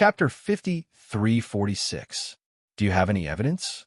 Chapter 5346. Do you have any evidence?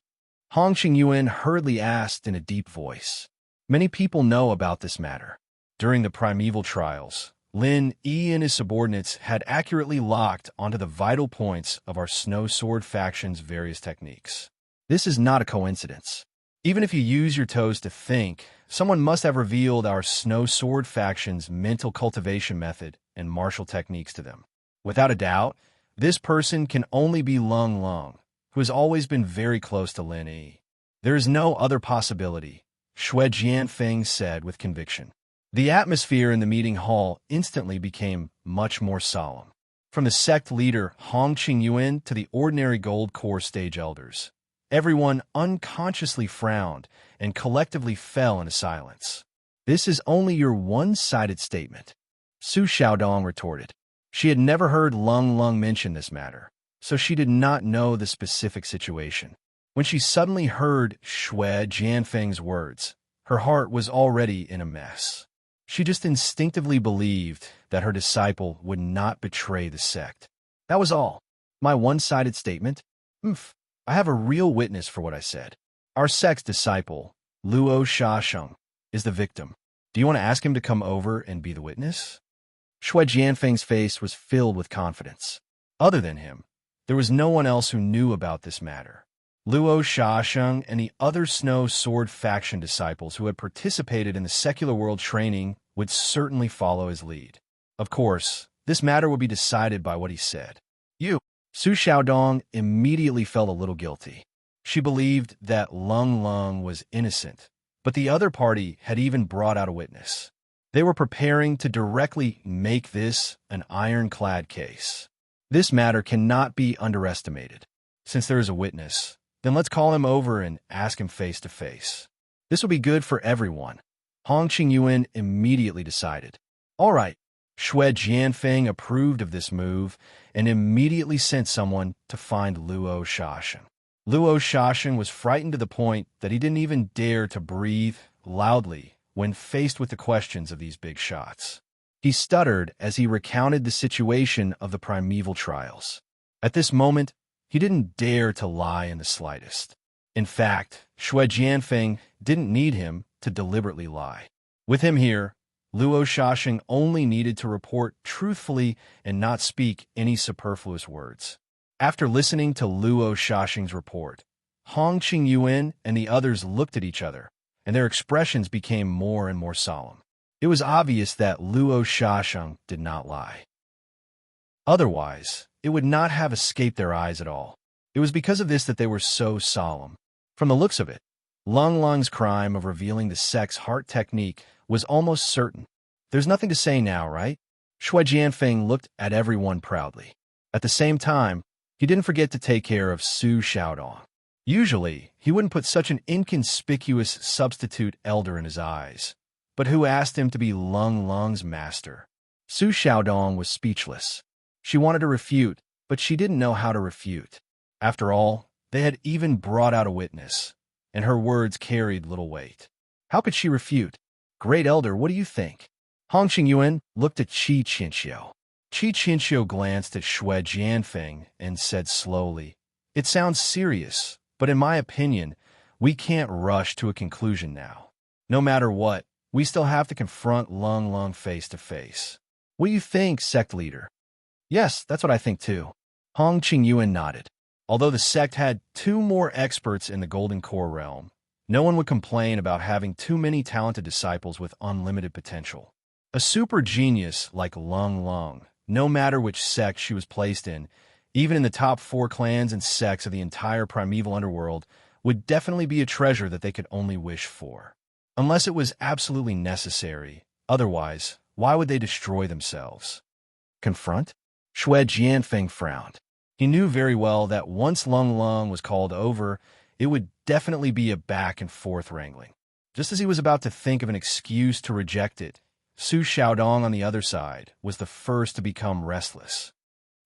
Hong Qingyuan hurriedly asked in a deep voice. Many people know about this matter. During the primeval trials, Lin Yi and his subordinates had accurately locked onto the vital points of our Snow Sword faction's various techniques. This is not a coincidence. Even if you use your toes to think, someone must have revealed our Snow Sword faction's mental cultivation method and martial techniques to them. Without a doubt, this person can only be Lung Lung, who has always been very close to Lin Yi. There is no other possibility, Shui Jianfeng said with conviction. The atmosphere in the meeting hall instantly became much more solemn. From the sect leader Hong Qingyuan to the ordinary Gold Core stage elders, everyone unconsciously frowned and collectively fell into silence. This is only your one-sided statement, Su Xiaodong retorted. She had never heard Lung Lung mention this matter, so she did not know the specific situation. When she suddenly heard Shui Jianfeng's words, her heart was already in a mess. She just instinctively believed that her disciple would not betray the sect. That was all. My one-sided statement? I have a real witness for what I said. Our sect's disciple, Luo Shasheng, is the victim. Do you want to ask him to come over and be the witness? Shui Jianfeng's face was filled with confidence. Other than him, there was no one else who knew about this matter. Luo Shasheng and the other Snow Sword faction disciples who had participated in the secular world training would certainly follow his lead. Of course, this matter would be decided by what he said. Su Xiaodong immediately felt a little guilty. She believed that Lung Lung was innocent, but the other party had even brought out a witness. They were preparing to directly make this an ironclad case. This matter cannot be underestimated. Since there is a witness, then let's call him over and ask him face to face. This will be good for everyone. Hong Qingyuan immediately decided. All right. Shui Jianfeng approved of this move and immediately sent someone to find Luo Shasheng. Luo Shasheng was frightened to the point that he didn't even dare to breathe loudly when faced with the questions of these big shots. He stuttered as he recounted the situation of the primeval trials. At this moment, he didn't dare to lie in the slightest. In fact, Shui Jianfeng didn't need him to deliberately lie. With him here, Luo Shasheng only needed to report truthfully and not speak any superfluous words. After listening to Luo Shasheng's report, Hong Qingyuan and the others looked at each other, and their expressions became more and more solemn. It was obvious that Luo Shasheng did not lie. Otherwise, it would not have escaped their eyes at all. It was because of this that they were so solemn. From the looks of it, Lung Lung's crime of revealing the sect's heart technique was almost certain. There's nothing to say now, right? Shui Jianfeng looked at everyone proudly. At the same time, he didn't forget to take care of Su Xiaodong. Usually, he wouldn't put such an inconspicuous substitute elder in his eyes. But who asked him to be Lung Lung's master? Su Xiaodong was speechless. She wanted to refute, but she didn't know how to refute. After all, they had even brought out a witness, and her words carried little weight. How could she refute? Great Elder, what do you think? Hong Qingyuan looked at Qi Qinxiu. Qi Qinxiu glanced at Shui Jianfeng and said slowly, "It sounds serious, but in my opinion, we can't rush to a conclusion now. No matter what, we still have to confront Lung Lung face to face. What do you think, sect leader?" "Yes, that's what I think too." Hong Qingyuan nodded. Although the sect had 2 more experts in the Golden Core realm, no one would complain about having too many talented disciples with unlimited potential. A super genius like Lung Lung, no matter which sect she was placed in, even in the top 4 clans and sects of the entire primeval underworld, would definitely be a treasure that they could only wish for. Unless it was absolutely necessary. Otherwise, why would they destroy themselves? Confront? Shui Jianfeng frowned. He knew very well that once Lung Lung was called over, it would definitely be a back-and-forth wrangling. Just as he was about to think of an excuse to reject it, Su Xiaodong on the other side was the first to become restless.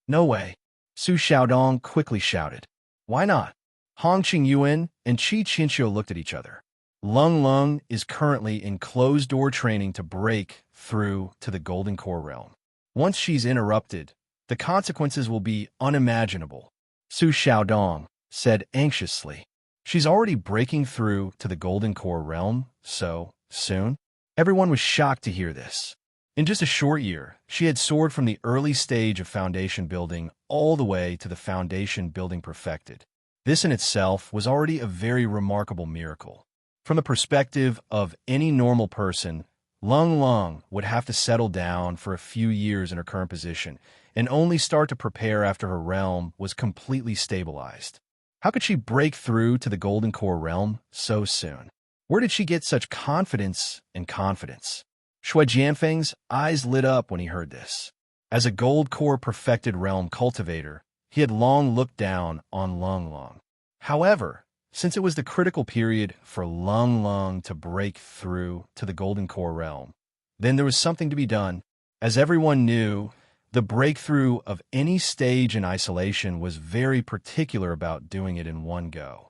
"No way!" Su Xiaodong quickly shouted. "Why not?" Hong Qingyuan and Qi Qinxiu looked at each other. Lung Lung is currently in closed-door training to break through to the Golden Core realm. Once she's interrupted, The consequences will be unimaginable. Su Xiaodong said anxiously. She's already breaking through to the Golden Core realm, so soon? Everyone was shocked to hear this. In just a short year, she had soared from the early stage of foundation building all the way to the foundation building perfected. This in itself was already a very remarkable miracle. From the perspective of any normal person, Long would have to settle down for a few years in her current position and only start to prepare after her realm was completely stabilized. How could she break through to the Golden Core realm so soon? Where did she get such confidence and confidence? Shui Jianfeng's eyes lit up when he heard this. As a Gold Core perfected realm cultivator, he had long looked down on Long. However, since it was the critical period for Long to break through to the Golden Core realm, then there was something to be done. As everyone knew, the breakthrough of any stage in isolation was very particular about doing it in one go.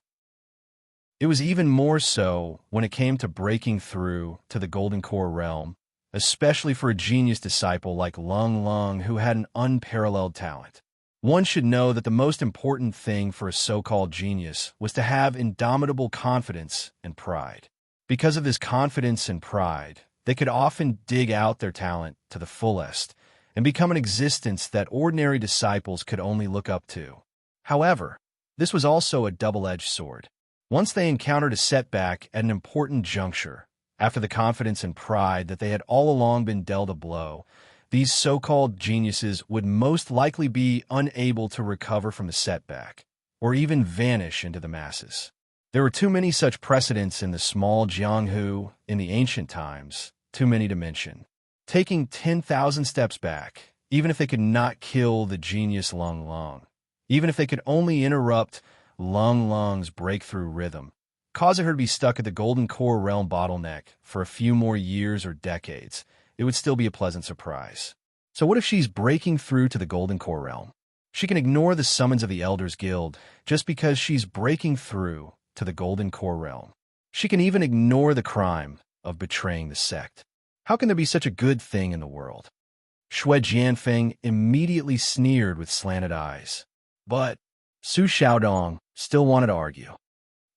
It was even more so when it came to breaking through to the Golden Core realm, especially for a genius disciple like Long who had an unparalleled talent. One should know that the most important thing for a so-called genius was to have indomitable confidence and pride. Because of this confidence and pride, they could often dig out their talent to the fullest and become an existence that ordinary disciples could only look up to. However, this was also a double-edged sword. Once they encountered a setback at an important juncture, after the confidence and pride that they had all along been dealt a blow, these so-called geniuses would most likely be unable to recover from the setback, or even vanish into the masses. There were too many such precedents in the small Jianghu in the ancient times, too many to mention. Taking 10,000 steps back, even if they could not kill the genius Long, even if they could only interrupt Long's breakthrough rhythm, causing her to be stuck at the Golden Core realm bottleneck for a few more years or decades, it would still be a pleasant surprise. So what if she's breaking through to the Golden Core realm? She can ignore the summons of the Elders Guild just because she's breaking through to the Golden Core realm. She can even ignore the crime of betraying the sect. How can there be such a good thing in the world? Shui Jianfeng immediately sneered with slanted eyes. But Su Xiaodong still wanted to argue.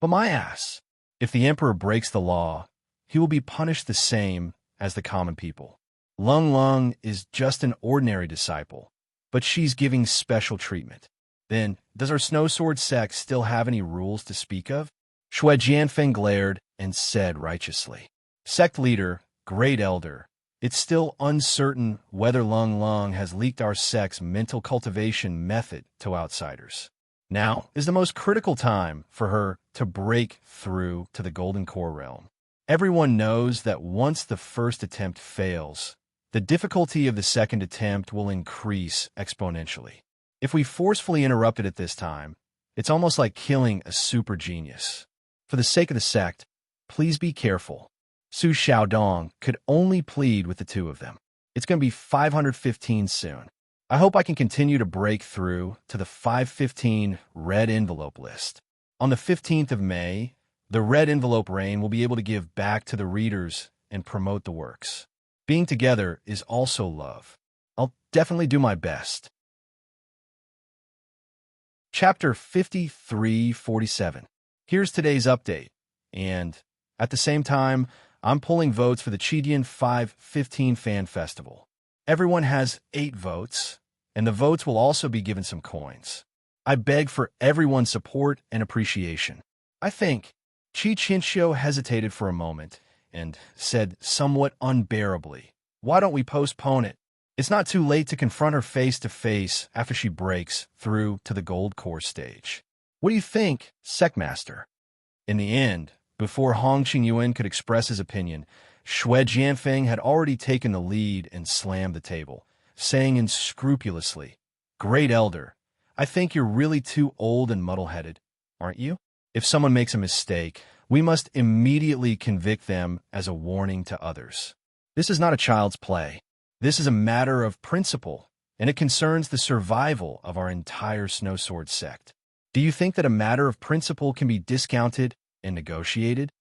But my ass, if the emperor breaks the law, he will be punished the same as the common people. Long is just an ordinary disciple, but she's giving special treatment. Then, does our Snow Sword sect still have any rules to speak of? Shui Jianfeng glared and said righteously. Sect leader, Great Elder, it's still uncertain whether Long has leaked our sect's mental cultivation method to outsiders. Now is the most critical time for her to break through to the Golden Core realm. Everyone knows that once the first attempt fails, the difficulty of the second attempt will increase exponentially. If we forcefully interrupt it at this time, it's almost like killing a super genius. For the sake of the sect, please be careful. Su Xiaodong could only plead with the two of them. It's going to be 515 soon. I hope I can continue to break through to the 515 red envelope list. On the 15th of May, the red envelope reign will be able to give back to the readers and promote the works. Being together is also love. I'll definitely do my best. Chapter 5347. Here's today's update. And at the same time, I'm pulling votes for the Chidian 515 Fan Festival. Everyone has 8 votes, and the votes will also be given some coins. I beg for everyone's support and appreciation. I think Qi Qinxiu hesitated for a moment and said somewhat unbearably, "Why don't we postpone it? It's not too late to confront her face to face after she breaks through to the Gold Core stage. What do you think, Sectmaster?" In the end, before Hong Qingyuan could express his opinion, Shui Jianfeng had already taken the lead and slammed the table, saying unscrupulously, "Great Elder, I think you're really too old and muddle-headed, aren't you? If someone makes a mistake, we must immediately convict them as a warning to others. This is not a child's play. This is a matter of principle, and it concerns the survival of our entire Snow Sword sect. Do you think that a matter of principle can be discounted and negotiated?"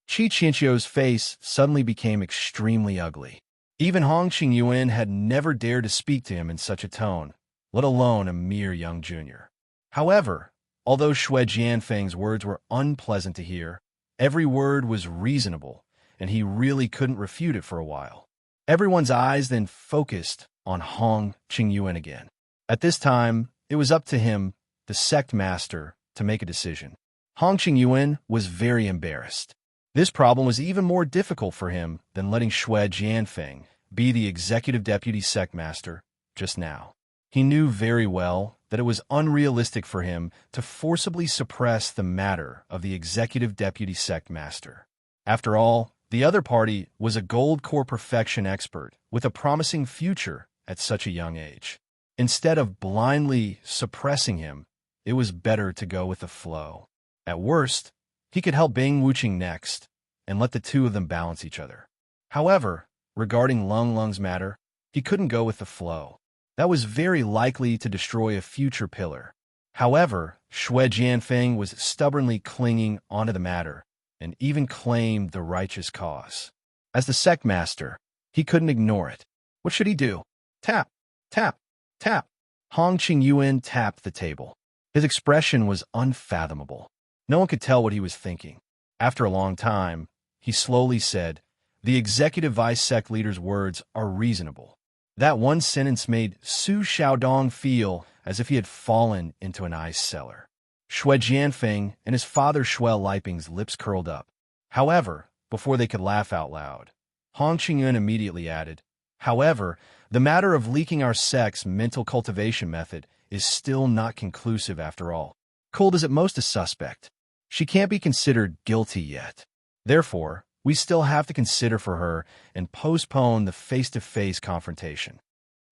Qi Qinxiu's face suddenly became extremely ugly. Even Hong Qingyuan had never dared to speak to him in such a tone, let alone a mere young junior. However, although Shui Jianfeng's words were unpleasant to hear, every word was reasonable, and he really couldn't refute it for a while. Everyone's eyes then focused on Hong Qingyuan again. At this time, it was up to him, the sect master, to make a decision. Hong Qingyuan was very embarrassed. This problem was even more difficult for him than letting Shui Jianfeng be the executive deputy sect master just now. He knew very well that it was unrealistic for him to forcibly suppress the matter of the executive deputy sect master. After all, the other party was a gold core perfection expert with a promising future at such a young age. Instead of blindly suppressing him, it was better to go with the flow. At worst, he could help Bing Wuqing next and let the two of them balance each other. However, regarding Lung Lung's matter, he couldn't go with the flow. That was very likely to destroy a future pillar. However, Shui Jianfeng was stubbornly clinging onto the matter and even claimed the righteous cause. As the sect master, he couldn't ignore it. What should he do? Tap, tap, tap. Hong Qingyuan tapped the table. His expression was unfathomable. No one could tell what he was thinking. After a long time, he slowly said, "The executive vice sect leader's words are reasonable." That one sentence made Su Xiaodong feel as if he had fallen into an ice cellar. Shui Jianfeng and his father Shui Liping's lips curled up. However, before they could laugh out loud, Hong Qingyuan immediately added, "However, the matter of leaking our sect's mental cultivation method is still not conclusive after all. Cold is at most a suspect. She can't be considered guilty yet. Therefore, we still have to consider for her and postpone the face-to-face confrontation."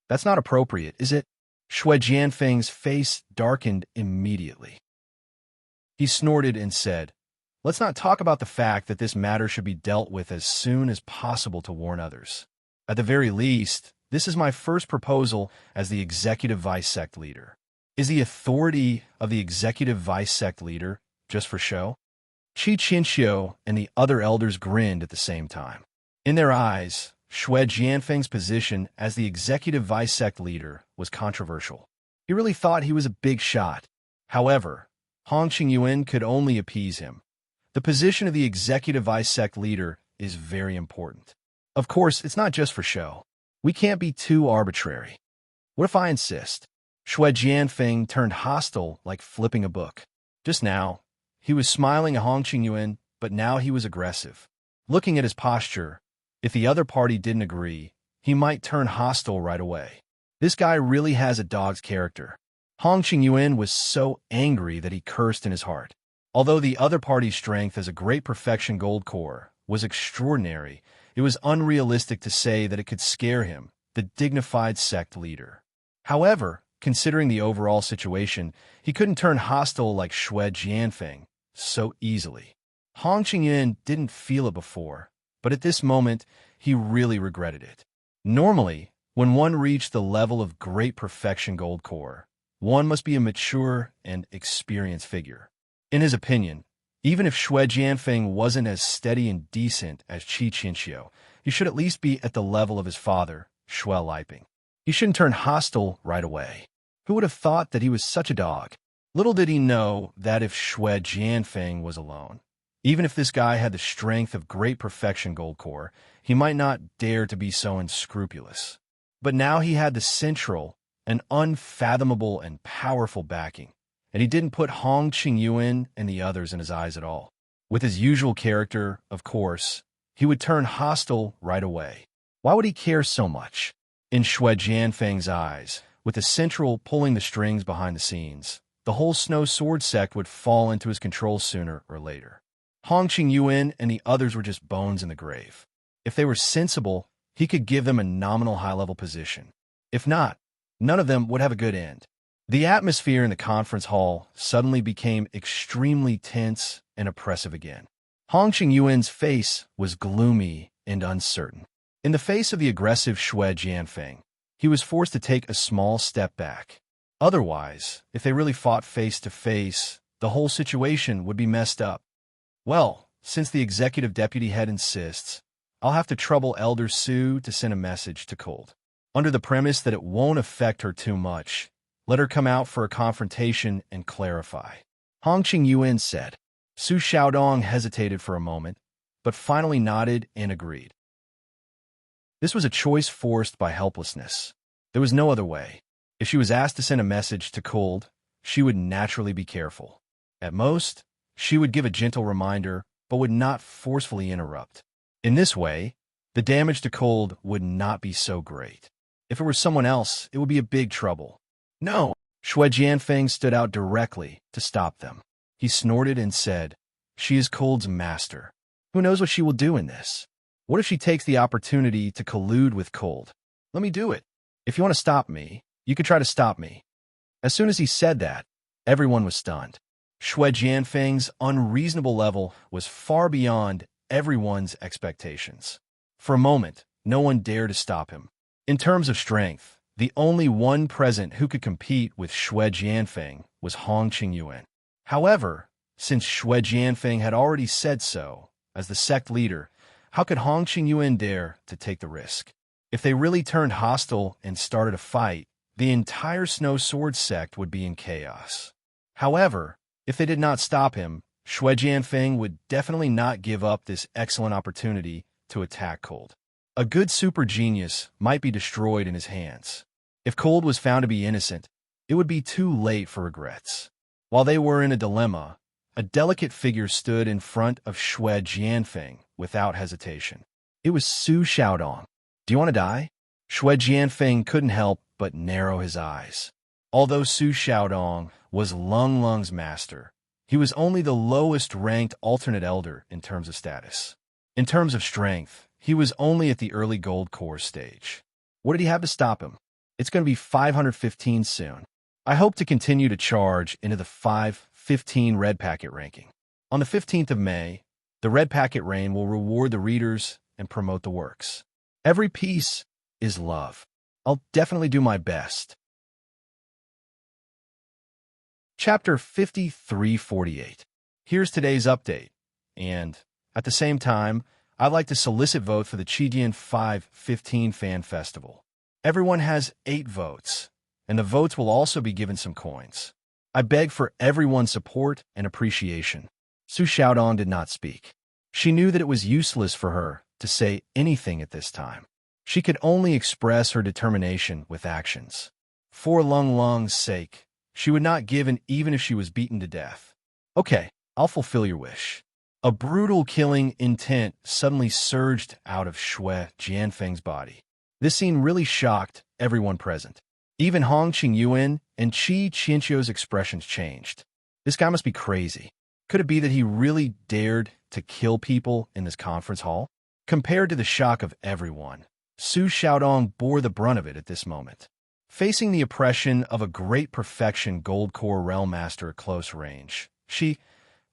"That's not appropriate, is it?" Shui Jianfeng's face darkened immediately. He snorted and said, "Let's not talk about the fact that this matter should be dealt with as soon as possible to warn others. At the very least, this is my first proposal as the executive vice sect leader. Is the authority of the executive vice sect leader just for show?" Qi Qinxiu and the other elders grinned at the same time. In their eyes, Shui Jianfeng's position as the executive vice sect leader was controversial. He really thought he was a big shot. However, Hong Qingyuan could only appease him. The position of the executive vice sect leader is very important. Of course, it's not just for show. We can't be too arbitrary. What if I insist? Shui Jianfeng turned hostile like flipping a book. Just now, he was smiling at Hong Qingyuan, but now he was aggressive. Looking at his posture, if the other party didn't agree, he might turn hostile right away. This guy really has a dog's character. Hong Qingyuan was so angry that he cursed in his heart. Although the other party's strength as a great perfection gold core was extraordinary, it was unrealistic to say that it could scare him, the dignified sect leader. However, considering the overall situation, he couldn't turn hostile like Shui Jianfeng so easily. Hong Qingyuan didn't feel it before, but at this moment, he really regretted it. Normally, when one reached the level of great perfection gold core, one must be a mature and experienced figure. In his opinion, even if Shui Jianfeng wasn't as steady and decent as Qi Qinxiu, he should at least be at the level of his father, Shui Liping. He shouldn't turn hostile right away. Who would have thought that he was such a dog? Little did he know that if Shui Jianfeng was alone, even if this guy had the strength of great perfection gold core, he might not dare to be so unscrupulous. But now he had the central, an unfathomable and powerful backing, and he didn't put Hong Qingyuan and the others in his eyes at all. With his usual character, of course, he would turn hostile right away. Why would he care so much? In Shui Jianfeng's eyes, with the central pulling the strings behind the scenes, the whole Snow Sword sect would fall into his control sooner or later. Hong Qingyuan and the others were just bones in the grave. If they were sensible, he could give them a nominal high-level position. If not, none of them would have a good end. The atmosphere in the conference hall suddenly became extremely tense and oppressive again. Hong Qingyuan's face was gloomy and uncertain. In the face of the aggressive Shui Jianfeng, he was forced to take a small step back. Otherwise, if they really fought face to face, the whole situation would be messed up. Well, since the executive deputy head insists, I'll have to trouble Elder Su to send a message to Cold. Under the premise that it won't affect her too much, Let her come out for a confrontation and clarify. Hong Qingyuan said. Su Xiaodong hesitated for a moment, but finally nodded and agreed. This was a choice forced by helplessness. There was no other way. If she was asked to send a message to Cold, she would naturally be careful. At most, she would give a gentle reminder, but would not forcefully interrupt. In this way, the damage to Cold would not be so great. If it were someone else, it would be a big trouble. No! Shui Jianfeng stood out directly to stop them. He snorted and said, She is Cold's master. Who knows what she will do in this? What if she takes the opportunity to collude with Cold? Let me do it. If you want to stop me, you could try to stop me. As soon as he said that, everyone was stunned. Shui Jianfeng's unreasonable level was far beyond everyone's expectations. For a moment, no one dared to stop him. In terms of strength, the only one present who could compete with Shui Jianfeng was Hong Qingyuan. However, since Shui Jianfeng had already said so, as the sect leader, how could Hong Qingyuan dare to take the risk? If they really turned hostile and started a fight, the entire Snow Sword sect would be in chaos. However, if they did not stop him, Shui Jianfeng would definitely not give up this excellent opportunity to attack Cold. A good super genius might be destroyed in his hands. If Cold was found to be innocent, it would be too late for regrets. While they were in a dilemma, a delicate figure stood in front of Shui Jianfeng without hesitation. It was Su Xiaodong. Do you want to die? Shui Jianfeng couldn't help but narrow his eyes. Although Su Xiaodong was Lung Lung's master, he was only the lowest-ranked alternate elder in terms of status. In terms of strength, he was only at the early gold core stage. What did he have to stop him? It's going to be 515 soon. I hope to continue to charge into the 515 red packet ranking. On the 15th of May, the red packet reign will reward the readers and promote the works. Every piece is love. I'll definitely do my best. Chapter 5348. Here's today's update. And, at the same time, I'd like to solicit vote for the Qidian 515 Fan Festival. Everyone has 8 votes, and the votes will also be given some coins. I beg for everyone's support and appreciation. Su Xiaodong did not speak. She knew that it was useless for her to say anything at this time. She could only express her determination with actions. For Lung Lung's sake, she would not give in even if she was beaten to death. Okay, I'll fulfill your wish. A brutal killing intent suddenly surged out of Shui Jianfeng's body. This scene really shocked everyone present. Even Hong Qingyuan and Qi Qianqiu's expressions changed. This guy must be crazy. Could it be that he really dared to kill people in this conference hall? Compared to the shock of everyone, Su Xiaodong bore the brunt of it at this moment. Facing the oppression of a great perfection Gold Core Realm Master at close range, she,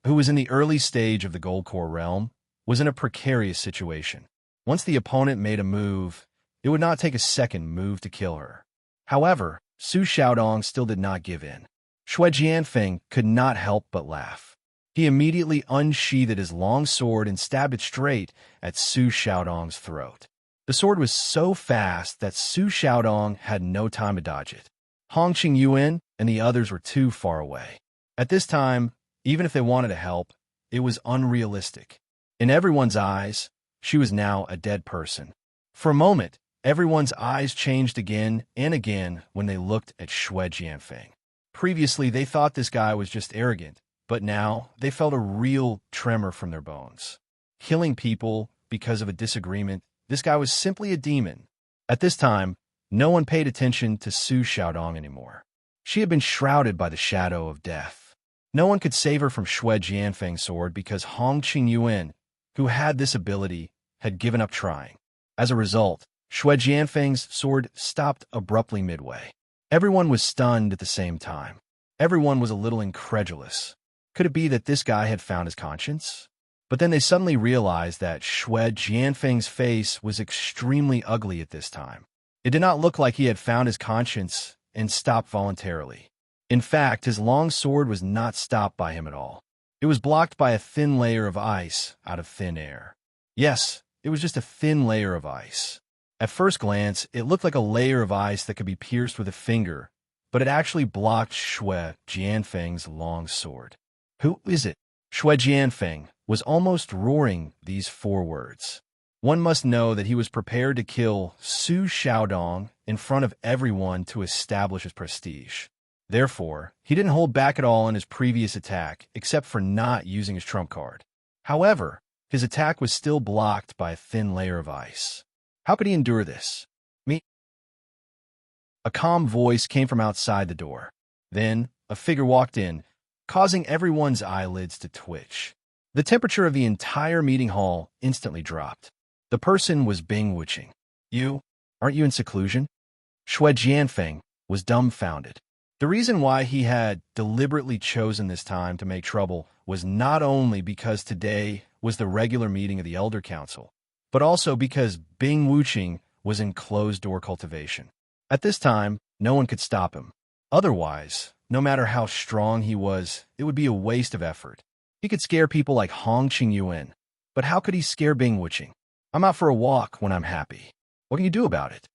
who was in the early stage of the Gold Core Realm, was in a precarious situation. Once the opponent made a move, it would not take a second move to kill her. However, Su Xiaodong still did not give in. Shui Jianfeng could not help but laugh. He immediately unsheathed his long sword and stabbed it straight at Su Xiaodong's throat. The sword was so fast that Su Xiaodong had no time to dodge it. Hong Qingyuan and the others were too far away. At this time, even if they wanted to help, it was unrealistic. In everyone's eyes, she was now a dead person. For a moment, everyone's eyes changed again and again when they looked at Shui Jianfeng. Previously, they thought this guy was just arrogant, but now they felt a real tremor from their bones. Killing people because of a disagreement, this guy was simply a demon. At this time, no one paid attention to Su Xiaodong anymore. She had been shrouded by the shadow of death. No one could save her from Shui Jianfeng's sword because Hong Qingyuan, who had this ability, had given up trying. As a result, Shui Jianfeng's sword stopped abruptly midway. Everyone was stunned at the same time. Everyone was a little incredulous. Could it be that this guy had found his conscience? But then they suddenly realized that Shui Jianfeng's face was extremely ugly at this time. It did not look like he had found his conscience and stopped voluntarily. In fact, his long sword was not stopped by him at all. It was blocked by a thin layer of ice out of thin air. Yes, it was just a thin layer of ice. At first glance, it looked like a layer of ice that could be pierced with a finger, but it actually blocked Shui Jianfeng's long sword. "Who is it?" Shui Jianfeng was almost roaring these 4 words. One must know that he was prepared to kill Su Xiaodong in front of everyone to establish his prestige. Therefore, he didn't hold back at all in his previous attack, except for not using his trump card. However, his attack was still blocked by a thin layer of ice. How could he endure this? Me? A calm voice came from outside the door. Then, a figure walked in, causing everyone's eyelids to twitch. The temperature of the entire meeting hall instantly dropped. The person was Bing Wuqing. "You? Aren't you in seclusion?" Shui Jianfeng was dumbfounded. The reason why he had deliberately chosen this time to make trouble was not only because today was the regular meeting of the Elder Council, but also because Bing Wuqing was in closed-door cultivation. At this time, no one could stop him. Otherwise, no matter how strong he was, it would be a waste of effort. He could scare people like Hong Qingyuan, but how could he scare Bing Wuqing? "I'm out for a walk when I'm happy. What can you do about it?"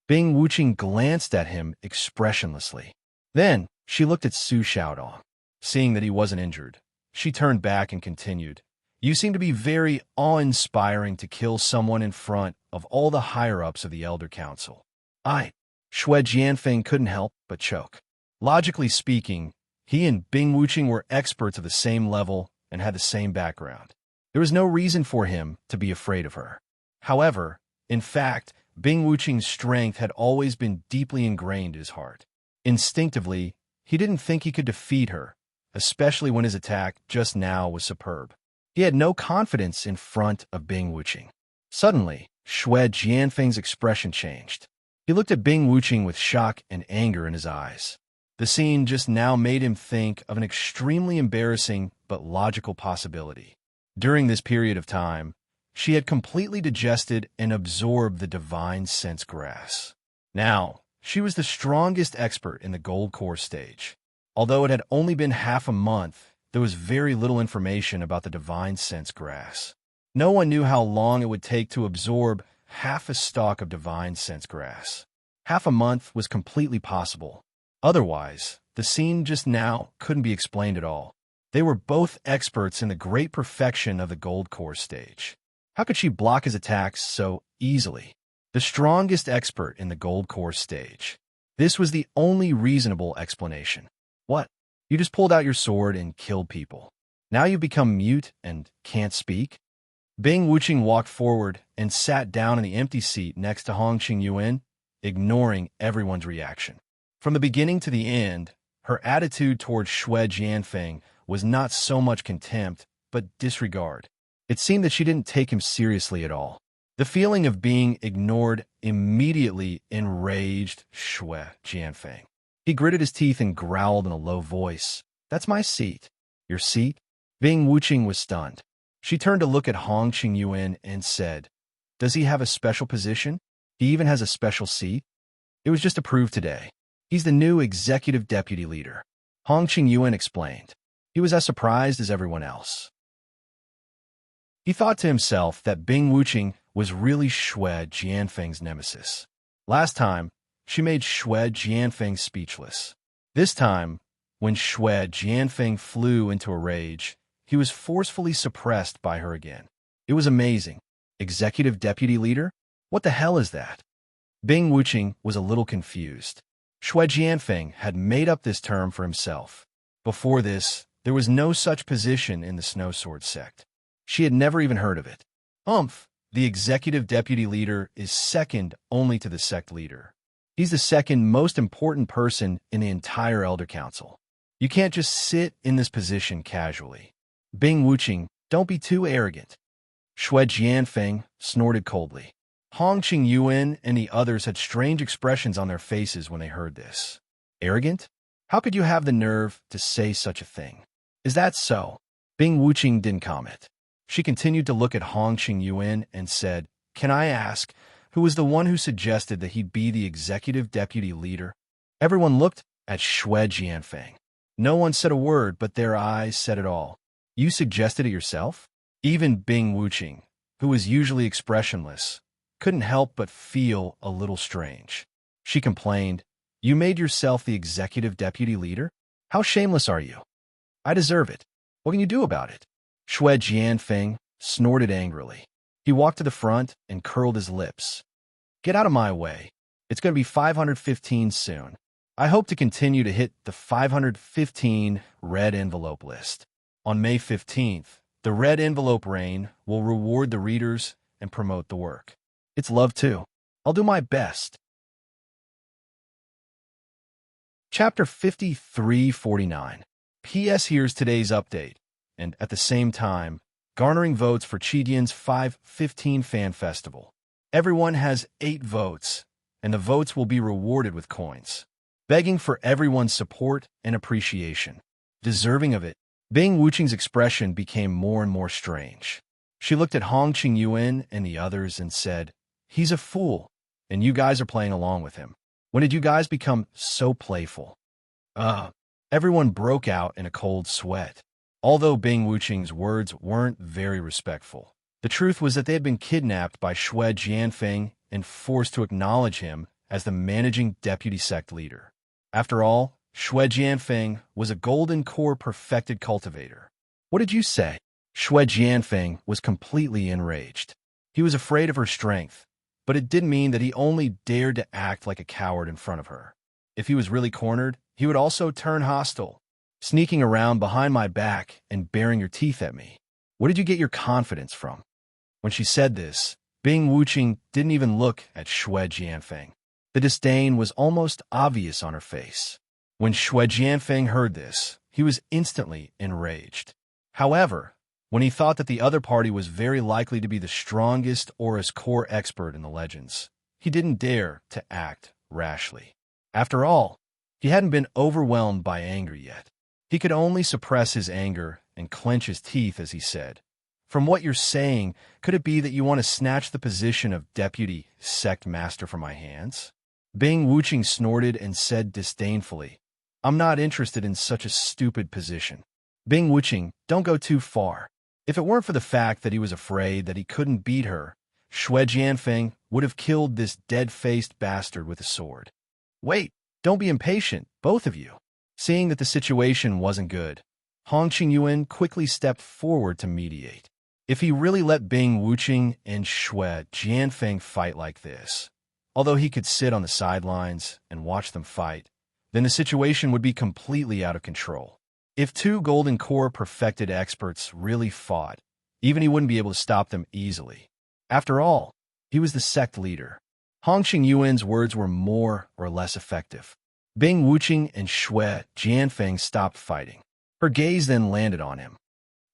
Bing Wuqing glanced at him expressionlessly. Then, she looked at Su Xiaodong. Seeing that he wasn't injured, she turned back and continued, "You seem to be very awe-inspiring to kill someone in front of all the higher-ups of the Elder Council." Shui Jianfeng couldn't help but choke. Logically speaking, he and Bing Wuqing were experts of the same level and had the same background. There was no reason for him to be afraid of her. However, in fact, Bing Wuqing's strength had always been deeply ingrained in his heart. Instinctively, he didn't think he could defeat her, especially when his attack just now was superb. He had no confidence in front of Bing Wuqing. Suddenly, Shui Jianfeng's expression changed. He looked at Bing Wuqing with shock and anger in his eyes. The scene just now made him think of an extremely embarrassing but logical possibility. During this period of time, she had completely digested and absorbed the divine sense grass. Now, she was the strongest expert in the gold core stage. Although it had only been half a month, there was very little information about the divine sense grass. No one knew how long it would take to absorb half a stalk of divine sense grass. Half a month was completely possible. Otherwise, the scene just now couldn't be explained at all. They were both experts in the great perfection of the gold core stage. How could she block his attacks so easily? The strongest expert in the gold core stage. This was the only reasonable explanation. What? You just pulled out your sword and killed people. Now you've become mute and can't speak? Bing Wuqing walked forward and sat down in the empty seat next to Hong Qingyuan, ignoring everyone's reaction. From the beginning to the end, her attitude towards Shui Jianfeng was not so much contempt, but disregard. It seemed that she didn't take him seriously at all. The feeling of being ignored immediately enraged Shui Jianfeng. He gritted his teeth and growled in a low voice, "That's my seat." "Your seat?" Bing Wuqing was stunned. She turned to look at Hong Qingyuan and said, "Does he have a special position? He even has a special seat?" "It was just approved today. He's the new executive deputy leader," Hong Qingyuan explained. He was as surprised as everyone else. He thought to himself that Bing Wuqing was really Shui Jianfeng's nemesis. Last time, she made Shui Jianfeng speechless. This time, when Shui Jianfeng flew into a rage, he was forcefully suppressed by her again. It was amazing. Executive deputy leader? What the hell is that? Bing Wuqing was a little confused. Shui Jianfeng had made up this term for himself. Before this, there was no such position in the Snow Sword sect. She had never even heard of it. The executive deputy leader is second only to the sect leader. He's the second most important person in the entire Elder Council. You can't just sit in this position casually. Bing Wuqing, don't be too arrogant. Shui Jianfeng snorted coldly. Hong Qingyuan and the others had strange expressions on their faces when they heard this. Arrogant? How could you have the nerve to say such a thing? Is that so? Bing Wuqing didn't comment. She continued to look at Hong Qingyuan and said, "Can I ask, who was the one who suggested that he'd be the executive deputy leader?" Everyone looked at Shui Jianfeng. No one said a word, but their eyes said it all. "You suggested it yourself?" Even Bing Wuqing, who was usually expressionless, couldn't help but feel a little strange. She complained, You made yourself the executive deputy leader? How shameless are you? I deserve it. What can you do about it? Shui Jianfeng snorted angrily. He walked to the front and curled his lips. Get out of my way. It's going to be 515 soon. I hope to continue to hit the 515 red envelope list. On May 15th, the red envelope reign will reward the readers and promote the work. It's love too. I'll do my best. Chapter 5349. P.S. Here's today's update, and at the same time, garnering votes for Chidian's 515 Fan Festival. Everyone has 8 votes, and the votes will be rewarded with coins. Begging for everyone's support and appreciation. Deserving of it, Bing Wuqing's expression became more and more strange. She looked at Hong Qingyuan and the others and said, "He's a fool, and you guys are playing along with him. When did you guys become so playful?" Everyone broke out in a cold sweat. Although Bing Wuqing's words weren't very respectful, the truth was that they had been kidnapped by Shui Jianfeng and forced to acknowledge him as the managing deputy sect leader. After all, Shui Jianfeng was a golden core perfected cultivator. What did you say? Shui Jianfeng was completely enraged. He was afraid of her strength, but it didn't mean that he only dared to act like a coward in front of her. If he was really cornered, he would also turn hostile, sneaking around behind my back and baring your teeth at me. Where did you get your confidence from? When she said this, Bing Wuqing didn't even look at Shui Jianfeng. The disdain was almost obvious on her face. When Shui Jianfeng heard this, he was instantly enraged. However, when he thought that the other party was very likely to be the strongest Aurus core expert in the legends, he didn't dare to act rashly. After all, he hadn't been overwhelmed by anger yet. He could only suppress his anger and clench his teeth as he said, "From what you're saying, could it be that you want to snatch the position of deputy sect master from my hands?" Bing Wuqing snorted and said disdainfully, "I'm not interested in such a stupid position." Bing Wuqing, don't go too far. If it weren't for the fact that he was afraid that he couldn't beat her, Shui Jianfeng would have killed this dead-faced bastard with a sword. Wait, don't be impatient, both of you. Seeing that the situation wasn't good, Hong Qingyuan quickly stepped forward to mediate. If he really let Bing Wuqing and Shui Jianfeng fight like this, although he could sit on the sidelines and watch them fight, then the situation would be completely out of control. If 2 Golden Core perfected experts really fought, even he wouldn't be able to stop them easily. After all, he was the sect leader. Hong Qingyuan's words were more or less effective. Bing Wuqing and Shui Jianfeng stopped fighting. Her gaze then landed on him.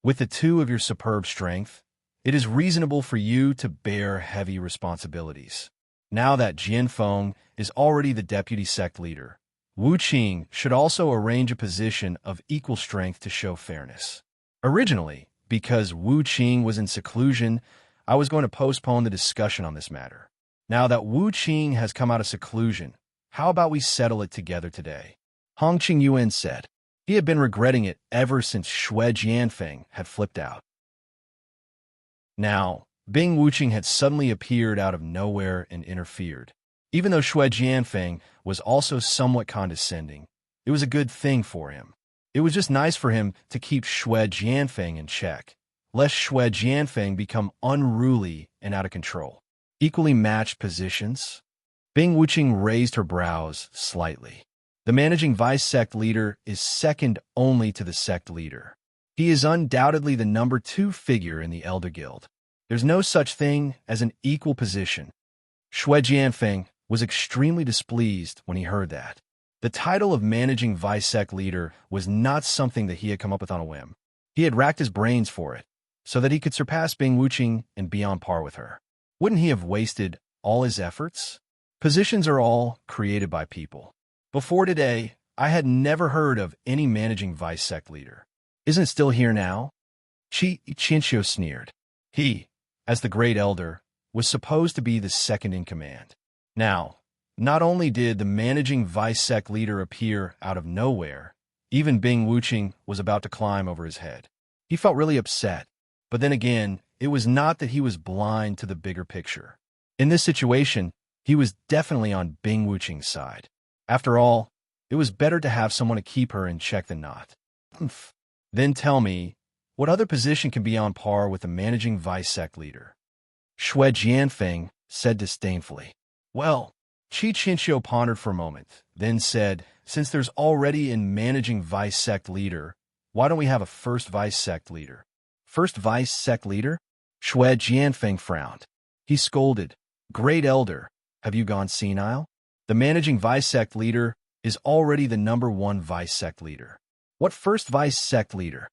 With the 2 of your superb strength, it is reasonable for you to bear heavy responsibilities. Now that Jianfeng is already the deputy sect leader, Wu Qing should also arrange a position of equal strength to show fairness. Originally, because Wu Qing was in seclusion, I was going to postpone the discussion on this matter. Now that Wu Qing has come out of seclusion, how about we settle it together today? Hong Qingyuan said. He had been regretting it ever since Shui Jianfeng had flipped out. Now, Bing Wuqing had suddenly appeared out of nowhere and interfered. Even though Shui Jianfeng was also somewhat condescending, it was a good thing for him. It was just nice for him to keep Shui Jianfeng in check, lest Shui Jianfeng become unruly and out of control. Equally matched positions? Bing Wuqing raised her brows slightly. The managing vice sect leader is second only to the sect leader. He is undoubtedly the number 2 figure in the Elder Guild. There's no such thing as an equal position. Shui Jianfeng was extremely displeased when he heard that. The title of managing vice sect leader was not something that he had come up with on a whim. He had racked his brains for it, so that he could surpass Bing Wuqing and be on par with her. Wouldn't he have wasted all his efforts? Positions are all created by people. Before today, I had never heard of any managing vice sect leader. Isn't it still here now? Qianxiu sneered. He, as the great elder, was supposed to be the second in command. Now, not only did the managing vice sect leader appear out of nowhere, even Bing Wuqing was about to climb over his head. He felt really upset, but then again, it was not that he was blind to the bigger picture. In this situation, he was definitely on Bing Wuqing's side. After all, it was better to have someone to keep her in check than not. Humph. Then tell me, what other position can be on par with the managing vice sect leader? Shui Jianfeng said disdainfully. Well, Qi Qinxiu pondered for a moment, then said, since there's already a managing vice sect leader, why don't we have a first vice sect leader? First vice sect leader? Shui Jianfeng frowned. He scolded, Great Elder, have you gone senile? The managing vice sect leader is already the #1 vice sect leader. What first vice sect leader?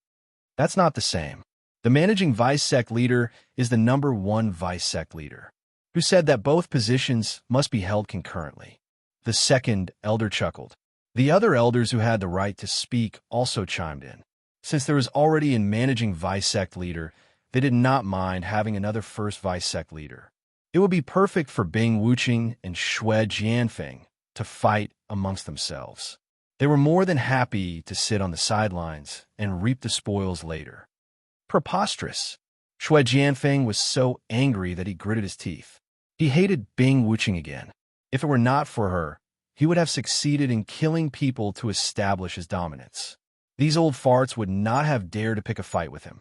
That's not the same. The managing vice sect leader is the #1 vice sect leader, who said that both positions must be held concurrently. The second elder chuckled. The other elders who had the right to speak also chimed in. Since there was already a managing vice sect leader, they did not mind having another first vice sect leader. It would be perfect for Bing Wuqing and Shui Jianfeng to fight amongst themselves. They were more than happy to sit on the sidelines and reap the spoils later. Preposterous. Shui Jianfeng was so angry that he gritted his teeth. He hated Bing Wuqing again. If it were not for her, he would have succeeded in killing people to establish his dominance. These old farts would not have dared to pick a fight with him.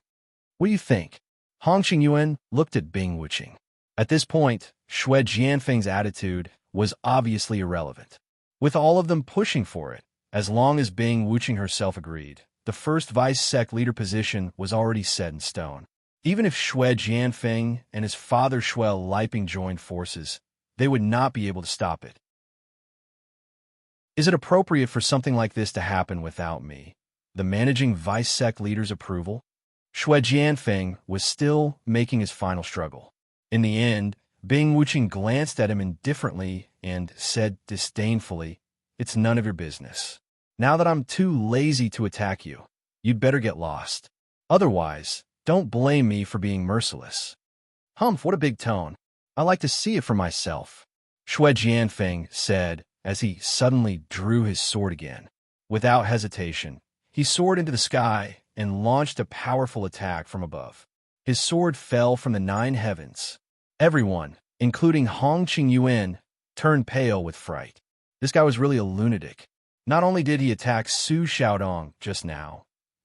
What do you think? Hong Qingyuan looked at Bing Wuqing. At this point, Shui Jianfeng's attitude was obviously irrelevant. With all of them pushing for it, as long as Bing Wuqing herself agreed, the first vice sect leader position was already set in stone. Even if Shui Jianfeng and his father Shui Liping joined forces, they would not be able to stop it. Is it appropriate for something like this to happen without me, the managing vice sect leader's approval? Shui Jianfeng was still making his final struggle. In the end, Bing Wuqing glanced at him indifferently and said disdainfully, It's none of your business. Now that I'm too lazy to attack you, you'd better get lost. Otherwise, don't blame me for being merciless. Humph, what a big tone. I like to see it for myself, Shui Jianfeng said as he suddenly drew his sword again. Without hesitation, he soared into the sky and launched a powerful attack from above. His sword fell from the 9 heavens. Everyone, including Hong Qingyuan, turned pale with fright. This guy was really a lunatic. Not only did he attack Su Xiaodong just now,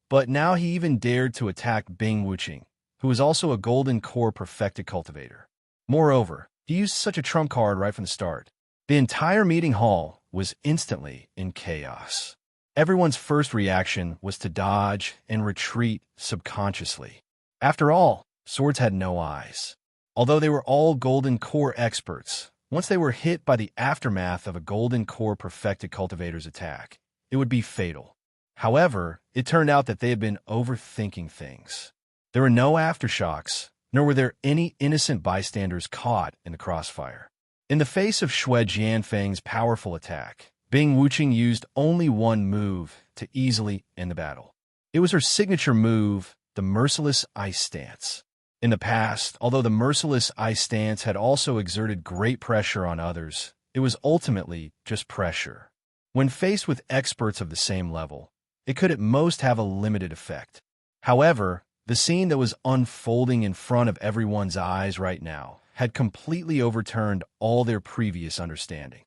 but now he even dared to attack Bing Wuqing, who was also a golden core perfected cultivator. Moreover, he used such a trump card right from the start. The entire meeting hall was instantly in chaos. Everyone's first reaction was to dodge and retreat subconsciously. After all, swords had no eyes. Although they were all golden core experts, once they were hit by the aftermath of a golden core perfected cultivator's attack, it would be fatal. However, it turned out that they had been overthinking things. There were no aftershocks, nor were there any innocent bystanders caught in the crossfire. In the face of Shui Jianfeng's powerful attack, Bing Wuqing used only one move to easily end the battle. It was her signature move, the merciless ice stance. In the past, although the merciless ice stance had also exerted great pressure on others, it was ultimately just pressure. When faced with experts of the same level, it could at most have a limited effect. However, the scene that was unfolding in front of everyone's eyes right now had completely overturned all their previous understanding.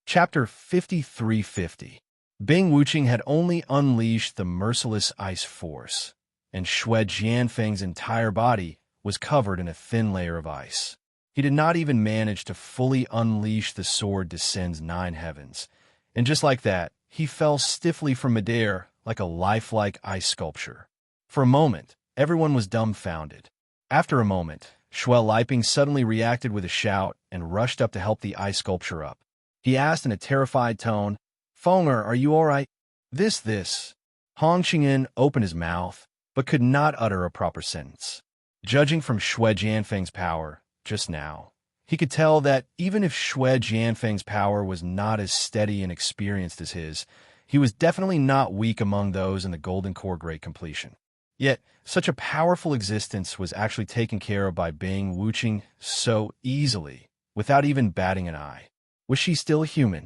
Chapter 5350. Bing Wuqing had only unleashed the merciless ice force, and Shui Jianfeng's entire body was covered in a thin layer of ice. He did not even manage to fully unleash the sword Descend's 9 heavens, and just like that, he fell stiffly from midair like a lifelike ice sculpture. For a moment, everyone was dumbfounded. After a moment, Shui Liping suddenly reacted with a shout and rushed up to help the ice sculpture up. He asked in a terrified tone, Fenger, are you all right? This. Hong Qingyuan opened his mouth, but could not utter a proper sentence. Judging from Shui Jianfeng's power, just now, he could tell that even if Shui Jianfeng's power was not as steady and experienced as his, he was definitely not weak among those in the Golden Core Great Completion. Yet, such a powerful existence was actually taken care of by Bing Wuqing so easily, without even batting an eye. Was she still human?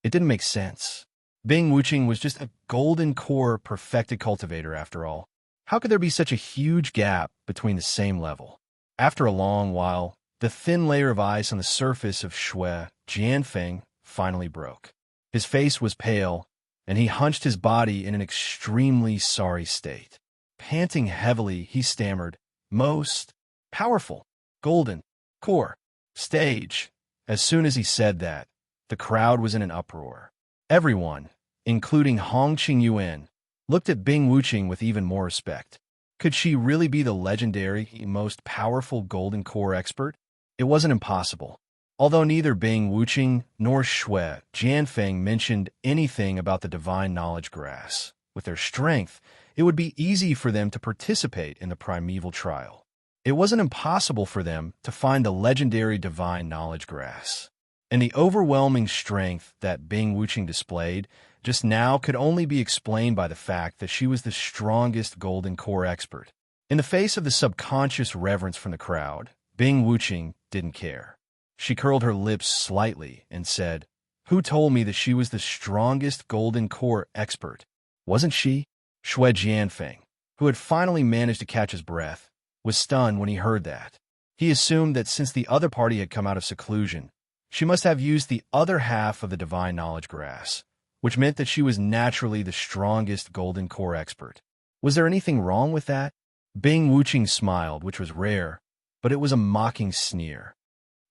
It didn't make sense. Bing Wuqing was just a golden core perfected cultivator after all. How could there be such a huge gap between the same level? After a long while, the thin layer of ice on the surface of Shui Jianfeng finally broke. His face was pale, and he hunched his body in an extremely sorry state. Panting heavily, he stammered, "Most powerful, golden, core, stage." As soon as he said that, the crowd was in an uproar. Everyone, including Hong Qingyuan, looked at Bing Wuqing with even more respect. Could she really be the legendary, most powerful golden core expert? It wasn't impossible. Although neither Bing Wuqing nor Shui Jianfeng mentioned anything about the divine knowledge grass, with their strength, it would be easy for them to participate in the primeval trial. It wasn't impossible for them to find the legendary divine knowledge grass. And the overwhelming strength that Bing Wuqing displayed just now could only be explained by the fact that she was the strongest golden core expert. In the face of the subconscious reverence from the crowd, Bing Wuqing didn't care. She curled her lips slightly and said, "Who told me that she was the strongest golden core expert? Wasn't she?" Shui Jianfeng, who had finally managed to catch his breath, was stunned when he heard that. He assumed that since the other party had come out of seclusion, she must have used the other half of the divine knowledge grass, which meant that she was naturally the strongest golden core expert. Was there anything wrong with that? Bing Wuqing smiled, which was rare, but it was a mocking sneer.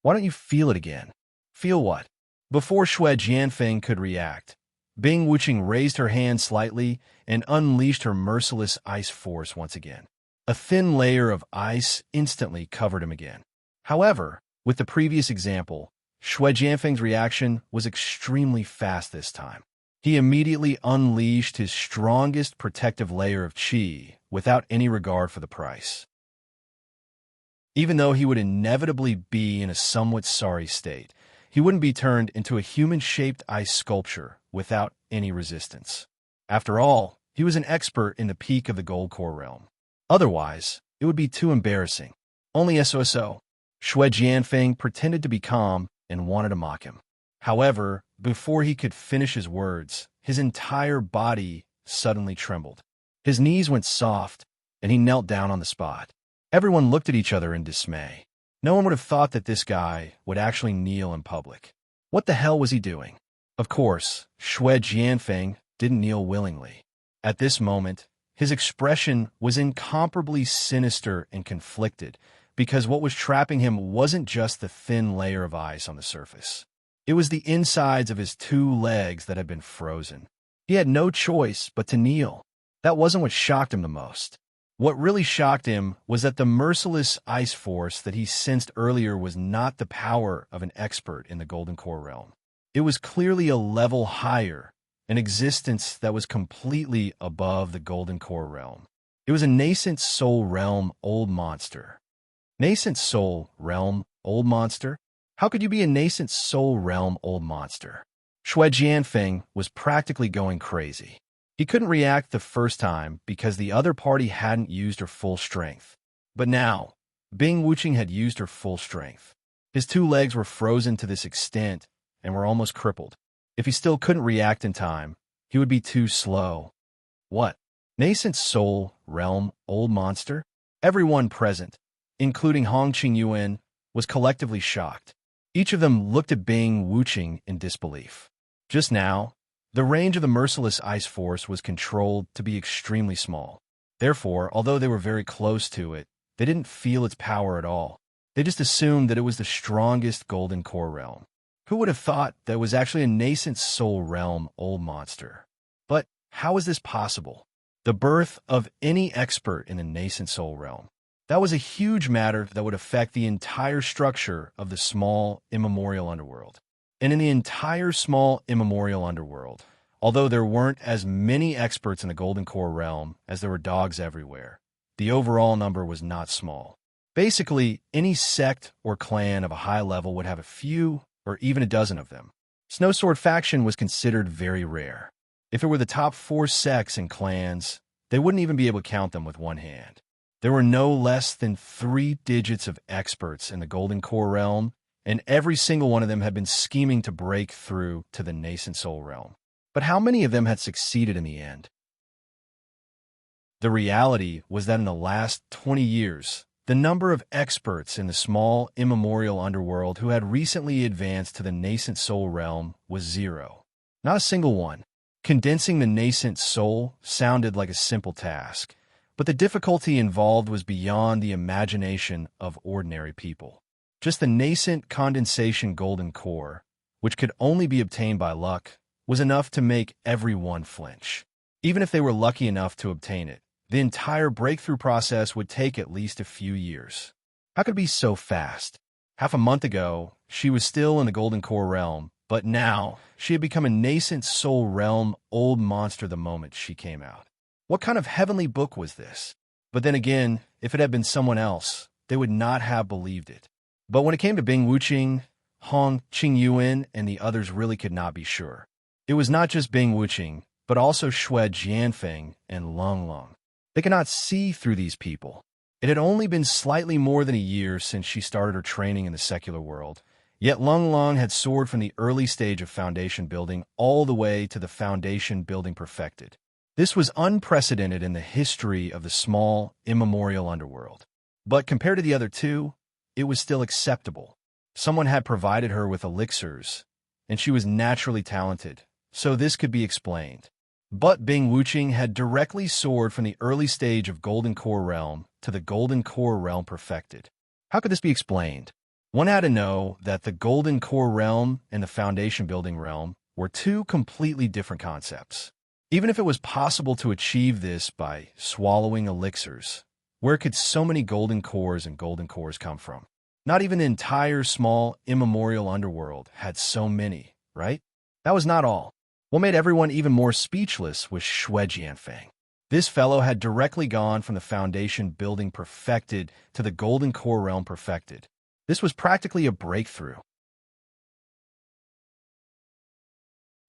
"Why don't you feel it again?" "Feel what?" Before Shui Jianfeng could react, Bing Wuqing raised her hand slightly and unleashed her merciless ice force once again. A thin layer of ice instantly covered him again. However, with the previous example, Shui Jianfeng's reaction was extremely fast this time. He immediately unleashed his strongest protective layer of qi without any regard for the price. Even though he would inevitably be in a somewhat sorry state, he wouldn't be turned into a human-shaped ice sculpture without any resistance. After all, he was an expert in the peak of the gold core realm. Otherwise, it would be too embarrassing. Only SOSO. Shui Jianfeng pretended to be calm and wanted to mock him. However, before he could finish his words, his entire body suddenly trembled. His knees went soft, and he knelt down on the spot. Everyone looked at each other in dismay. No one would have thought that this guy would actually kneel in public. What the hell was he doing? Of course, Shui Jianfeng didn't kneel willingly. At this moment, his expression was incomparably sinister and conflicted, because what was trapping him wasn't just the thin layer of ice on the surface. It was the insides of his 2 legs that had been frozen. He had no choice but to kneel. That wasn't what shocked him the most. What really shocked him was that the merciless ice force that he sensed earlier was not the power of an expert in the Golden Core realm. It was clearly a level higher, an existence that was completely above the Golden Core realm. It was a nascent soul realm old monster. Nascent soul realm old monster? How could you be a nascent soul realm old monster? Shui Jianfeng was practically going crazy. He couldn't react the first time because the other party hadn't used her full strength. But now, Bing Wuqing had used her full strength. His 2 legs were frozen to this extent and were almost crippled. If he still couldn't react in time, he would be too slow. What? Nascent soul realm old monster? Everyone present, including Hong Qingyuan, was collectively shocked. Each of them looked at Bing Wuqing in disbelief. Just now, the range of the merciless ice force was controlled to be extremely small. Therefore, although they were very close to it, they didn't feel its power at all. They just assumed that it was the strongest Golden Core realm. Who would have thought that it was actually a nascent soul realm old monster? But how is this possible? The birth of any expert in the nascent soul realm. That was a huge matter that would affect the entire structure of the small, immemorial underworld. And in the entire small, immemorial underworld, although there weren't as many experts in the Golden Core realm as there were dogs everywhere, the overall number was not small. Basically, any sect or clan of a high level would have a few or even a dozen of them. Snowsword faction was considered very rare. If it were the top 4 sects and clans, they wouldn't even be able to count them with one hand. There were no less than 3 digits of experts in the Golden Core realm, and every single one of them had been scheming to break through to the nascent soul realm. But how many of them had succeeded in the end? The reality was that in the last 20 years, The number of experts in the small, immemorial underworld who had recently advanced to the nascent soul realm was zero. Not a single one. Condensing the nascent soul sounded like a simple task, but the difficulty involved was beyond the imagination of ordinary people. Just the nascent condensation golden core, which could only be obtained by luck, was enough to make everyone flinch. Even if they were lucky enough to obtain it, the entire breakthrough process would take at least a few years. How could it be so fast? Half a month ago, she was still in the golden core realm, but now she had become a nascent soul realm old monster the moment she came out. What kind of heavenly book was this? But then again, if it had been someone else, they would not have believed it. But when it came to Bing Wuqing, Hong Qingyuan, and the others really could not be sure. It was not just Bing Wuqing, but also Xue Jianfeng and Lung Lung. They could not see through these people. It had only been slightly more than a year since she started her training in the secular world, yet Lung Lung had soared from the early stage of foundation building all the way to the foundation building perfected. This was unprecedented in the history of the small, immemorial underworld. But compared to the other two, it was still acceptable. Someone had provided her with elixirs, and she was naturally talented, so this could be explained. But Bing Wuqing had directly soared from the early stage of Golden Core Realm to the Golden Core Realm perfected. How could this be explained? One had to know that the Golden Core Realm and the Foundation Building Realm were two completely different concepts. Even if it was possible to achieve this by swallowing elixirs, where could so many golden cores and golden cores come from? Not even the entire small, immemorial underworld had so many, right? That was not all. What made everyone even more speechless was Xue Jianfeng. This fellow had directly gone from the foundation building perfected to the golden core realm perfected. This was practically a breakthrough.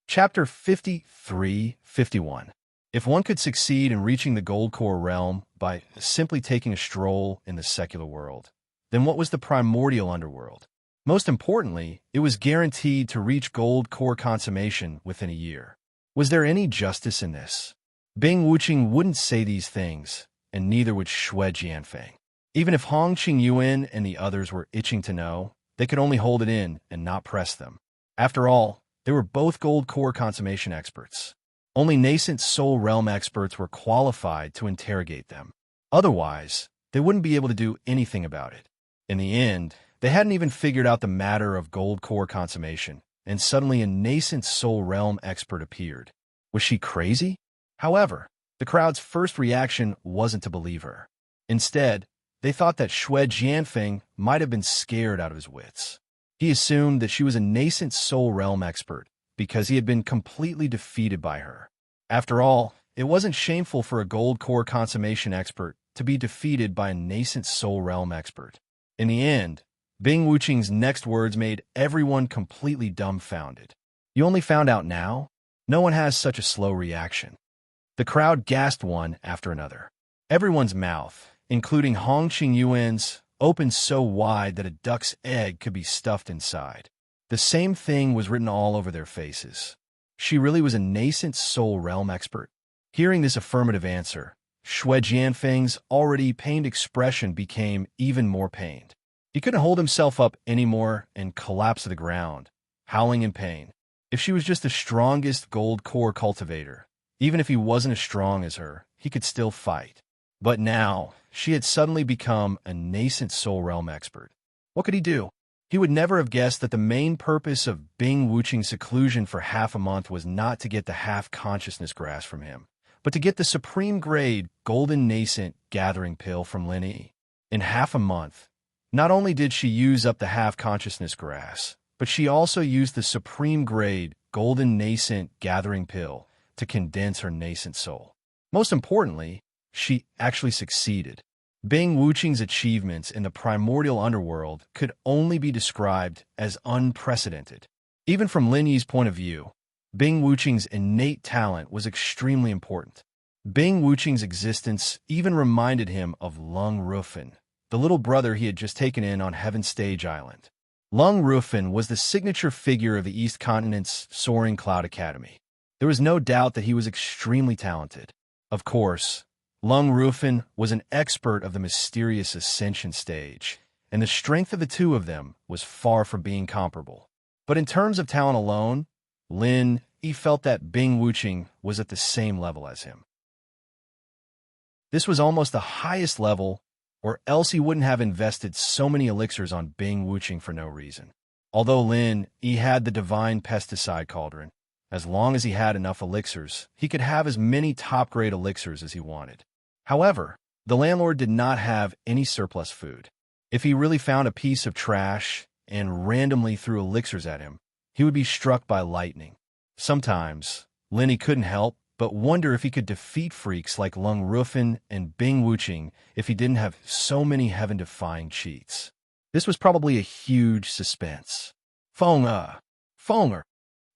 Chapter 53-51. If one could succeed in reaching the gold core realm by simply taking a stroll in the secular world, then what was the primordial underworld? Most importantly, it was guaranteed to reach gold core consummation within a year. Was there any justice in this? Bing Wuqing wouldn't say these things, and neither would Xue Jianfeng. Even if Hong Qingyuan and the others were itching to know, they could only hold it in and not press them. After all, they were both gold core consummation experts. Only nascent soul realm experts were qualified to interrogate them. Otherwise, they wouldn't be able to do anything about it. In the end, they hadn't even figured out the matter of gold core consummation, and suddenly a nascent soul realm expert appeared. Was she crazy? However, the crowd's first reaction wasn't to believe her. Instead, they thought that Xue Jianfeng might have been scared out of his wits. He assumed that she was a nascent soul realm expert because he had been completely defeated by her. After all, it wasn't shameful for a gold core consummation expert to be defeated by a nascent soul realm expert. In the end, Bing Wuqing's next words made everyone completely dumbfounded. You only found out now? No one has such a slow reaction. The crowd gasped one after another. Everyone's mouth, including Hong Qingyuan's, opened so wide that a duck's egg could be stuffed inside. The same thing was written all over their faces. She really was a nascent soul realm expert. Hearing this affirmative answer, Xue Jianfeng's already pained expression became even more pained. He couldn't hold himself up anymore and collapsed to the ground, howling in pain. If she was just the strongest gold core cultivator, even if he wasn't as strong as her, he could still fight. But now, she had suddenly become a nascent soul realm expert. What could he do? He would never have guessed that the main purpose of Bing Wuqing's seclusion for half a month was not to get the half-consciousness grass from him, but to get the supreme-grade golden nascent gathering pill from Lin Yi. In half a month, not only did she use up the half-consciousness grass, but she also used the supreme-grade golden nascent gathering pill to condense her nascent soul. Most importantly, she actually succeeded. Bing Wuqing's achievements in the primordial underworld could only be described as unprecedented. Even from Lin Yi's point of view, Bing Wuqing's innate talent was extremely important. Bing Wuqing's existence even reminded him of Lung Rufin, the little brother he had just taken in on Heaven's Stage Island. Lung Rufin was the signature figure of the East Continent's Soaring Cloud Academy. There was no doubt that he was extremely talented. Of course, Lung Rufin was an expert of the mysterious ascension stage, and the strength of the two of them was far from being comparable. But in terms of talent alone, Lin Yi felt that Bing Wuqing was at the same level as him. This was almost the highest level, or else he wouldn't have invested so many elixirs on Bing Wuqing for no reason. Although Lin Yi had the divine pesticide cauldron, as long as he had enough elixirs, he could have as many top-grade elixirs as he wanted. However, the landlord did not have any surplus food. If he really found a piece of trash and randomly threw elixirs at him, he would be struck by lightning. Sometimes, Lin Yi couldn't help but wonder if he could defeat freaks like Lung Rufin and Bing Wuqing if he didn't have so many heaven-defying cheats. This was probably a huge suspense. Fonger!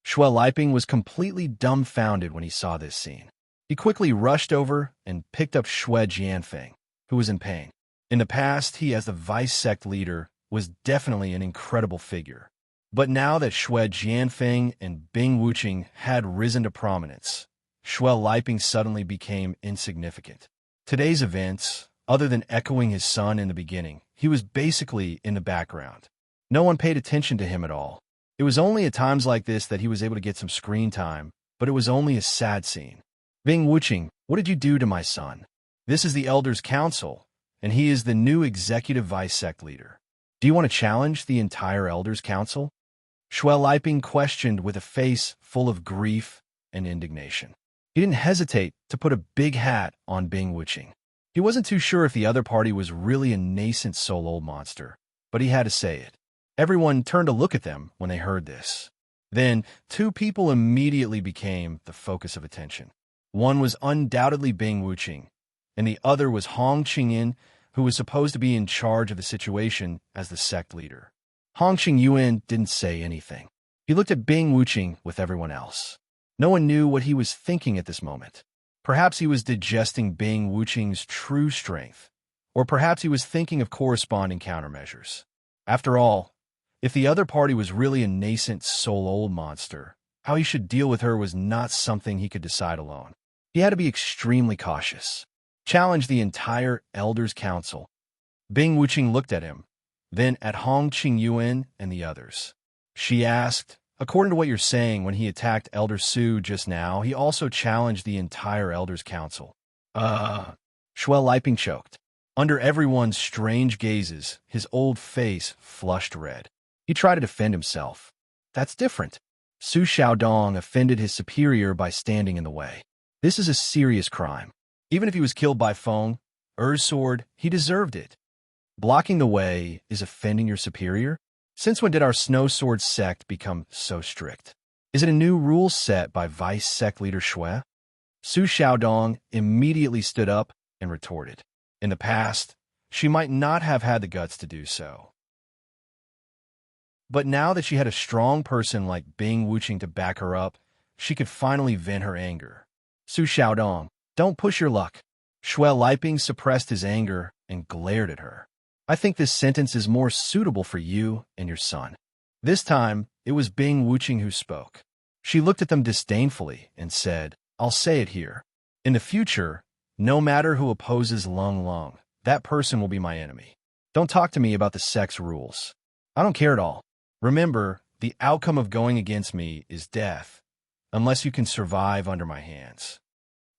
Shui Liping was completely dumbfounded when he saw this scene. He quickly rushed over and picked up Shui Jianfeng, who was in pain. In the past, he, as the vice sect leader, was definitely an incredible figure. But now that Shui Jianfeng and Bing Wuqing had risen to prominence, Shui Liping suddenly became insignificant. Today's events, other than echoing his son in the beginning, he was basically in the background. No one paid attention to him at all. It was only at times like this that he was able to get some screen time, but it was only a sad scene. Bing Wuqing, what did you do to my son? This is the Elders' Council, and he is the new executive vice sect leader. Do you want to challenge the entire Elders' Council? Shui Liping questioned with a face full of grief and indignation. He didn't hesitate to put a big hat on Bing Wuqing. He wasn't too sure if the other party was really a nascent soul-old monster, but he had to say it. Everyone turned to look at them when they heard this. Then, two people immediately became the focus of attention. One was undoubtedly Bing Wuqing, and the other was Hong Qingyan, who was supposed to be in charge of the situation as the sect leader. Hong Qingyuan didn't say anything. He looked at Bing Wuqing with everyone else. No one knew what he was thinking at this moment. Perhaps he was digesting Bing Wuqing's true strength, or perhaps he was thinking of corresponding countermeasures. After all, if the other party was really a nascent soul-old monster, how he should deal with her was not something he could decide alone. He had to be extremely cautious. Challenge the entire Elders' Council. Bing Wuqing looked at him, then at Hong Qingyuan and the others. She asked, according to what you're saying, when he attacked Elder Su just now, he also challenged the entire Elders' Council. Shui Liping choked. Under everyone's strange gazes, his old face flushed red. He tried to defend himself. That's different. Su Xiaodong offended his superior by standing in the way. This is a serious crime. Even if he was killed by Feng, Er's sword, he deserved it. Blocking the way is offending your superior? Since when did our Snow Sword sect become so strict? Is it a new rule set by Vice Sect Leader Shui? Su Xiaodong immediately stood up and retorted. In the past, she might not have had the guts to do so. But now that she had a strong person like Bing Wuqing to back her up, she could finally vent her anger. Su Xiaodong, don't push your luck. Shui Liping suppressed his anger and glared at her. I think this sentence is more suitable for you and your son. This time, it was Bing Wuqing who spoke. She looked at them disdainfully and said, I'll say it here. In the future, no matter who opposes Lung, that person will be my enemy. Don't talk to me about the sect's rules. I don't care at all. Remember, the outcome of going against me is death, unless you can survive under my hands.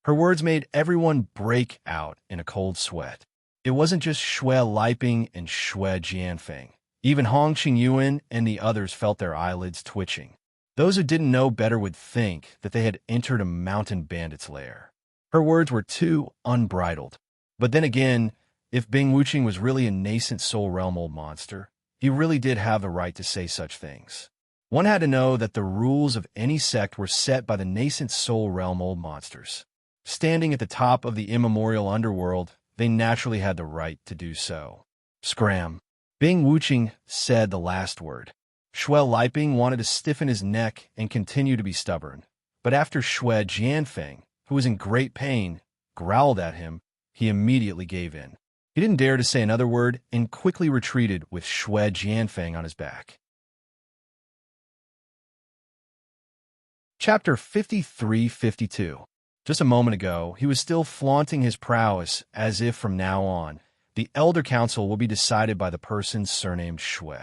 Her words made everyone break out in a cold sweat. It wasn't just Shui Liping and Shui Jianfeng. Even Hong Qingyuan and the others felt their eyelids twitching. Those who didn't know better would think that they had entered a mountain bandit's lair. Her words were too unbridled. But then again, if Bing Wuqing was really a nascent soul realm old monster, he really did have the right to say such things. One had to know that the rules of any sect were set by the nascent soul realm old monsters. Standing at the top of the immemorial underworld, they naturally had the right to do so. Scram. Bing Wuqing said the last word. Shui Liping wanted to stiffen his neck and continue to be stubborn, but after Shui Jianfeng, who was in great pain, growled at him, he immediately gave in. He didn't dare to say another word and quickly retreated with Shui Jianfeng on his back. Chapter 53-52. Just a moment ago, he was still flaunting his prowess as if from now on, the Elder Council will be decided by the person surnamed Shui.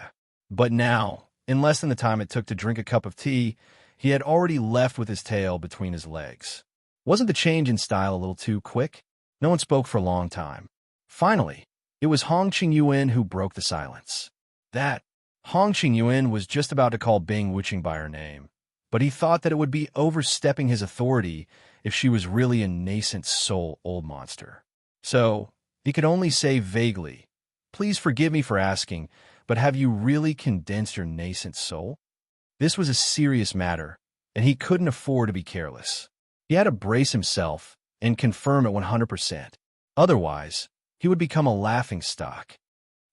But now, in less than the time it took to drink a cup of tea, he had already left with his tail between his legs. Wasn't the change in style a little too quick? No one spoke for a long time. Finally, it was Hong Qingyuan who broke the silence. Hong Qingyuan was just about to call Bing Wuqing by her name, but he thought that it would be overstepping his authority if she was really a nascent soul old monster. So, he could only say vaguely, "Please forgive me for asking, but have you really condensed your nascent soul?" This was a serious matter, and he couldn't afford to be careless. He had to brace himself and confirm it 100%. Otherwise, he would become a laughingstock.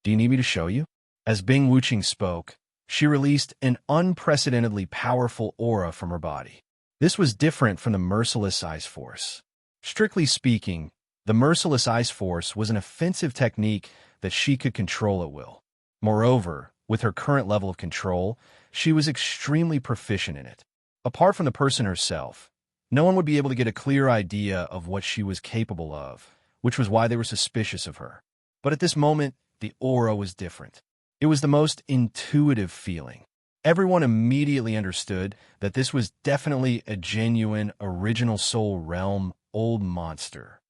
"Do you need me to show you?" As Bing Wuqing spoke, she released an unprecedentedly powerful aura from her body. This was different from the merciless ice force. Strictly speaking, the merciless ice force was an offensive technique that she could control at will. Moreover, with her current level of control, she was extremely proficient in it. Apart from the person herself, no one would be able to get a clear idea of what she was capable of, which was why they were suspicious of her. But at this moment, the aura was different. It was the most intuitive feeling. Everyone immediately understood that this was definitely a genuine original soul realm old monster.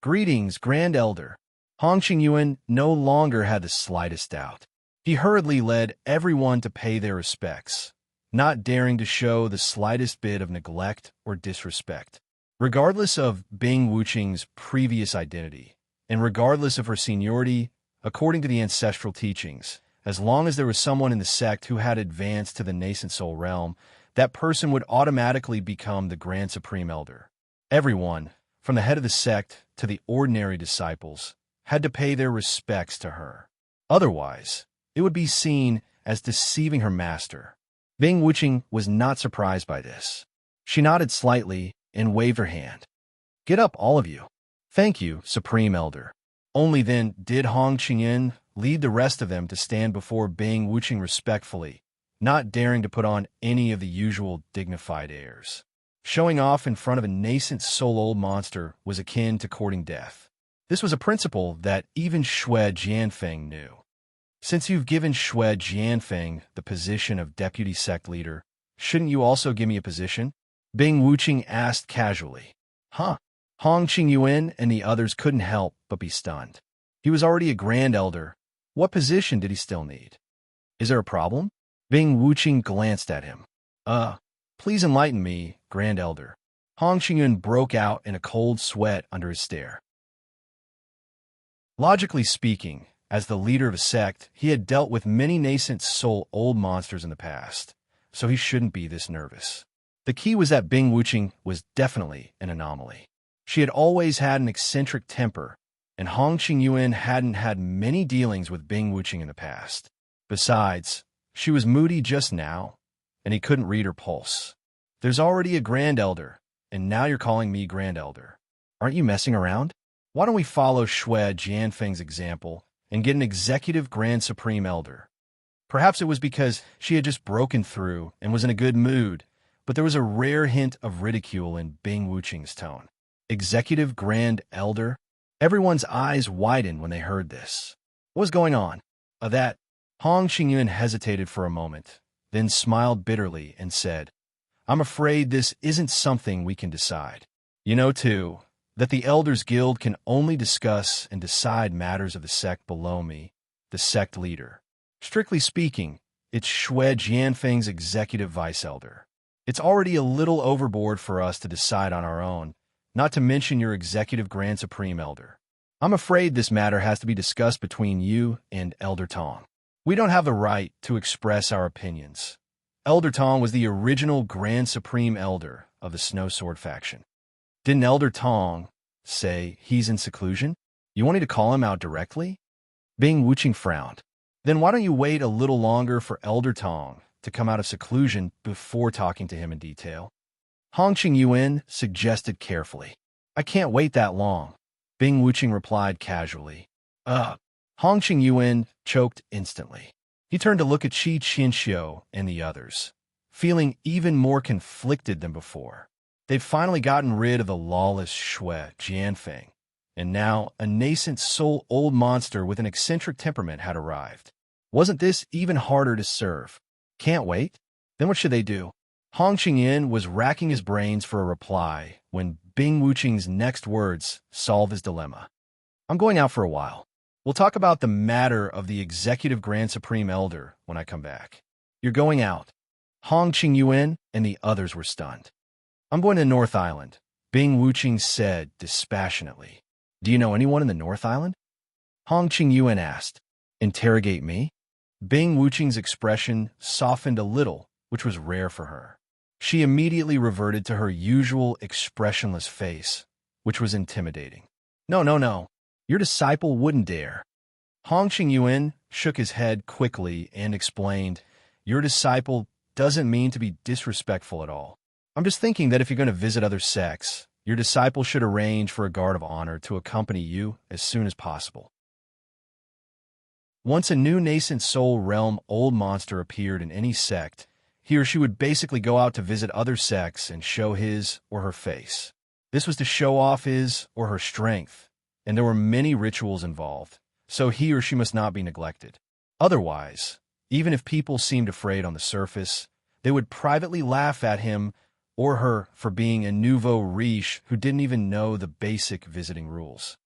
"Greetings, Grand Elder." Hong Qingyuan no longer had the slightest doubt. He hurriedly led everyone to pay their respects, not daring to show the slightest bit of neglect or disrespect. Regardless of Bing Wuqing's previous identity, and regardless of her seniority, according to the ancestral teachings, as long as there was someone in the sect who had advanced to the nascent soul realm, that person would automatically become the Grand Supreme Elder. Everyone, from the head of the sect to the ordinary disciples, had to pay their respects to her. Otherwise, it would be seen as deceiving her master. Bing Wuqing was not surprised by this. She nodded slightly and waved her hand. "Get up, all of you." "Thank you, Supreme Elder." Only then did Hong Qingyuan lead the rest of them to stand before Bing Wuqing respectfully, not daring to put on any of the usual dignified airs. Showing off in front of a nascent soul-old monster was akin to courting death. This was a principle that even Shui Jianfeng knew. "Since you've given Shui Jianfeng the position of deputy sect leader, shouldn't you also give me a position?" Bing Wuqing asked casually. "Huh?" Hong Qingyuan and the others couldn't help but be stunned. He was already a Grand Elder. What position did he still need? "Is there a problem?" Bing Wuqing glanced at him. Please enlighten me, Grand Elder." Hong Qingyuan broke out in a cold sweat under his stare. Logically speaking, as the leader of a sect, he had dealt with many nascent soul old monsters in the past, so he shouldn't be this nervous. The key was that Bing Wuqing was definitely an anomaly. She had always had an eccentric temper, and Hong Qingyuan hadn't had many dealings with Bing Wuqing in the past. Besides, she was moody just now, and he couldn't read her pulse. "There's already a Grand Elder, and now you're calling me Grand Elder. Aren't you messing around? Why don't we follow Shui Jianfeng's example and get an executive Grand Supreme Elder?" Perhaps it was because she had just broken through and was in a good mood, but there was a rare hint of ridicule in Bing Wuqing's tone. Executive Grand Elder? Everyone's eyes widened when they heard this. What was going on? That Hong Qingyuan hesitated for a moment, then smiled bitterly and said, "I'm afraid this isn't something we can decide. You know, too, that the Elders Guild can only discuss and decide matters of the sect below me, the sect leader. Strictly speaking, it's Shui Jianfeng's executive vice elder. It's already a little overboard for us to decide on our own, not to mention your executive Grand Supreme Elder. I'm afraid this matter has to be discussed between you and Elder Tong. We don't have the right to express our opinions. Elder Tong was the original Grand Supreme Elder of the Snow Sword faction. Didn't Elder Tong say he's in seclusion? You want me to call him out directly?" Bing Wuqing frowned. "Then why don't you wait a little longer for Elder Tong to come out of seclusion before talking to him in detail?" Hong Qingyuan suggested carefully. "I can't wait that long," Bing Wuqing replied casually. Hong Qingyuan choked instantly. He turned to look at Qi Qianxiu and the others, feeling even more conflicted than before. They've finally gotten rid of the lawless Shui Jianfeng, and now a nascent soul old monster with an eccentric temperament had arrived. Wasn't this even harder to serve? Can't wait? Then what should they do? Hong Qingyan was racking his brains for a reply when Bing Wuqing's next words solved his dilemma. I'm going out for a while. We'll talk about the matter of the Executive Grand Supreme Elder when I come back. You're going out. Hong Qingyuan and the others were stunned. I'm going to North Island, Bing Wuqing said dispassionately. Do you know anyone in the North Island? Hong Qingyuan asked. Interrogate me? Bing Wuqing's expression softened a little, which was rare for her. She immediately reverted to her usual expressionless face, which was intimidating. No. Your disciple wouldn't dare. Hong Qingyuan shook his head quickly and explained, Your disciple doesn't mean to be disrespectful at all. I'm just thinking that if you're going to visit other sects, your disciple should arrange for a guard of honor to accompany you as soon as possible. Once a new nascent soul realm old monster appeared in any sect, he or she would basically go out to visit other sects and show his or her face. This was to show off his or her strength, and there were many rituals involved, so he or she must not be neglected. Otherwise, even if people seemed afraid on the surface, they would privately laugh at him or her for being a nouveau riche who didn't even know the basic visiting rules.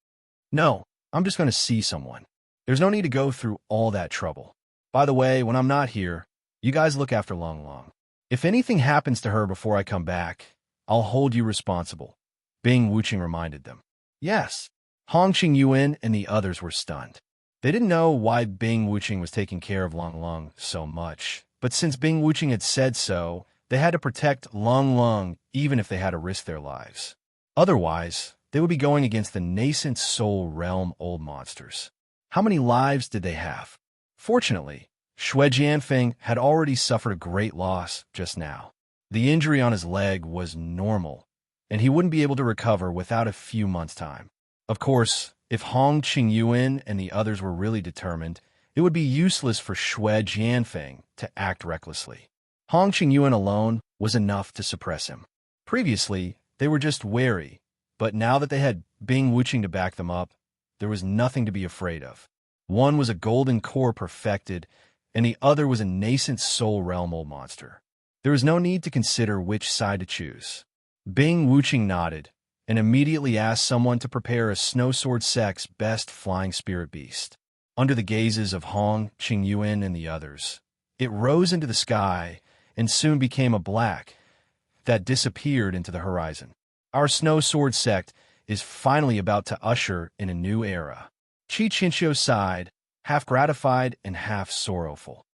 No, I'm just going to see someone. There's no need to go through all that trouble. By the way, when I'm not here, you guys look after Long Long. If anything happens to her before I come back, I'll hold you responsible, Bing Wuqing reminded them. Yes. Hong Qingyuan and the others were stunned. They didn't know why Bing Wuqing was taking care of Long Long so much, but since Bing Wuqing had said so, they had to protect Long Long even if they had to risk their lives. Otherwise, they would be going against the nascent soul realm old monsters. How many lives did they have? Fortunately, Shui Jianfeng had already suffered a great loss just now. The injury on his leg was normal, and he wouldn't be able to recover without a few months' time. Of course, if Hong Qingyuan and the others were really determined, it would be useless for Shui Jianfeng to act recklessly. Hong Qingyuan alone was enough to suppress him. Previously, they were just wary, but now that they had Bing Wuqing to back them up, there was nothing to be afraid of. One was a golden core perfected, and the other was a nascent soul realm old monster. There was no need to consider which side to choose. Bing Wuqing nodded and immediately asked someone to prepare a Snow Sword sect's best flying spirit beast. Under the gazes of Hong Qingyuan and the others, it rose into the sky and soon became a black that disappeared into the horizon. Our Snow Sword sect is finally about to usher in a new era. Qi Qinxiu sighed, half gratified and half sorrowful.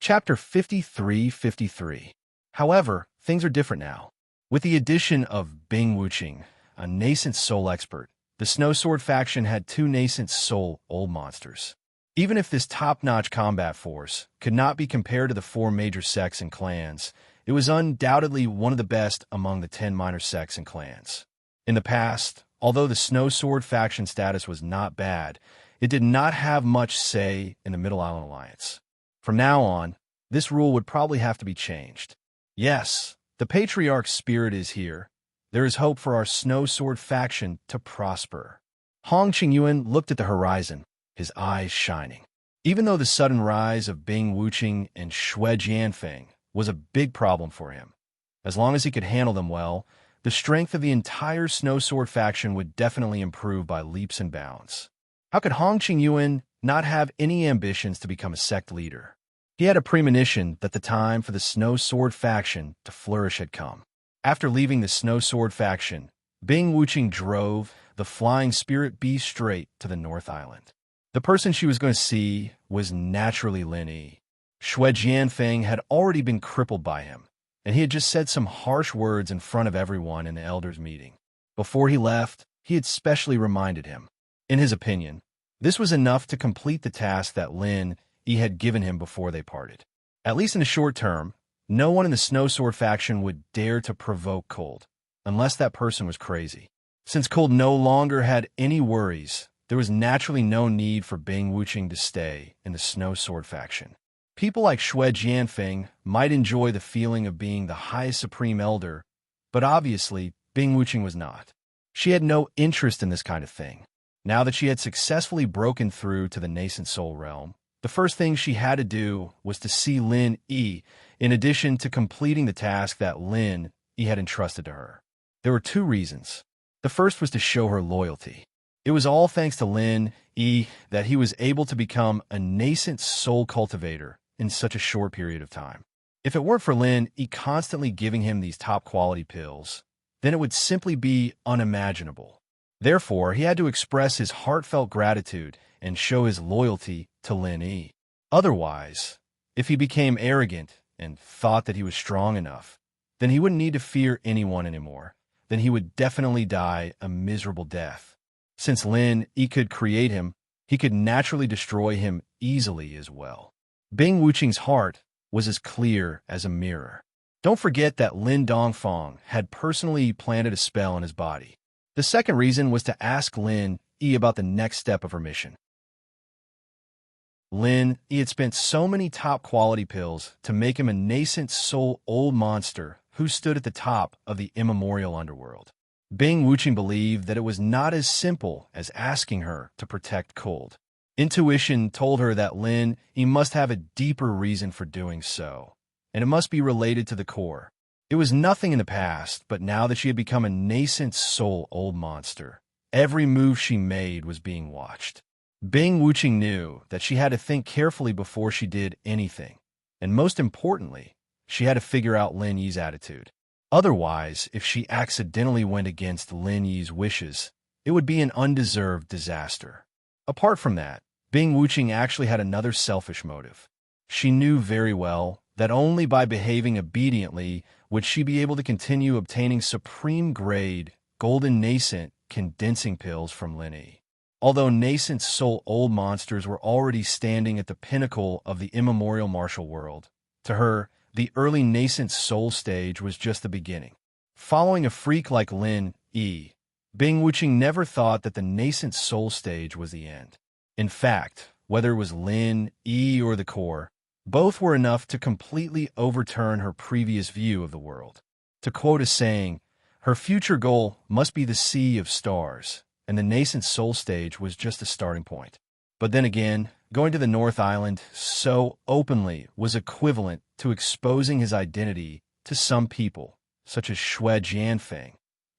Chapter 53-53. However, things are different now. With the addition of Bing Wuqing, a nascent soul expert, the Snow Sword faction had two nascent soul old monsters. Even if this top-notch combat force could not be compared to the four major sects and clans, it was undoubtedly one of the best among the 10 minor sects and clans. In the past, although the Snow Sword faction status was not bad, it did not have much say in the Middle Island Alliance. From now on, this rule would probably have to be changed. Yes, the Patriarch's spirit is here. There is hope for our Snow Sword faction to prosper. Hong Qingyuan looked at the horizon, his eyes shining. Even though the sudden rise of Bing Wuqing and Shui Jianfeng was a big problem for him, as long as he could handle them well, the strength of the entire Snow Sword faction would definitely improve by leaps and bounds. How could Hong Qingyuan not have any ambitions to become a sect leader? He had a premonition that the time for the Snow Sword faction to flourish had come. After leaving the Snow Sword faction, Bing Wuqing drove the flying spirit beast straight to the North Island. The person she was going to see was naturally Lin Yi. Shui Jianfeng had already been crippled by him, and he had just said some harsh words in front of everyone in the elders' meeting. Before he left, he had specially reminded him. In his opinion, this was enough to complete the task that Lin Yi had given him before they parted. At least in the short term, no one in the Snow Sword faction would dare to provoke Cold, unless that person was crazy. Since Cold no longer had any worries, there was naturally no need for Bing Wuqing to stay in the Snow Sword faction. People like Xue Jianfeng might enjoy the feeling of being the highest supreme elder, but obviously, Bing Wuqing was not. She had no interest in this kind of thing. Now that she had successfully broken through to the nascent soul realm, the first thing she had to do was to see Lin Yi, in addition to completing the task that Lin Yi had entrusted to her. There were two reasons. The first was to show her loyalty. It was all thanks to Lin Yi that he was able to become a nascent soul cultivator in such a short period of time. If it weren't for Lin Yi constantly giving him these top-quality pills, then it would simply be unimaginable. Therefore, he had to express his heartfelt gratitude and show his loyalty to Lin Yi. Otherwise, if he became arrogant and thought that he was strong enough, then he wouldn't need to fear anyone anymore. Then he would definitely die a miserable death. Since Lin Yi could create him, he could naturally destroy him easily as well. Bing Wuqing's heart was as clear as a mirror. Don't forget that Lin Dongfang had personally planted a spell in his body. The second reason was to ask Lin Yi about the next step of her mission. Lin Yi had spent so many top-quality pills to make him a nascent soul old monster who stood at the top of the immemorial underworld. Bing Wuqing believed that it was not as simple as asking her to protect Cold. Intuition told her that Lin Yi must have a deeper reason for doing so, and it must be related to the core. It was nothing in the past, but now that she had become a nascent soul old monster, every move she made was being watched. Bing Wuqing knew that she had to think carefully before she did anything, and most importantly, she had to figure out Lin Yi's attitude. Otherwise, if she accidentally went against Lin Yi's wishes, it would be an undeserved disaster. Apart from that, Bing Wuqing actually had another selfish motive. She knew very well that only by behaving obediently would she be able to continue obtaining supreme-grade, golden nascent condensing pills from Lin Yi. Although nascent soul old monsters were already standing at the pinnacle of the immemorial martial world, to her, the early nascent soul stage was just the beginning. Following a freak like Lin Yi, Bing Wuqing never thought that the nascent soul stage was the end. In fact, whether it was Lin Yi or the core, both were enough to completely overturn her previous view of the world. To quote a saying, her future goal must be the sea of stars, and the nascent soul stage was just a starting point. But then again, going to the North Island so openly was equivalent to exposing his identity to some people, such as Xue Jianfeng,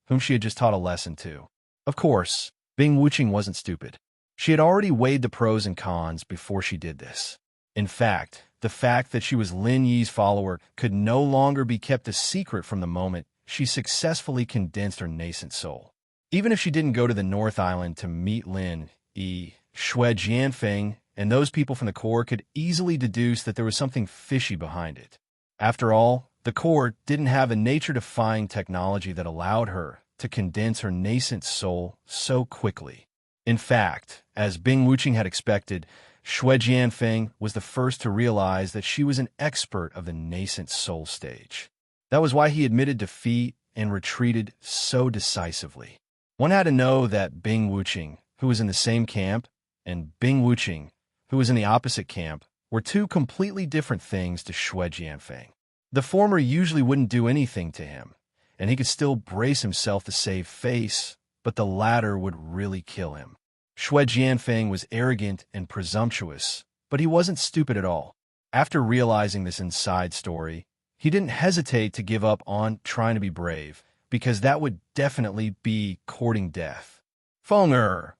whom she had just taught a lesson to. Of course, Bing Wuqing wasn't stupid. She had already weighed the pros and cons before she did this. In fact, the fact that she was Lin Yi's follower could no longer be kept a secret from the moment she successfully condensed her nascent soul. Even if she didn't go to the North Island to meet Lin Yi, Xue Jianfeng and those people from the core could easily deduce that there was something fishy behind it. After all, the core didn't have a nature-defying technology that allowed her to condense her nascent soul so quickly. In fact, as Bing Wuqing had expected, Xue Jianfeng was the first to realize that she was an expert of the nascent soul stage. That was why he admitted defeat and retreated so decisively. One had to know that Bing Wuqing, who was in the same camp, and Bing Wuqing, who was in the opposite camp, were two completely different things to Xue Jianfeng. The former usually wouldn't do anything to him, and he could still brace himself to save face, but the latter would really kill him. Xue Jianfeng was arrogant and presumptuous, but he wasn't stupid at all. After realizing this inside story, he didn't hesitate to give up on trying to be brave, because that would definitely be courting death. Feng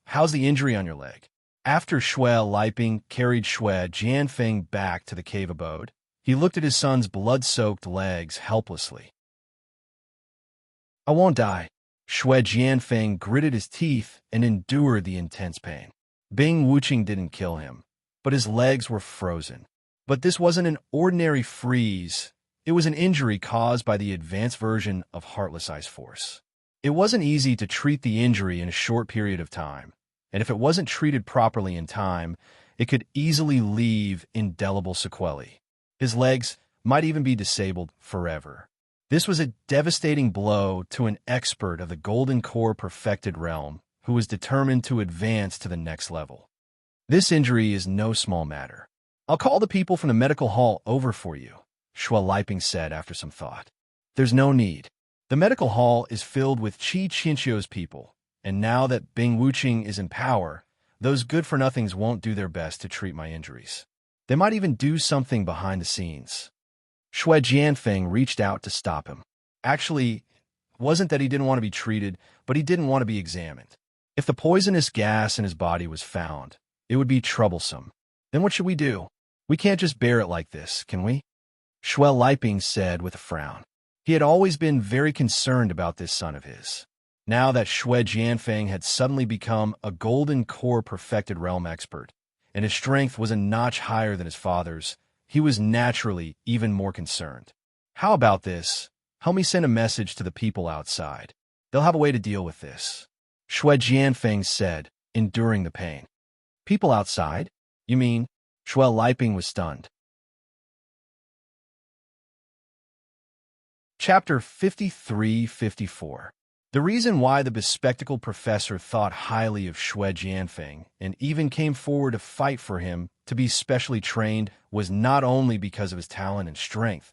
how's the injury on your leg? After Xue Liping carried Xue Jianfeng back to the cave abode, he looked at his son's blood-soaked legs helplessly. I won't die. Xue Jianfeng gritted his teeth and endured the intense pain. Bing Wuqing didn't kill him, but his legs were frozen. But this wasn't an ordinary freeze. It was an injury caused by the advanced version of Heartless Ice Force. It wasn't easy to treat the injury in a short period of time, and if it wasn't treated properly in time, it could easily leave indelible sequelae. His legs might even be disabled forever. This was a devastating blow to an expert of the Golden Core perfected realm who was determined to advance to the next level. This injury is no small matter. I'll call the people from the medical hall over for you, Shuai Liping said after some thought. There's no need. The medical hall is filled with Qi Qinxiu's people, and now that Bing Wuqing is in power, those good-for-nothings won't do their best to treat my injuries. They might even do something behind the scenes. Shui Jianfeng reached out to stop him. Actually, it wasn't that he didn't want to be treated, but he didn't want to be examined. If the poisonous gas in his body was found, it would be troublesome. Then what should we do? We can't just bear it like this, can we? Shui Liping said with a frown. He had always been very concerned about this son of his. Now that Shui Jianfeng had suddenly become a golden core perfected realm expert, and his strength was a notch higher than his father's, he was naturally even more concerned. How about this? Help me send a message to the people outside. They'll have a way to deal with this. Shui Jianfeng said, enduring the pain. People outside? You mean? Shui Liping was stunned. Chapter 53-54. The reason why the bespectacled professor thought highly of Shui Jianfeng and even came forward to fight for him to be specially trained was not only because of his talent and strength,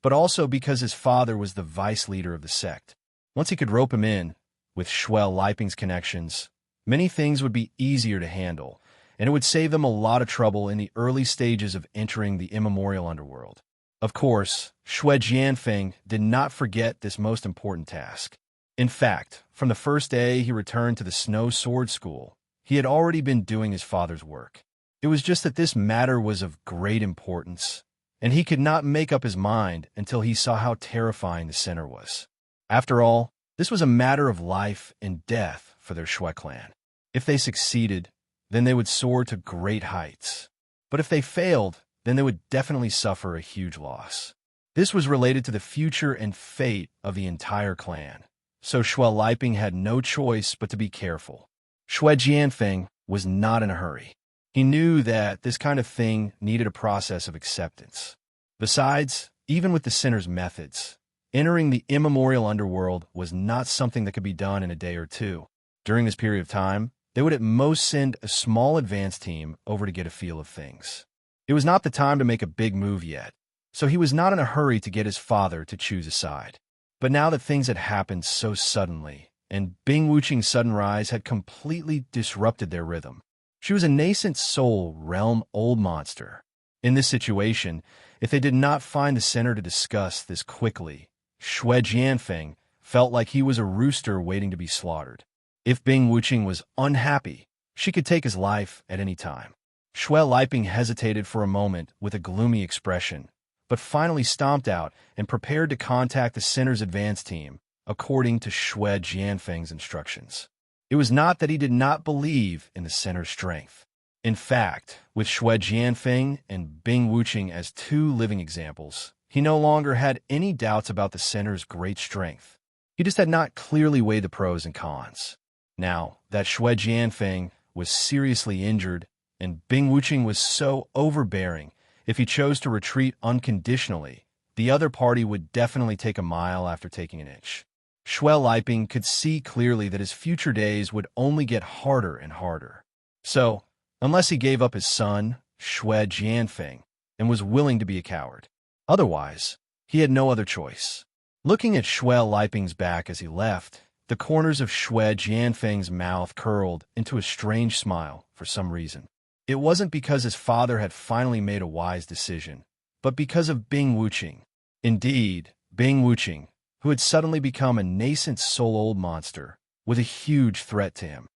but also because his father was the vice leader of the sect. Once he could rope him in, with Shui Liping's connections, many things would be easier to handle, and it would save them a lot of trouble in the early stages of entering the immemorial underworld. Of course, Shui Jianfeng did not forget this most important task. In fact, from the first day he returned to the Snow Sword School, he had already been doing his father's work. It was just that this matter was of great importance, and he could not make up his mind until he saw how terrifying the center was. After all, this was a matter of life and death for their Shui clan. If they succeeded, then they would soar to great heights. But if they failed, then they would definitely suffer a huge loss. This was related to the future and fate of the entire clan. So Shui Liping had no choice but to be careful. Shui Jianfeng was not in a hurry. He knew that this kind of thing needed a process of acceptance. Besides, even with the sinner's methods, entering the immemorial underworld was not something that could be done in a day or two. During this period of time, they would at most send a small advance team over to get a feel of things. It was not the time to make a big move yet, so he was not in a hurry to get his father to choose a side. But now that things had happened so suddenly, and Bing Wuqing's sudden rise had completely disrupted their rhythm, she was a nascent soul realm old monster. In this situation, if they did not find the center to discuss this quickly, Shui Jianfeng felt like he was a rooster waiting to be slaughtered. If Bing Wuqing was unhappy, she could take his life at any time. Shui Liping hesitated for a moment with a gloomy expression, but finally stomped out and prepared to contact the center's advance team, according to Shui Jianfeng's instructions. It was not that he did not believe in the center's strength. In fact, with Shui Jianfeng and Bing Wuqing as two living examples, he no longer had any doubts about the center's great strength. He just had not clearly weighed the pros and cons. Now that Shui Jianfeng was seriously injured and Bing Wuqing was so overbearing, if he chose to retreat unconditionally, the other party would definitely take a mile after taking an inch. Shui Liping could see clearly that his future days would only get harder and harder. So, unless he gave up his son, Shui Jianfeng, and was willing to be a coward. Otherwise, he had no other choice. Looking at Shui Liping's back as he left, the corners of Shui Jianfeng's mouth curled into a strange smile for some reason. It wasn't because his father had finally made a wise decision, but because of Bing Wuqing. Indeed, Bing Wuqing, who had suddenly become a nascent soul-old monster, was a huge threat to him.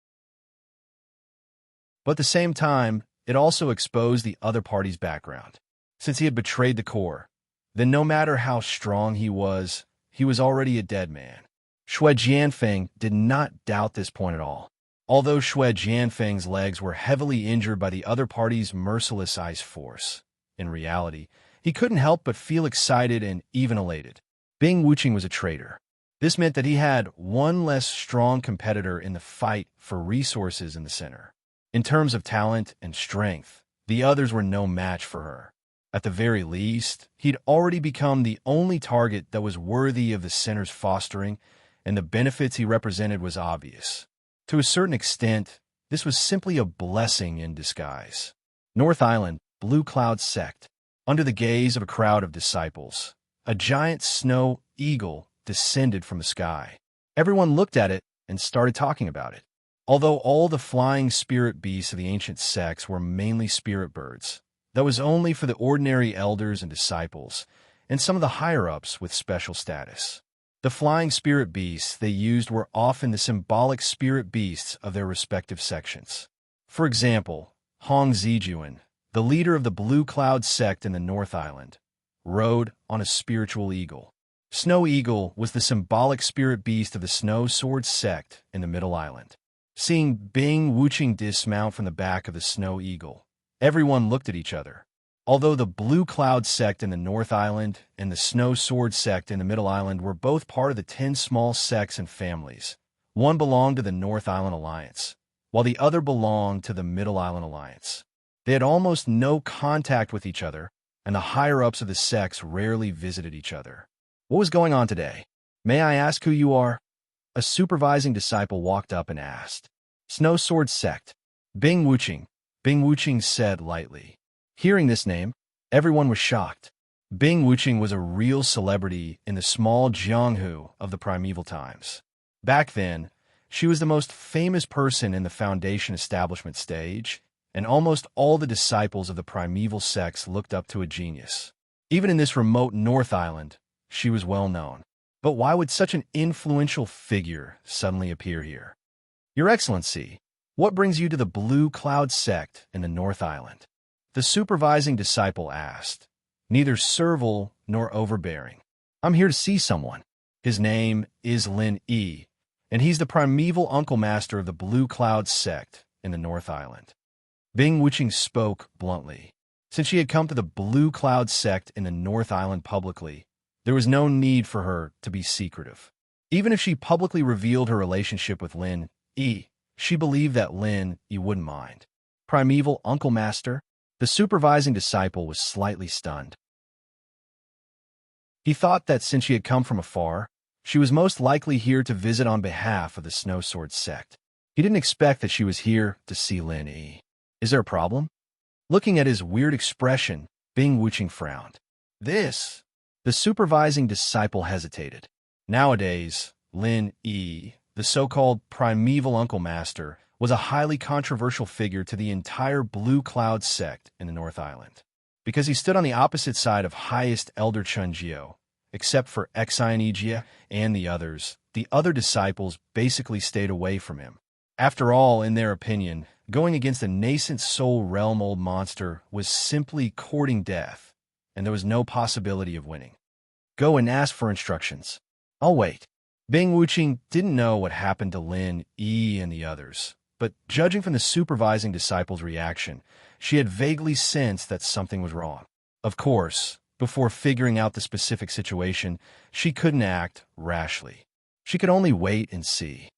But at the same time, it also exposed the other party's background. Since he had betrayed the core, then no matter how strong he was already a dead man. Shui Jianfeng did not doubt this point at all. Although Shui Jianfeng's legs were heavily injured by the other party's merciless ice force, in reality, he couldn't help but feel excited and even elated. Bing Wuqing was a traitor. This meant that he had one less strong competitor in the fight for resources in the center. In terms of talent and strength, the others were no match for her. At the very least, he'd already become the only target that was worthy of the center's fostering, and the benefits he represented was obvious. To a certain extent, this was simply a blessing in disguise. North Island, Blue Cloud sect. Under the gaze of a crowd of disciples, a giant snow eagle descended from the sky. Everyone looked at it and started talking about it. Although all the flying spirit beasts of the ancient sects were mainly spirit birds, that was only for the ordinary elders and disciples, and some of the higher-ups with special status. The flying spirit beasts they used were often the symbolic spirit beasts of their respective sections. For example, Hong Zijuan, the leader of the Blue Cloud sect in the North Island, rode on a spiritual eagle. Snow Eagle was the symbolic spirit beast of the Snow Sword sect in the Middle Island. Seeing Bing Wuqing dismount from the back of the Snow Eagle, everyone looked at each other. Although the Blue Cloud sect in the North Island and the Snow Sword sect in the Middle Island were both part of the 10 small sects and families, one belonged to the North Island Alliance, while the other belonged to the Middle Island Alliance. They had almost no contact with each other, and the higher-ups of the sects rarely visited each other. What was going on today? May I ask who you are? A supervising disciple walked up and asked. Snow Sword sect. Bing Wuqing. Bing Wuqing said lightly. Hearing this name, everyone was shocked. Bing Wuqing was a real celebrity in the small Jianghu of the primeval times. Back then, she was the most famous person in the Foundation establishment stage, and almost all the disciples of the primeval sects looked up to a genius. Even in this remote North Island, she was well known. But why would such an influential figure suddenly appear here? Your Excellency, what brings you to the Blue Cloud sect in the North Island? The supervising disciple asked, neither servile nor overbearing. I'm here to see someone. His name is Lin Yi, and he's the primeval uncle master of the Blue Cloud sect in the North Island. Bing Wuqing spoke bluntly. Since she had come to the Blue Cloud sect in the North Island publicly, there was no need for her to be secretive. Even if she publicly revealed her relationship with Lin Yi, she believed that Lin Yi wouldn't mind. Primeval Uncle Master? The supervising disciple was slightly stunned. He thought that since she had come from afar, she was most likely here to visit on behalf of the Snow Sword sect. He didn't expect that she was here to see Lin Yi. Is there a problem? Looking at his weird expression, Bing Wuqing frowned. The supervising disciple hesitated. Nowadays, Lin Yi, the so-called primeval uncle master, was a highly controversial figure to the entire Blue Cloud sect in the North Island. Because he stood on the opposite side of highest Elder Chunjio, except for Xianijia and the other disciples basically stayed away from him. After all, in their opinion, going against a nascent soul realm old monster was simply courting death, and there was no possibility of winning. Go and ask for instructions. I'll wait. Bing Wuqing didn't know what happened to Lin Yi and the others, but judging from the supervising disciple's reaction, she had vaguely sensed that something was wrong. Of course, before figuring out the specific situation, she couldn't act rashly. She could only wait and see.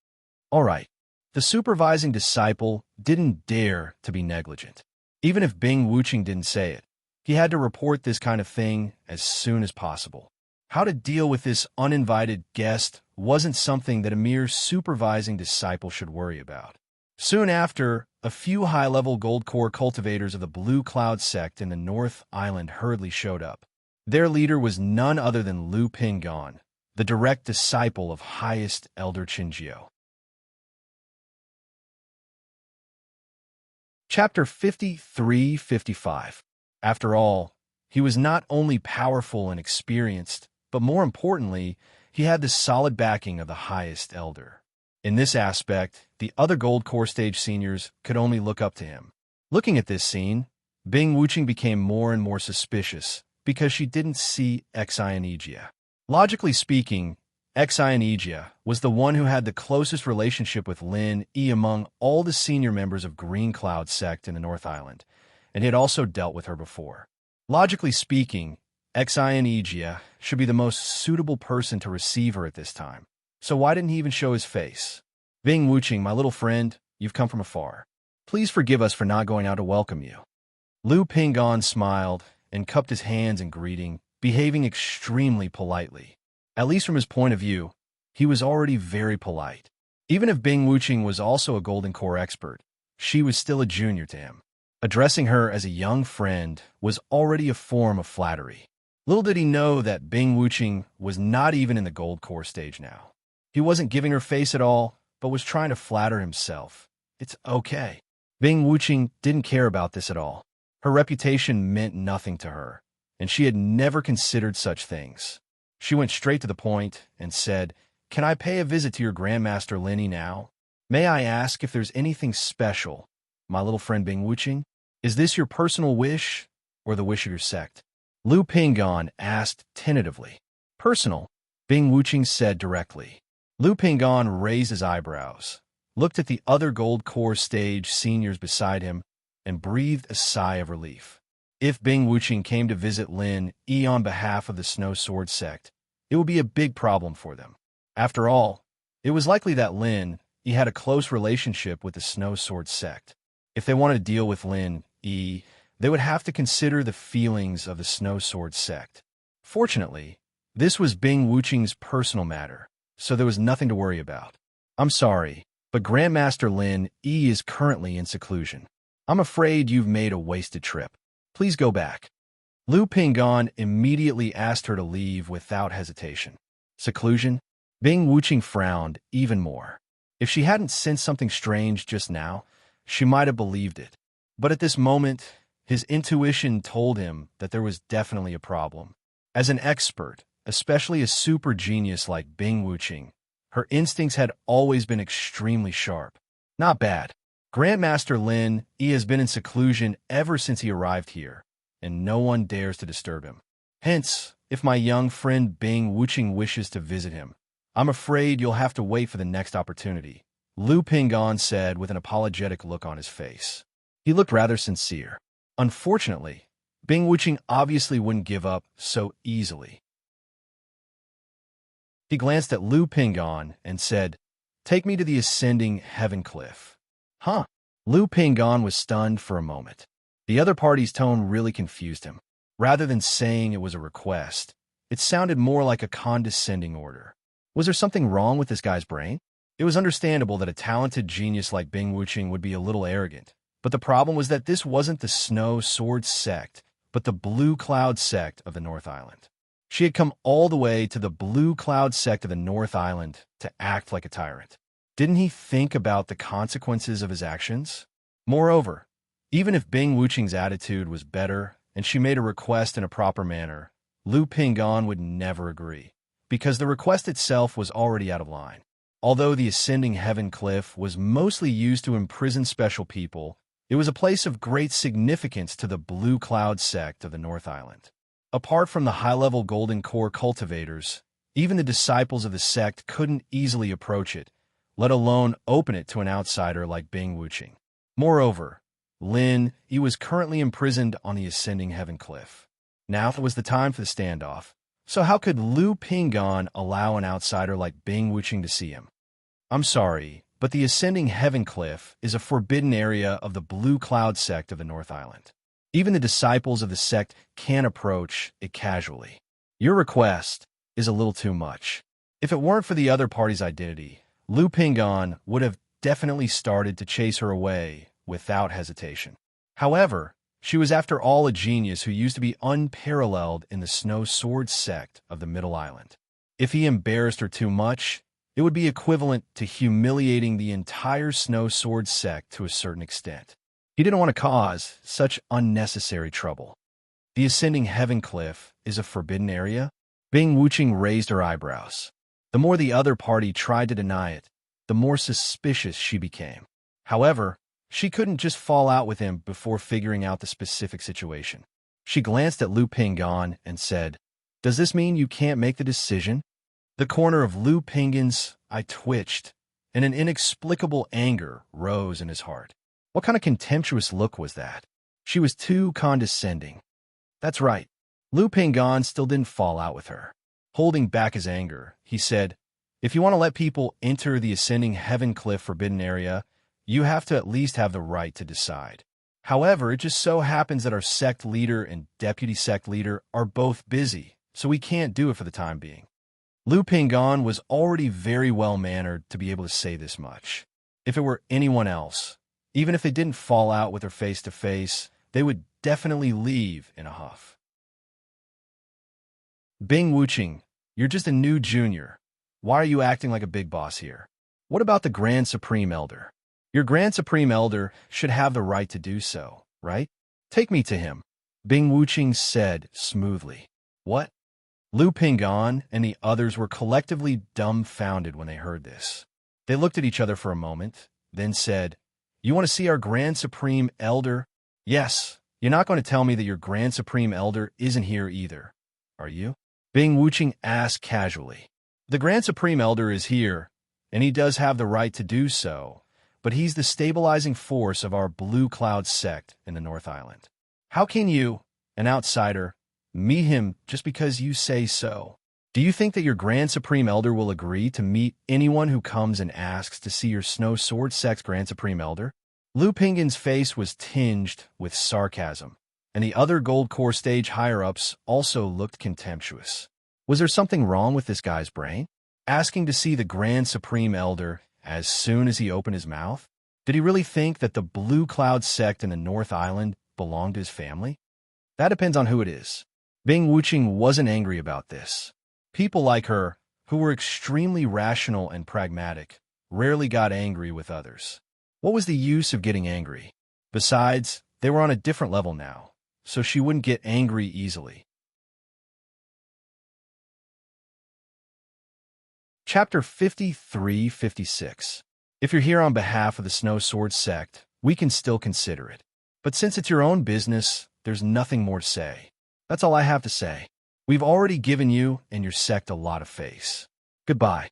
All right. The supervising disciple didn't dare to be negligent. Even if Bing Wuqing didn't say it, he had to report this kind of thing as soon as possible. How to deal with this uninvited guest wasn't something that a mere supervising disciple should worry about. Soon after, a few high-level gold core cultivators of the Blue Cloud sect in the North Island hurriedly showed up. Their leader was none other than Lu Pingon, the direct disciple of highest Elder Chinjio. Chapter 53-55. After all, he was not only powerful and experienced, but more importantly, he had the solid backing of the highest elder. In this aspect, the other Gold Core Stage seniors could only look up to him. Looking at this scene, Bing Wuqing became more and more suspicious because she didn't see Xianijia. Logically speaking, Xianijia was the one who had the closest relationship with Lin Yi among all the senior members of Green Cloud sect in the North Island, and he had also dealt with her before. Logically speaking, Xianijia should be the most suitable person to receive her at this time. So why didn't he even show his face? Bing Wuqing, my little friend, you've come from afar. Please forgive us for not going out to welcome you. Lu Pingon smiled and cupped his hands in greeting, behaving extremely politely. At least from his point of view, he was already very polite. Even if Bing Wuqing was also a Golden Core expert, she was still a junior to him. Addressing her as a young friend was already a form of flattery. Little did he know that Bing Wuching was not even in the gold core stage now. He wasn't giving her face at all, but was trying to flatter himself. It's okay. Bing Wuching didn't care about this at all. Her reputation meant nothing to her, and she had never considered such things. She went straight to the point and said, "Can I pay a visit to your Grandmaster Linny now? May I ask if there's anything special, my little friend Bing Wuching? Is this your personal wish or the wish of your sect?" Lu Pingon asked tentatively. "Personal," Bing Wuching said directly. Lu Pingon raised his eyebrows, looked at the other gold core stage seniors beside him, and breathed a sigh of relief. If Bing Wuching came to visit Lin Yi on behalf of the Snow Sword sect, it would be a big problem for them. After all, it was likely that Lin Yi had a close relationship with the Snow Sword sect. If they wanted to deal with Lin Yi, they would have to consider the feelings of the Snow Sword sect. Fortunately, this was Bing Wuching's personal matter, so there was nothing to worry about. "I'm sorry, but Grandmaster Lin Yi is currently in seclusion. I'm afraid you've made a wasted trip. Please go back." Lu Pingon immediately asked her to leave without hesitation. Seclusion? Bing Wuching frowned even more. If she hadn't sensed something strange just now, she might have believed it. But at this moment, his intuition told him that there was definitely a problem. As an expert, especially a super genius like Bing Wuching, her instincts had always been extremely sharp. Not bad. Grandmaster Lin Yi has been in seclusion ever since he arrived here, and no one dares to disturb him. Hence, if my young friend Bing Wuching wishes to visit him, I'm afraid you'll have to wait for the next opportunity, Lu Pingon said with an apologetic look on his face. He looked rather sincere. Unfortunately, Bing Wuching obviously wouldn't give up so easily. He glanced at Lu Pingon and said, "Take me to the ascending heaven cliff." Huh? Lu Pingon was stunned for a moment. The other party's tone really confused him. Rather than saying it was a request, it sounded more like a condescending order. Was there something wrong with this guy's brain? It was understandable that a talented genius like Bing Wuching would be a little arrogant, but the problem was that this wasn't the Snow Sword sect, but the Blue Cloud sect of the North Island. She had come all the way to the Blue Cloud sect of the North Island to act like a tyrant. Didn't he think about the consequences of his actions? Moreover, even if Bing Wuching's attitude was better and she made a request in a proper manner, Lu Pingon would never agree, because the request itself was already out of line. Although the Ascending Heaven Cliff was mostly used to imprison special people, it was a place of great significance to the Blue Cloud sect of the North Island. Apart from the high-level Golden Core cultivators, even the disciples of the sect couldn't easily approach it, let alone open it to an outsider like Bing Wuching. Moreover, Lin Yi was currently imprisoned on the Ascending Heaven Cliff. Now was the time for the standoff, so how could Lu Pingon allow an outsider like Bing Wuching to see him? "I'm sorry, but the Ascending Heaven Cliff is a forbidden area of the Blue Cloud sect of the North Island. Even the disciples of the sect can't approach it casually. Your request is a little too much." If it weren't for the other party's identity, Lu Pingon would have definitely started to chase her away without hesitation. However, she was after all a genius who used to be unparalleled in the Snow Sword sect of the Middle Island. If he embarrassed her too much, it would be equivalent to humiliating the entire Snow Sword sect to a certain extent. He didn't want to cause such unnecessary trouble. The Ascending Heaven Cliff is a forbidden area? Bing Wuching raised her eyebrows. The more the other party tried to deny it, the more suspicious she became. However, she couldn't just fall out with him before figuring out the specific situation. She glanced at Lu Pingon and said, "Does this mean you can't make the decision?" The corner of Lu Pingon's eye twitched, and an inexplicable anger rose in his heart. What kind of contemptuous look was that? She was too condescending. That's right. Lu Pingon still didn't fall out with her. Holding back his anger, he said, "If you want to let people enter the Ascending Heaven Cliff forbidden area, you have to at least have the right to decide. However, it just so happens that our sect leader and deputy sect leader are both busy, so we can't do it for the time being." Lu Pingon was already very well-mannered to be able to say this much. If it were anyone else, Even if they didn't fall out with her face to face, they would definitely leave in a huff. Bing Wuching, you're just a new junior. Why are you acting like a big boss here? What about the Grand Supreme Elder? Your Grand Supreme Elder should have the right to do so, right? Take me to him, Bing Wuching said smoothly. What? Lu Pingan and the others were collectively dumbfounded when they heard this. They looked at each other for a moment, then said, "You want to see our Grand Supreme Elder?" "Yes. You're not going to tell me that your Grand Supreme Elder isn't here either, are you?" Bing Wuching asked casually. "The Grand Supreme Elder is here, and he does have the right to do so, but he's the stabilizing force of our Blue Cloud sect in the North Island. How can you, an outsider, meet him just because you say so? Do you think that your Grand Supreme Elder will agree to meet anyone who comes and asks to see your Snow Sword Sect's Grand Supreme Elder?" Lu Pingan's face was tinged with sarcasm, and the other Gold Core stage higher-ups also looked contemptuous. Was there something wrong with this guy's brain? Asking to see the Grand Supreme Elder as soon as he opened his mouth? Did he really think that the Blue Cloud sect in the North Island belonged to his family? That depends on who it is. Bing Wuching wasn't angry about this. People like her, who were extremely rational and pragmatic, rarely got angry with others. What was the use of getting angry? Besides, they were on a different level now, so she wouldn't get angry easily. Chapter 53-56. If you're here on behalf of the Snow Sword sect, we can still consider it. But since it's your own business, there's nothing more to say. That's all I have to say. We've already given you and your sect a lot of face. Goodbye.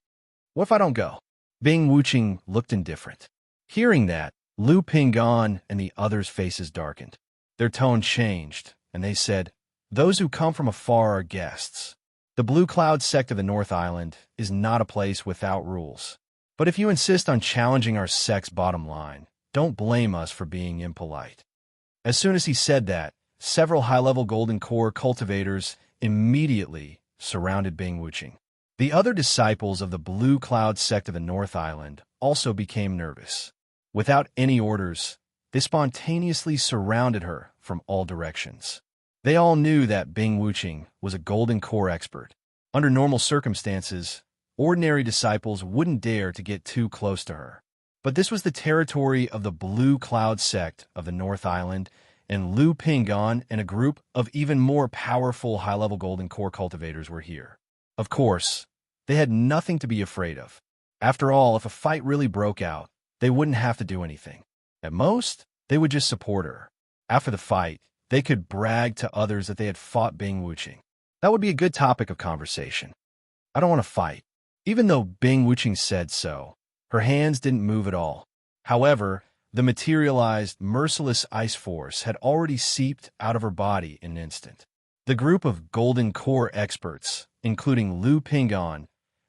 What if I don't go? Bing Wuching looked indifferent. Hearing that, Lu Pingan and the others' faces darkened. Their tone changed, and they said, "Those who come from afar are guests. The Blue Cloud sect of the North Island is not a place without rules. But if you insist on challenging our sect's bottom line, don't blame us for being impolite." As soon as he said that, several high-level Golden Core cultivators immediately surrounded Bing Wuching. The other disciples of the Blue Cloud sect of the North Island also became nervous. Without any orders, they spontaneously surrounded her from all directions. They all knew that Bing Wuching was a Golden Core expert. Under normal circumstances, ordinary disciples wouldn't dare to get too close to her. But this was the territory of the Blue Cloud sect of the North Island, and Lu Pingan and a group of even more powerful high-level Golden Core cultivators were here. Of course, they had nothing to be afraid of. After all, if a fight really broke out, they wouldn't have to do anything. At most, they would just support her. After the fight, they could brag to others that they had fought Bing Wuching. That would be a good topic of conversation. "I don't want to fight." Even though Bing Wuching said so, her hands didn't move at all. However, the materialized, merciless ice force had already seeped out of her body in an instant. The group of Golden Core experts, including Lu Pingan,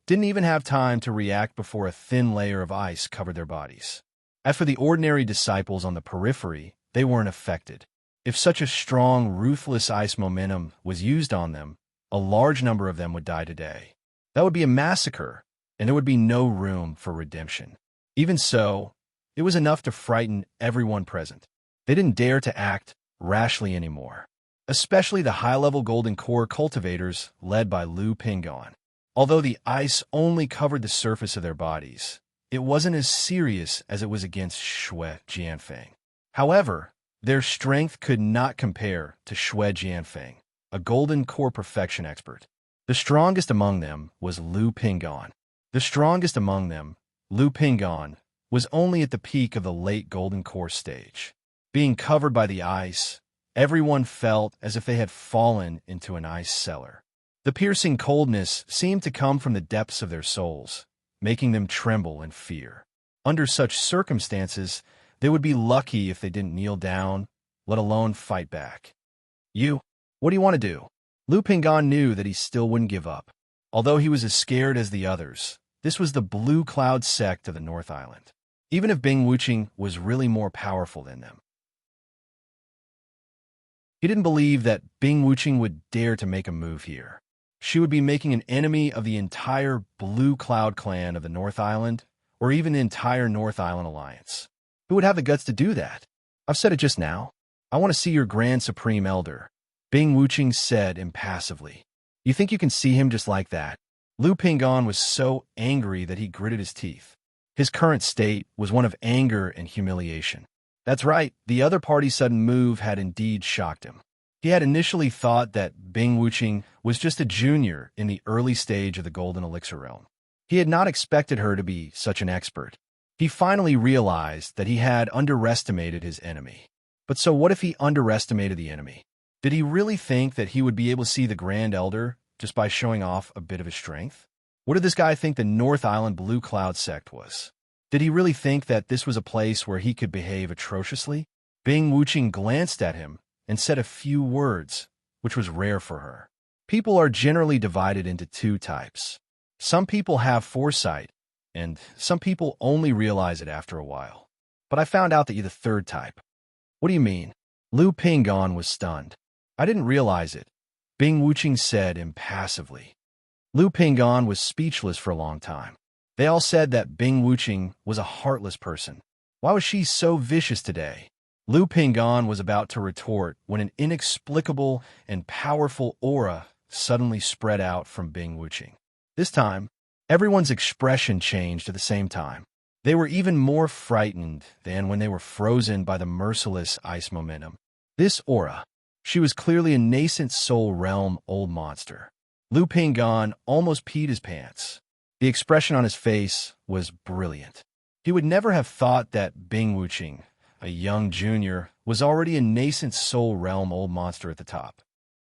didn't even have time to react before a thin layer of ice covered their bodies. As for the ordinary disciples on the periphery, they weren't affected. If such a strong, ruthless ice momentum was used on them, a large number of them would die today. That would be a massacre, and there would be no room for redemption. Even so, it was enough to frighten everyone present. They didn't dare to act rashly anymore, especially the high-level Golden Core cultivators led by Lu Pingan. Although the ice only covered the surface of their bodies, it wasn't as serious as it was against Xue Jianfeng. However, their strength could not compare to Xue Jianfeng, a Golden Core perfection expert. The strongest among them was Lu Pingan. The strongest among them, Lu Pingan, was only at the peak of the late Golden Core stage. Being covered by the ice, everyone felt as if they had fallen into an ice cellar. The piercing coldness seemed to come from the depths of their souls, making them tremble in fear. Under such circumstances, they would be lucky if they didn't kneel down, let alone fight back. "You, what do you want to do?" Lu Pingan knew that he still wouldn't give up. Although he was as scared as the others, this was the Blue Cloud sect of the North Island, even if Bing Wuching was really more powerful than them. He didn't believe that Bing Wuching would dare to make a move here. She would be making an enemy of the entire Blue Cloud clan of the North Island, or even the entire North Island Alliance. Who would have the guts to do that? I've said it just now. I want to see your Grand Supreme Elder, Bing Wuqing said impassively. You think you can see him just like that? Lu Pingon was so angry that he gritted his teeth. His current state was one of anger and humiliation. That's right, the other party's sudden move had indeed shocked him. He had initially thought that Bing Wuqing was just a junior in the early stage of the Golden Elixir realm. He had not expected her to be such an expert. He finally realized that he had underestimated his enemy. But so what if he underestimated the enemy? Did he really think that he would be able to see the Grand Elder just by showing off a bit of his strength? What did this guy think the North Island Blue Cloud sect was? Did he really think that this was a place where he could behave atrociously? Bing Wuqing glanced at him and said a few words, which was rare for her. People are generally divided into two types. Some people have foresight, and some people only realize it after a while. But I found out that you're the third type. What do you mean? Lu Pingon was stunned. I didn't realize it, Bing Wuqing said impassively. Lu Pingon was speechless for a long time. They all said that Bing Wuqing was a heartless person. Why was she so vicious today? Lu Pingon was about to retort when an inexplicable and powerful aura suddenly spread out from Bing Wuqing. This time, everyone's expression changed at the same time. They were even more frightened than when they were frozen by the merciless ice momentum. This aura, she was clearly a nascent soul realm old monster. Lu Pingon almost peed his pants. The expression on his face was brilliant. He would never have thought that Bing Wuqing, a young junior, was already a nascent soul realm old monster at the top.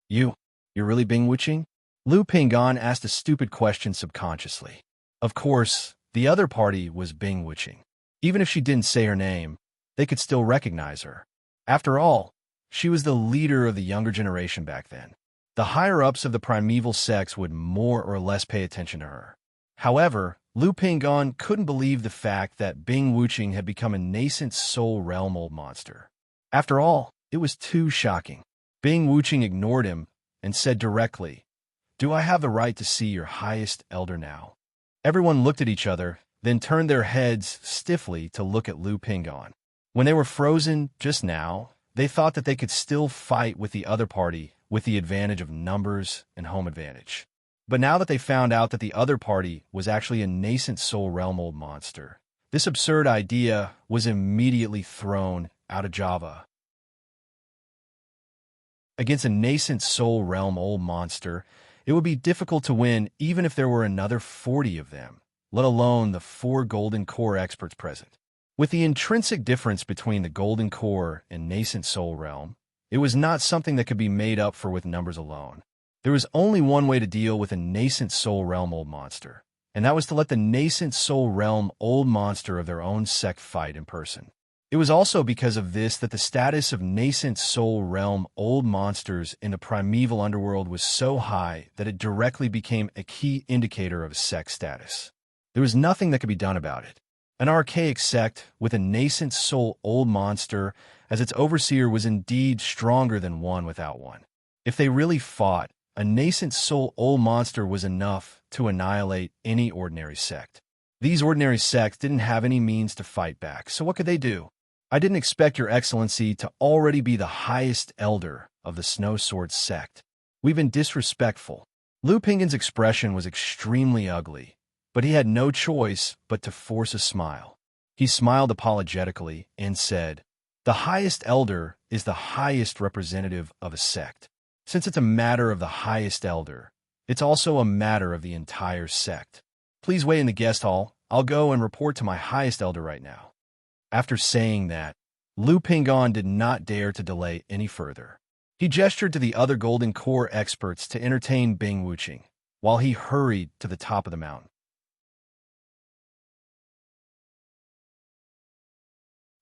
You're really Bing Wuqing? Lu Pingon asked a stupid question subconsciously. Of course, the other party was Bing Wuqing. Even if she didn't say her name, they could still recognize her. After all, she was the leader of the younger generation back then. The higher-ups of the primeval sects would more or less pay attention to her. However, Lu Pingon couldn't believe the fact that Bing Wuqing had become a nascent soul realm old monster. After all, it was too shocking. Bing Wuqing ignored him and said directly, "Do I have the right to see your highest elder now?" Everyone looked at each other, then turned their heads stiffly to look at Lu Pingon. When they were frozen just now, they thought that they could still fight with the other party with the advantage of numbers and home advantage. But now that they found out that the other party was actually a nascent soul realm old monster, this absurd idea was immediately thrown out of Java. Against a nascent soul realm old monster, it would be difficult to win even if there were another 40 of them, let alone the 4 Golden Core experts present. With the intrinsic difference between the Golden Core and nascent soul realm, it was not something that could be made up for with numbers alone. There was only one way to deal with a nascent soul realm old monster, and that was to let the nascent soul realm old monster of their own sect fight in person. It was also because of this that the status of nascent soul realm old monsters in the primeval underworld was so high that it directly became a key indicator of a sect status. There was nothing that could be done about it. An archaic sect with a nascent soul old monster as its overseer was indeed stronger than one without one. If they really fought, a nascent soul old monster was enough to annihilate any ordinary sect. These ordinary sects didn't have any means to fight back, so what could they do? I didn't expect your excellency to already be the highest elder of the Snow Sword sect. We've been disrespectful. Lu Pingon's expression was extremely ugly, but he had no choice but to force a smile. He smiled apologetically and said, "The highest elder is the highest representative of a sect. Since it's a matter of the highest elder, it's also a matter of the entire sect. Please wait in the guest hall. I'll go and report to my highest elder right now." After saying that, Lu Pingon did not dare to delay any further. He gestured to the other Golden Core experts to entertain Bing Wuqing, while he hurried to the top of the mountain.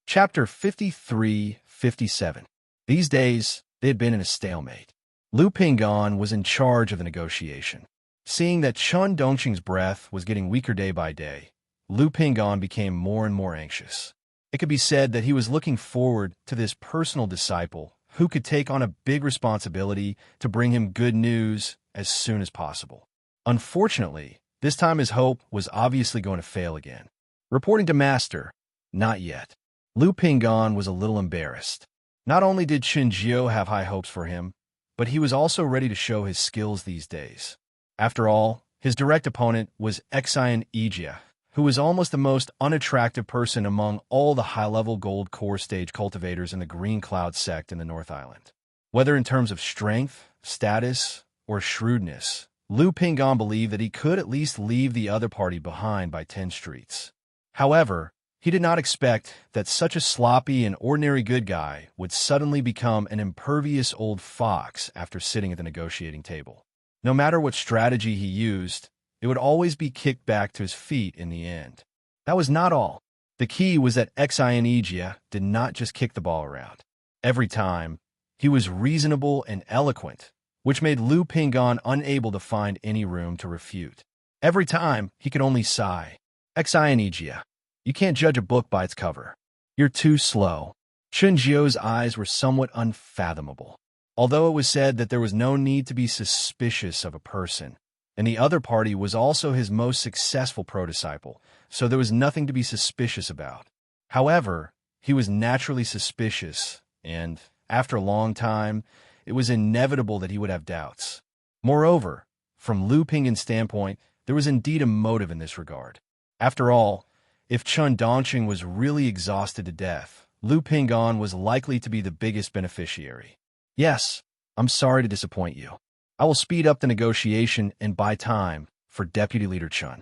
Chapter 53-57. These days, they had been in a stalemate. Lu Pingon was in charge of the negotiation. Seeing that Chun Dongqing's breath was getting weaker day by day, Lu Pingon became more and more anxious. It could be said that he was looking forward to this personal disciple who could take on a big responsibility to bring him good news as soon as possible. Unfortunately, this time his hope was obviously going to fail again. Reporting to Master, not yet. Lu Pingan was a little embarrassed. Not only did Chen Jiao have high hopes for him, but he was also ready to show his skills these days. After all, his direct opponent was Xian Ijia, who was almost the most unattractive person among all the high-level gold core stage cultivators in the Green Cloud sect in the North Island. Whether in terms of strength, status, or shrewdness, Lu Pingan believed that he could at least leave the other party behind by 10 streets. However, he did not expect that such a sloppy and ordinary good guy would suddenly become an impervious old fox after sitting at the negotiating table. No matter what strategy he used, it would always be kicked back to his feet in the end. That was not all. The key was that Xian Ijia did not just kick the ball around. Every time, he was reasonable and eloquent, which made Lu Pingan unable to find any room to refute. Every time, he could only sigh. Xian Ijia, you can't judge a book by its cover. You're too slow. Chen Jiao's eyes were somewhat unfathomable. Although it was said that there was no need to be suspicious of a person, and the other party was also his most successful pro-disciple, so there was nothing to be suspicious about. However, he was naturally suspicious, and, after a long time, it was inevitable that he would have doubts. Moreover, from Lu Pingan's standpoint, there was indeed a motive in this regard. After all, if Chen Dongqing was really exhausted to death, Lu Pingan was likely to be the biggest beneficiary. Yes, I'm sorry to disappoint you. I will speed up the negotiation and buy time for Deputy Leader Chen.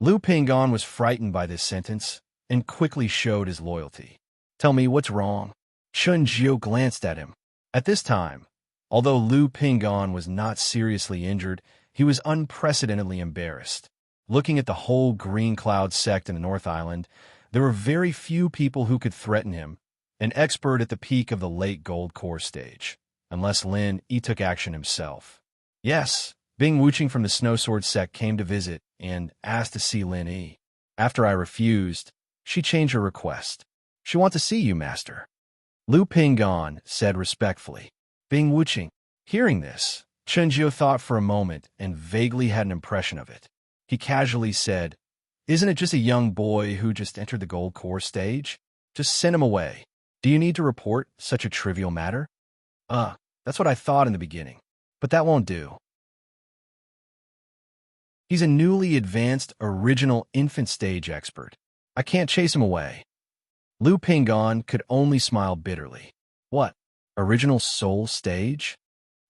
Lu Pingan was frightened by this sentence and quickly showed his loyalty. Tell me what's wrong. Chen Jiao glanced at him. At this time, although Lu Pingan was not seriously injured, he was unprecedentedly embarrassed. Looking at the whole Green Cloud sect in the North Island, there were very few people who could threaten him, an expert at the peak of the late Gold Core stage, unless Lin Yi took action himself. Yes, Bing Wuching from the Snowsword sect came to visit and asked to see Lin Yi. After I refused, she changed her request. She wants to see you, Master. Lu Pingan said respectfully. Bing Wuching. Hearing this, Chen Jiao thought for a moment and vaguely had an impression of it. He casually said, Isn't it just a young boy who just entered the Gold Core stage? Just send him away. Do you need to report such a trivial matter? That's what I thought in the beginning, but that won't do. He's a newly advanced original infant stage expert. I can't chase him away. Lu Pingan could only smile bitterly. What? Original soul stage?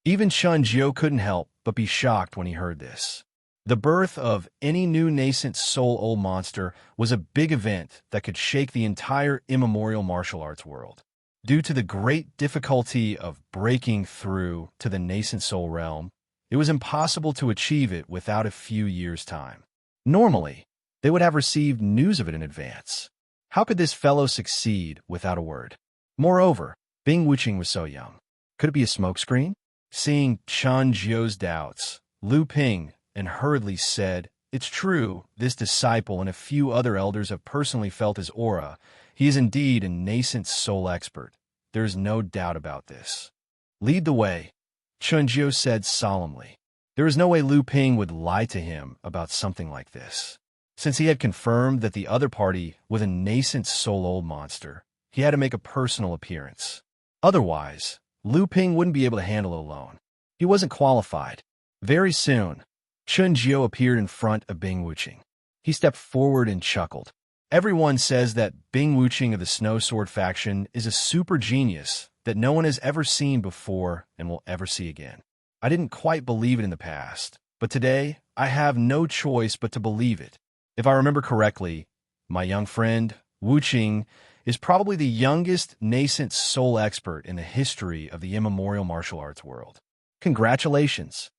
Even Chen Jiao couldn't help but be shocked when he heard this. The birth of any new nascent soul-old monster was a big event that could shake the entire immemorial martial arts world. Due to the great difficulty of breaking through to the nascent soul realm, it was impossible to achieve it without a few years' time. Normally, they would have received news of it in advance. How could this fellow succeed without a word? Moreover, Bing Wuching was so young. Could it be a smokescreen? Seeing Chen Jiao's doubts, Lu Ping and hurriedly said, It's true, this disciple and a few other elders have personally felt his aura. He is indeed a nascent soul expert. There is no doubt about this. Lead the way, Chen Jiao said solemnly. There is no way Lu Ping would lie to him about something like this. Since he had confirmed that the other party was a nascent soul-old monster, he had to make a personal appearance. Otherwise, Lu Ping wouldn't be able to handle it alone. He wasn't qualified. Very soon, Chen Jiao appeared in front of Bing Wuching. He stepped forward and chuckled. Everyone says that Bing Wuching of the Snowsword faction is a super genius that no one has ever seen before and will ever see again. I didn't quite believe it in the past, but today I have no choice but to believe it. If I remember correctly, my young friend, Wuching, is probably the youngest nascent soul expert in the history of the immemorial martial arts world. Congratulations.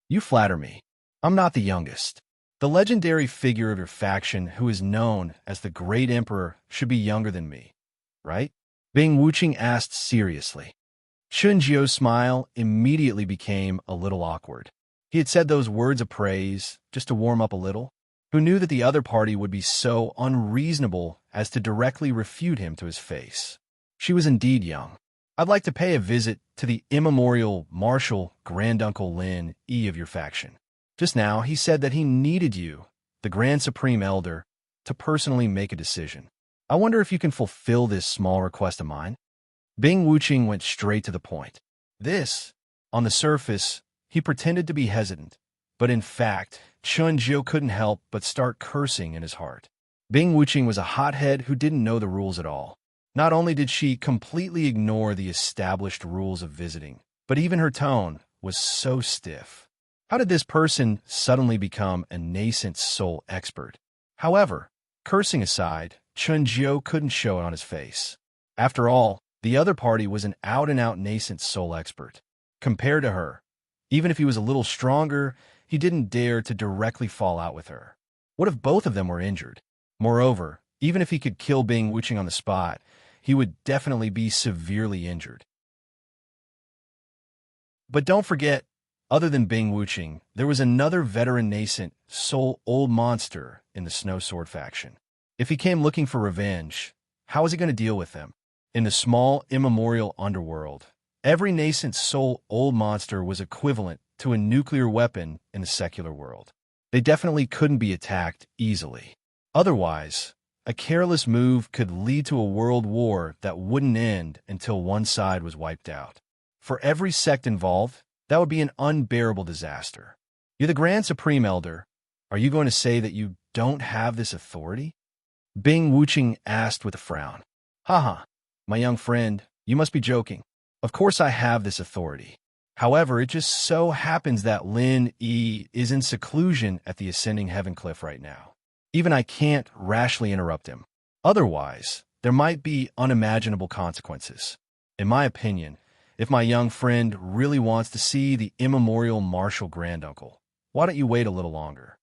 You flatter me. I'm not the youngest. The legendary figure of your faction who is known as the Great Emperor should be younger than me, right? Bing Wuching asked seriously. Chen Jiao's smile immediately became a little awkward. He had said those words of praise just to warm up a little. Who knew that the other party would be so unreasonable as to directly refute him to his face? She was indeed young. I'd like to pay a visit to the immemorial Marshal Granduncle Lin Yi of your faction. Just now, he said that he needed you, the Grand Supreme Elder, to personally make a decision. I wonder if you can fulfill this small request of mine. Bing Wuching went straight to the point. On the surface, he pretended to be hesitant, but in fact, Chun Jiu couldn't help but start cursing in his heart. Bing Wuching was a hothead who didn't know the rules at all. Not only did she completely ignore the established rules of visiting, but even her tone was so stiff. How did this person suddenly become a nascent soul expert? However, cursing aside, Chun Jiu couldn't show it on his face. After all, the other party was an out-and-out nascent soul expert. Compared to her, even if he was a little stronger, he didn't dare to directly fall out with her. What if both of them were injured? Moreover, even if he could kill Bing Wuching on the spot, he would definitely be severely injured. But don't forget, other than Bing Wuching, there was another veteran nascent soul old monster in the Snow Sword faction. If he came looking for revenge, how was he going to deal with them? In the small, immemorial underworld, every nascent soul old monster was equivalent to a nuclear weapon in the secular world. They definitely couldn't be attacked easily. Otherwise, a careless move could lead to a world war that wouldn't end until one side was wiped out. For every sect involved, that would be an unbearable disaster. You're the Grand Supreme Elder. Are you going to say that you don't have this authority? Bing Wuching asked with a frown. Haha, my young friend, you must be joking. Of course I have this authority. However, it just so happens that Lin Yi is in seclusion at the Ascending Heaven Cliff right now. Even I can't rashly interrupt him. Otherwise, there might be unimaginable consequences. In my opinion, if my young friend really wants to see the immemorial martial granduncle, why don't you wait a little longer?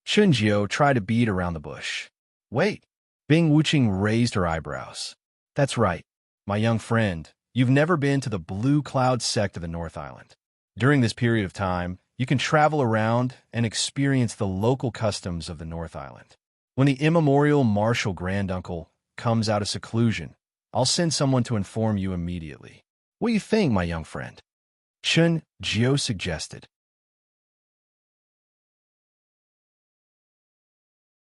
Chun Jiu tried to beat around the bush. Wait. Bing Wuching raised her eyebrows. That's right, my young friend. You've never been to the Blue Cloud sect of the North Island. During this period of time, you can travel around and experience the local customs of the North Island. When the immemorial martial granduncle comes out of seclusion, I'll send someone to inform you immediately. What do you think, my young friend? Chun Jiu suggested.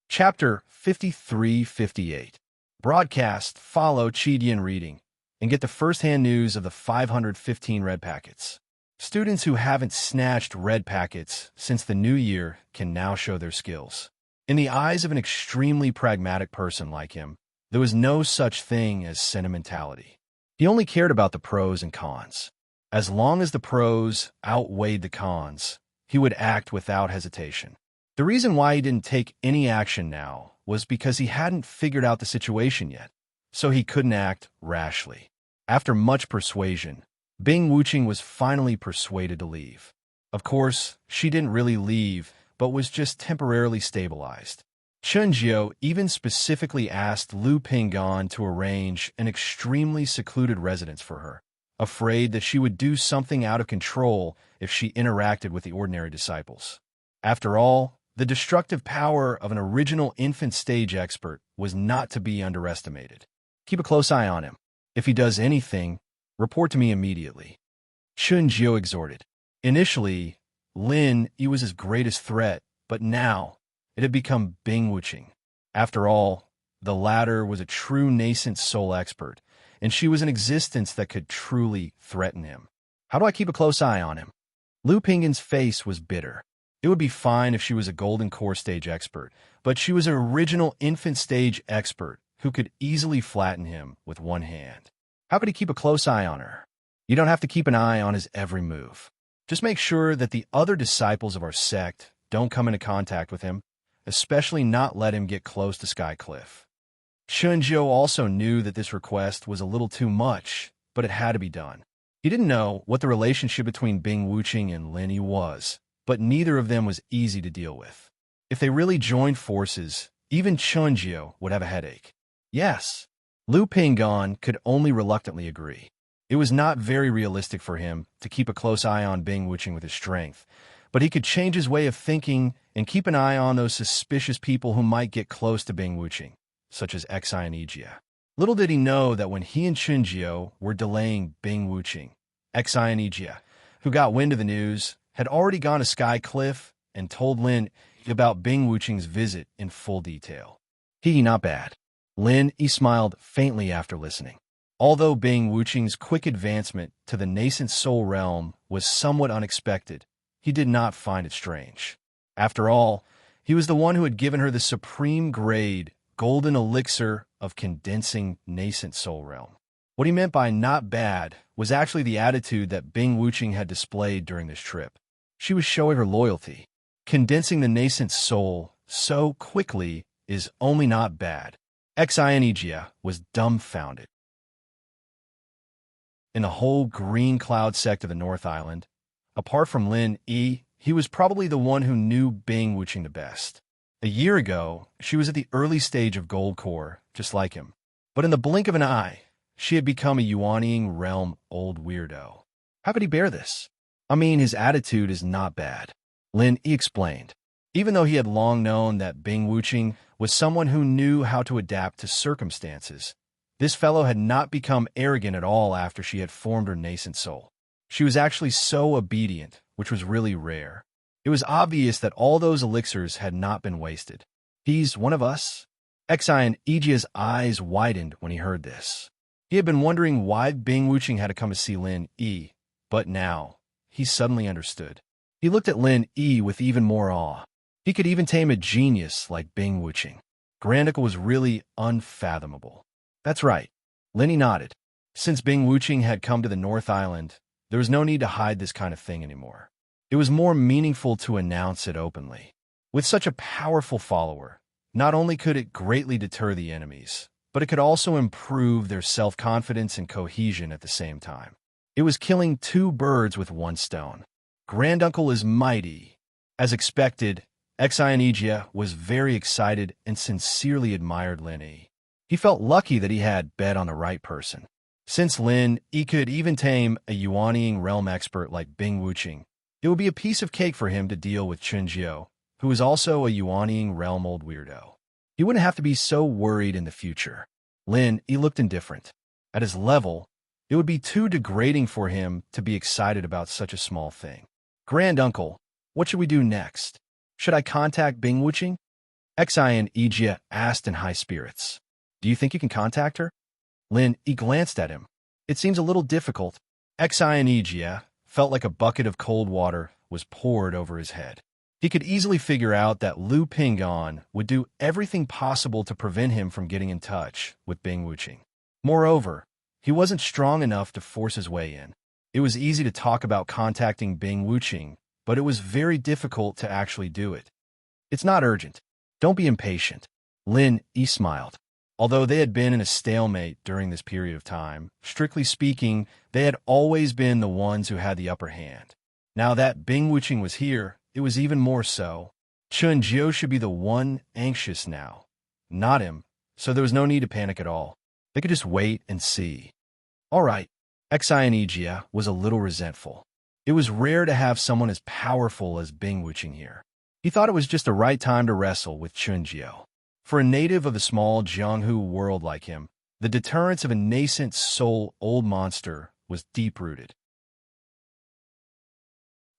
Chapter 53-58. Broadcast, follow Chidian reading, and get the first-hand news of the 515 red packets. Students who haven't snatched red packets since the new year can now show their skills. In the eyes of an extremely pragmatic person like him, there was no such thing as sentimentality. He only cared about the pros and cons. As long as the pros outweighed the cons, he would act without hesitation. The reason why he didn't take any action now was because he hadn't figured out the situation yet, so he couldn't act rashly. After much persuasion, Bing Wuching was finally persuaded to leave. Of course, she didn't really leave, but was just temporarily stabilized. Chun Jiu even specifically asked Lu Pingan to arrange an extremely secluded residence for her, afraid that she would do something out of control if she interacted with the ordinary disciples. After all, the destructive power of an original infant stage expert was not to be underestimated. Keep a close eye on him. If he does anything, report to me immediately. Chun Jiu exhorted. Initially, Lin Yi was his greatest threat, but now it had become Bing Wuching. After all, the latter was a true nascent soul expert, and she was an existence that could truly threaten him. How do I keep a close eye on him? Lu Pingan's face was bitter. It would be fine if she was a golden core stage expert, but she was an original infant stage expert who could easily flatten him with one hand. How could he keep a close eye on her? You don't have to keep an eye on his every move. Just make sure that the other disciples of our sect don't come into contact with him, especially not let him get close to Sky Cliff. Chun Jiu also knew that this request was a little too much, but it had to be done. He didn't know what the relationship between Bing Wuching and Lin Yi was, but neither of them was easy to deal with. If they really joined forces, even Chun Jiu would have a headache. Yes, Lu Pingan could only reluctantly agree. It was not very realistic for him to keep a close eye on Bing Wuching with his strength, but he could change his way of thinking and keep an eye on those suspicious people who might get close to Bing Wuching, such as Xianijia. Little did he know that when he and Chun Jiu were delaying Bing Wuching, Xianijia, who got wind of the news, had already gone to Sky Cliff and told Lin about Bing Wuching's visit in full detail. Not bad. Lin Yi smiled faintly after listening. Although Bing Wuqing's quick advancement to the nascent soul realm was somewhat unexpected, he did not find it strange. After all, he was the one who had given her the supreme grade, golden elixir of condensing nascent soul realm. What he meant by not bad was actually the attitude that Bing Wuqing had displayed during this trip. She was showing her loyalty. Condensing the nascent soul so quickly is only not bad. Xianijia was dumbfounded. In the whole green cloud sect of the North Island, apart from Lin Yi, he was probably the one who knew Bing Wuqing the best. A year ago, she was at the early stage of Gold Core, just like him. But in the blink of an eye, she had become a Yuanying realm old weirdo. How could he bear this? I mean, his attitude is not bad. Lin Yi explained. Even though he had long known that Bing Wuqing was someone who knew how to adapt to circumstances, this fellow had not become arrogant at all after she had formed her nascent soul. She was actually so obedient, which was really rare. It was obvious that all those elixirs had not been wasted. He's one of us? Xianjia's eyes widened when he heard this. He had been wondering why Bing Wuqing had to come to see Lin Yi, but now he suddenly understood. He looked at Lin Yi with even more awe. He could even tame a genius like Bing Wuqing. Grandical was really unfathomable. That's right. Lin Yi nodded. Since Bing Wuqing had come to the North Island, there was no need to hide this kind of thing anymore. It was more meaningful to announce it openly. With such a powerful follower, not only could it greatly deter the enemies, but it could also improve their self-confidence and cohesion at the same time. It was killing two birds with one stone. Granduncle is mighty. As expected, Xianijia was very excited and sincerely admired Lin Yi. He felt lucky that he had bet on the right person. Since Lin Yi could even tame a Yuanying realm expert like Bing Wuqing, it would be a piece of cake for him to deal with Chunjiu, who was also a Yuanying realm old weirdo. He wouldn't have to be so worried in the future. Lin Yi looked indifferent. At his level, it would be too degrading for him to be excited about such a small thing. Granduncle, what should we do next? Should I contact Bing Wuqing? Xianijia asked in high spirits. Do you think you can contact her? Lin Yi glanced at him. It seems a little difficult. Xianijia felt like a bucket of cold water was poured over his head. He could easily figure out that Lu Pingan would do everything possible to prevent him from getting in touch with Bing Wuqing. Moreover, he wasn't strong enough to force his way in. It was easy to talk about contacting Bing Wuqing, but it was very difficult to actually do it. It's not urgent. Don't be impatient. Lin Yi smiled. Although they had been in a stalemate during this period of time, strictly speaking, they had always been the ones who had the upper hand. Now that Bing Wuqing was here, it was even more so. Chunjiu should be the one anxious now, not him, so there was no need to panic at all. They could just wait and see. All right, Xianijia was a little resentful. It was rare to have someone as powerful as Bing Wuqing here. He thought it was just the right time to wrestle with Chunjiu. For a native of the small Jianghu world like him, the deterrence of a nascent soul old monster was deep-rooted.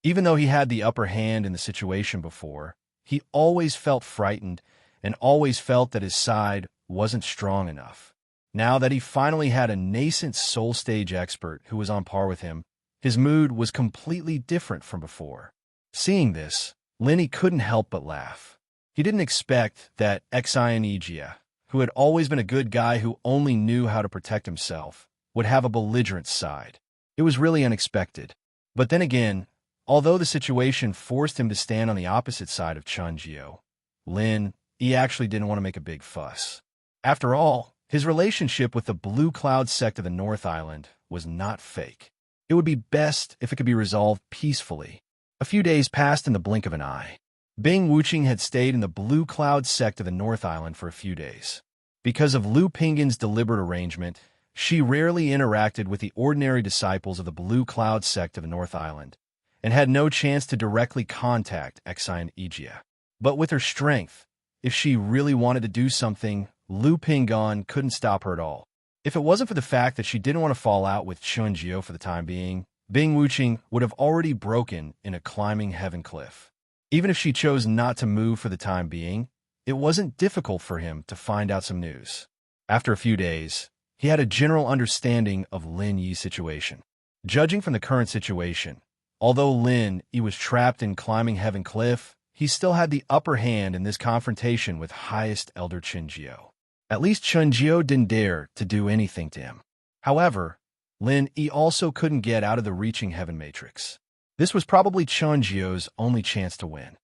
Even though he had the upper hand in the situation before, he always felt frightened and always felt that his side wasn't strong enough. Now that he finally had a nascent soul stage expert who was on par with him, his mood was completely different from before. Seeing this, Lin Yi couldn't help but laugh. He didn't expect that Xianijia, who had always been a good guy who only knew how to protect himself, would have a belligerent side. It was really unexpected. But then again, although the situation forced him to stand on the opposite side of Chunjiu, Lin Yi actually didn't want to make a big fuss. After all, his relationship with the Blue Cloud sect of the North Island was not fake. It would be best if it could be resolved peacefully. A few days passed in the blink of an eye. Bing Wuqing had stayed in the Blue Cloud sect of the North Island for a few days. Because of Lu Pingan's deliberate arrangement, she rarely interacted with the ordinary disciples of the Blue Cloud sect of the North Island, and had no chance to directly contact Xianijia. But with her strength, if she really wanted to do something, Lu Pingan couldn't stop her at all. If it wasn't for the fact that she didn't want to fall out with Chunjiu for the time being, Bing Wuqing would have already broken in a climbing heaven cliff. Even if she chose not to move for the time being, it wasn't difficult for him to find out some news. After a few days, he had a general understanding of Lin Yi's situation. Judging from the current situation, although Lin Yi was trapped in Climbing Heaven Cliff, he still had the upper hand in this confrontation with highest Elder Chenjiu. At least Chenjiu didn't dare to do anything to him. However, Lin Yi also couldn't get out of the Reaching Heaven Matrix. This was probably Chenjiu's only chance to win.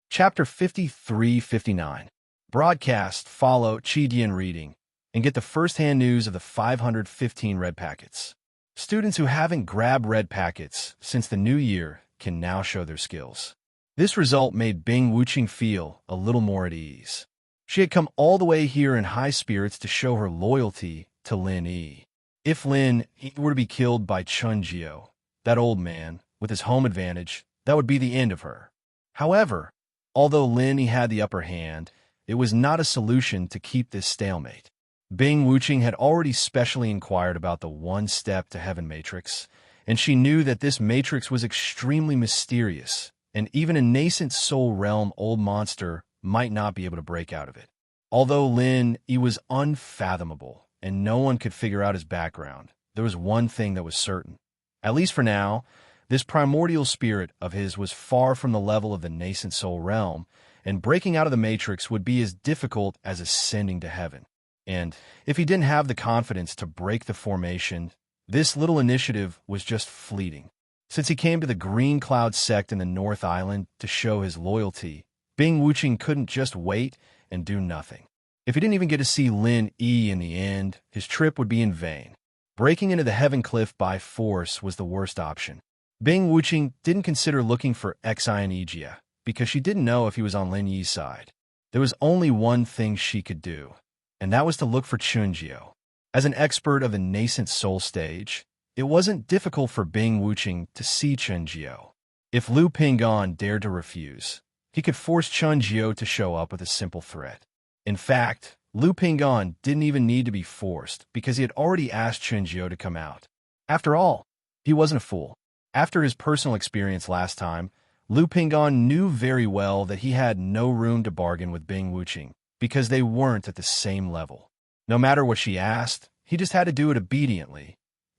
Chapter 53-59. Broadcast, follow Chi-Dian reading, and get the first-hand news of the 515 red packets. Students who haven't grabbed red packets since the new year can now show their skills. This result made Bing Wuqing feel a little more at ease. She had come all the way here in high spirits to show her loyalty to Lin Yi. If Lin Yi were to be killed by Chenjiu, that old man, with his home advantage, that would be the end of her. However, although Lin Yi had the upper hand, it was not a solution to keep this stalemate. Bing Wuqing had already specially inquired about the one-step to heaven matrix, and she knew that this matrix was extremely mysterious, and even a nascent soul realm old monster might not be able to break out of it. Although Lin Yi was unfathomable, and no one could figure out his background, there was one thing that was certain. At least for now, this primordial spirit of his was far from the level of the nascent soul realm, and breaking out of the matrix would be as difficult as ascending to heaven. And if he didn't have the confidence to break the formation, this little initiative was just fleeting. Since he came to the Green Cloud sect in the North Island to show his loyalty, Bing Wuqing couldn't just wait and do nothing. If he didn't even get to see Lin Yi in the end, his trip would be in vain. Breaking into the Heaven Cliff by force was the worst option. Bing Wuqing didn't consider looking for Xianijia because she didn't know if he was on Lin Yi's side. There was only one thing she could do, and that was to look for Chenjiu. As an expert of the nascent soul stage, it wasn't difficult for Bing Wuqing to see Chenjiu. If Lu Pingon dared to refuse, he could force Chenjiu to show up with a simple threat. In fact, Lu Pingon didn't even need to be forced because he had already asked Chenjiu to come out. After all, he wasn't a fool. After his personal experience last time, Lu Pingon knew very well that he had no room to bargain with Bing Wuqing because they weren't at the same level. No matter what she asked, he just had to do it obediently,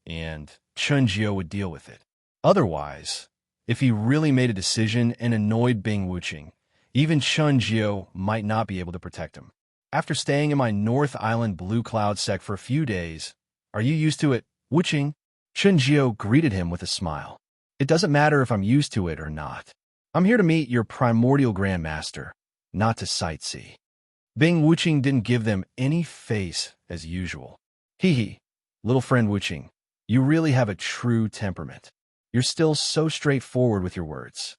and Chenjiu would deal with it. Otherwise, if he really made a decision and annoyed Bing Wuqing, even Chenjiu might not be able to protect him. After staying in my North Island Blue Cloud sect for a few days, are you used to it, Wuqing? Chenjiu greeted him with a smile. It doesn't matter if I'm used to it or not. I'm here to meet your primordial grandmaster, not to sightsee. Bing Wuqing didn't give them any face as usual. Hee, little friend Wuqing, you really have a true temperament. You're still so straightforward with your words.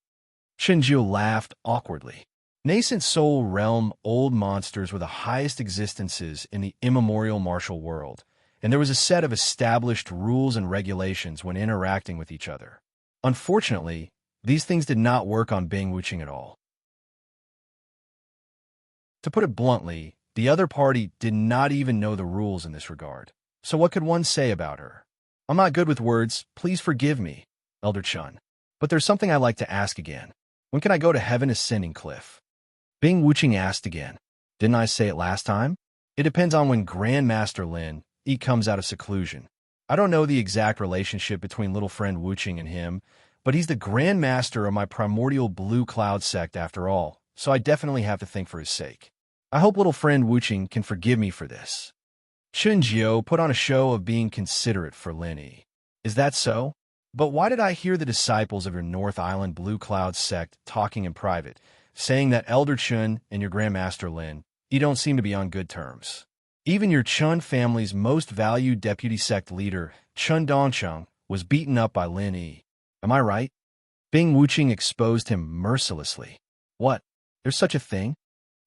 Chenjiu laughed awkwardly. Nascent soul realm old monsters were the highest existences in the immemorial martial world, and there was a set of established rules and regulations when interacting with each other. Unfortunately, these things did not work on Bing Wuqing at all. To put it bluntly, the other party did not even know the rules in this regard. So what could one say about her? I'm not good with words, please forgive me, Elder Chun. But there's something I'd like to ask again. When can I go to Heaven Ascending Cliff? Bing Wuqing asked again. Didn't I say it last time? It depends on when Grandmaster Lin Yi comes out of seclusion. I don't know the exact relationship between little friend Wuqing and him, but he's the Grandmaster of my primordial Blue Cloud sect after all, so I definitely have to think for his sake. I hope little friend Wuqing can forgive me for this. Chenjiu put on a show of being considerate for Lin Yi. Is that so? But why did I hear the disciples of your North Island Blue Cloud sect talking in private, saying that Elder Chun and your Grandmaster Lin Yi don't seem to be on good terms? Even your Chun family's most valued deputy sect leader, Chun Dongcheng, was beaten up by Lin Yi. Am I right? Bing Wuqing exposed him mercilessly. What? There's such a thing?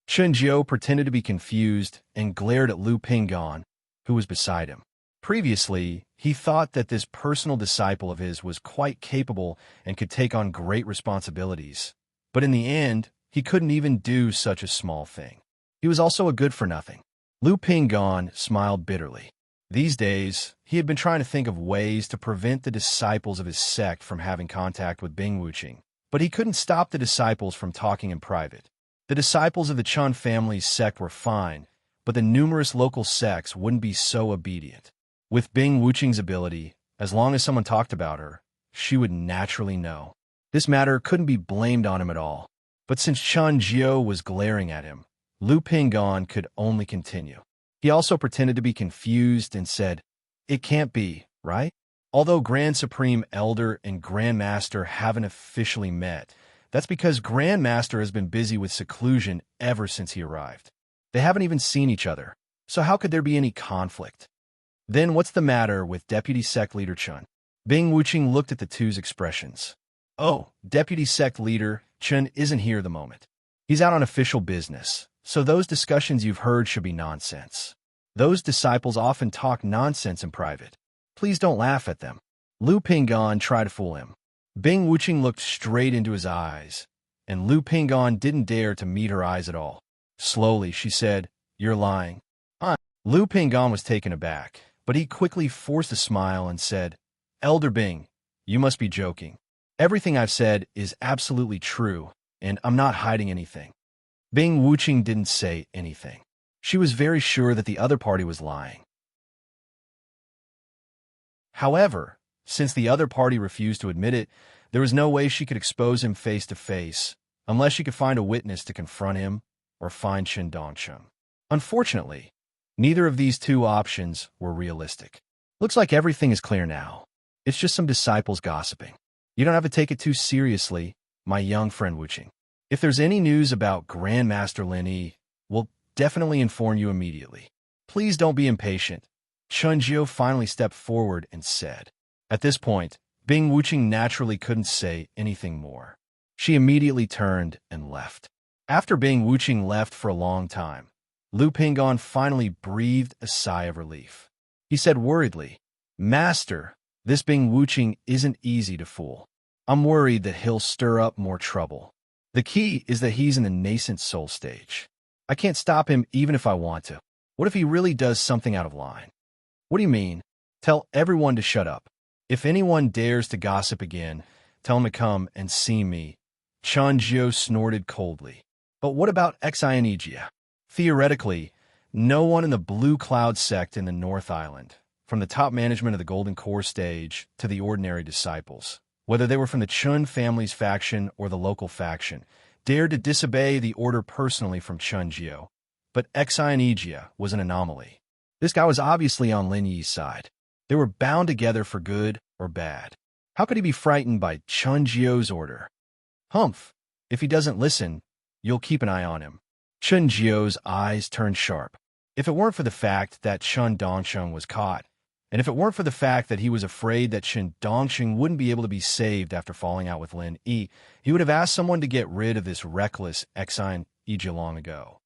Chenjiu pretended to be confused and glared at Lu Pingon, who was beside him. Previously, he thought that this personal disciple of his was quite capable and could take on great responsibilities. But in the end, he couldn't even do such a small thing. He was also a good-for-nothing. Lu Pingon smiled bitterly. These days, he had been trying to think of ways to prevent the disciples of his sect from having contact with Bing Wuqing, but he couldn't stop the disciples from talking in private. The disciples of the Chun family's sect were fine, but the numerous local sects wouldn't be so obedient. With Bing Wuqing's ability, as long as someone talked about her, she would naturally know. This matter couldn't be blamed on him at all. But since Chun Jiao was glaring at him, Lu Pingon could only continue. He also pretended to be confused and said, "It can't be, right?" Although Grand Supreme Elder and Grandmaster haven't officially met, that's because Grandmaster has been busy with seclusion ever since he arrived. They haven't even seen each other, so how could there be any conflict? Then what's the matter with Deputy Sect Leader Chun? Bing Wuqing looked at the two's expressions. Oh, Deputy Sect Leader Chun isn't here at the moment. He's out on official business, so those discussions you've heard should be nonsense. Those disciples often talk nonsense in private. Please don't laugh at them. Lu Pingon tried to fool him. Bing Wuqing looked straight into his eyes, and Lu Pingon didn't dare to meet her eyes at all. Slowly, she said, "You're lying." Lu Pingon was taken aback, but he quickly forced a smile and said, "Elder Bing, you must be joking. Everything I've said is absolutely true, and I'm not hiding anything." Bing Wuqing didn't say anything. She was very sure that the other party was lying. However, since the other party refused to admit it, there was no way she could expose him face to face, unless she could find a witness to confront him or find Chen Dongsheng. Unfortunately, neither of these two options were realistic. Looks like everything is clear now. It's just some disciples gossiping. You don't have to take it too seriously, my young friend Wuqing. If there's any news about Grandmaster Lin Yi, we'll definitely inform you immediately. Please don't be impatient. Chun Jiao finally stepped forward and said. At this point, Bing Wuqing naturally couldn't say anything more. She immediately turned and left. After Bing Wuqing left for a long time, Lu Pingon finally breathed a sigh of relief. He said worriedly, "Master, this Bing Wuqing isn't easy to fool. I'm worried that he'll stir up more trouble. The key is that he's in the nascent soul stage. I can't stop him even if I want to. What if he really does something out of line?" "What do you mean?" "Tell everyone to shut up. If anyone dares to gossip again, tell him to come and see me." Chun Jiao snorted coldly. "But what about Xianijia?" "Theoretically, no one in the Blue Cloud sect in the North Island, from the top management of the Golden Core stage to the ordinary disciples, whether they were from the Chun family's faction or the local faction, dared to disobey the order personally from Chun Jiao. But Xianijia was an anomaly. This guy was obviously on Lin Yi's side. They were bound together for good or bad. How could he be frightened by Chun Jiao's order? Humph, if he doesn't listen, you'll keep an eye on him." Chun Jiao's eyes turned sharp. If it weren't for the fact that Chen Dongsheng was caught, and if it weren't for the fact that he was afraid that Chen Dongsheng wouldn't be able to be saved after falling out with Lin Yi, he would have asked someone to get rid of this reckless Xianijia long ago.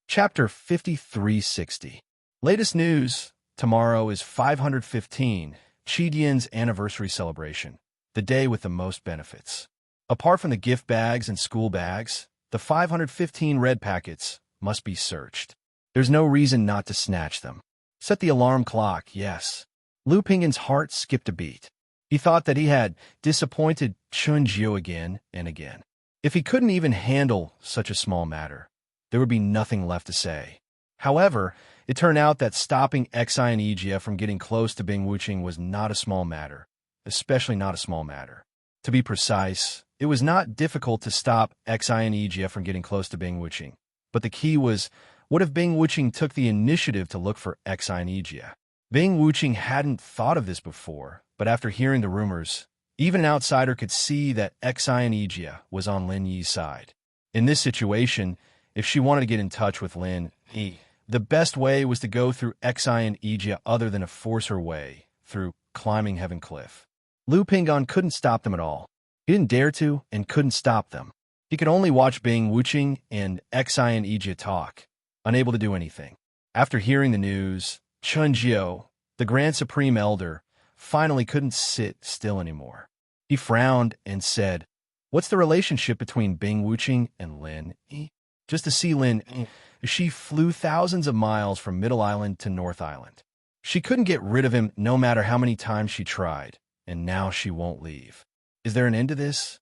Chapter 5360. Latest news. Tomorrow is 515, Qidian's anniversary celebration, the day with the most benefits. Apart from the gift bags and school bags, the 515 red packets must be searched. There's no reason not to snatch them. Set the alarm clock, yes. Lu Pingon's heart skipped a beat. He thought that he had disappointed Chun Jiao again and again. If he couldn't even handle such a small matter, there would be nothing left to say. However, it turned out that stopping Xianijia from getting close to Bing Wuqing was not a small matter, especially not a small matter. To be precise, it was not difficult to stop Xianijia from getting close to Bing Wuqing. But the key was, what if Bing Wuqing took the initiative to look for Xianijia? Bing Wuqing hadn't thought of this before, but after hearing the rumors, even an outsider could see that Xianijia was on Lin Yi's side. In this situation, if she wanted to get in touch with Lin Yi, the best way was to go through Xianijia other than to force her way through climbing Heaven Cliff. Lu Pingon couldn't stop them at all. He didn't dare to and couldn't stop them. He could only watch Bing Wuqing and Xianijia talk, unable to do anything. After hearing the news, Chun Jiao, the Grand Supreme Elder, finally couldn't sit still anymore. He frowned and said, "What's the relationship between Bing Wuqing and Lin Yi?" Just to see Lin Yi, she flew thousands of miles from Middle Island to North Island. She couldn't get rid of him no matter how many times she tried, and now she won't leave. Is there an end to this?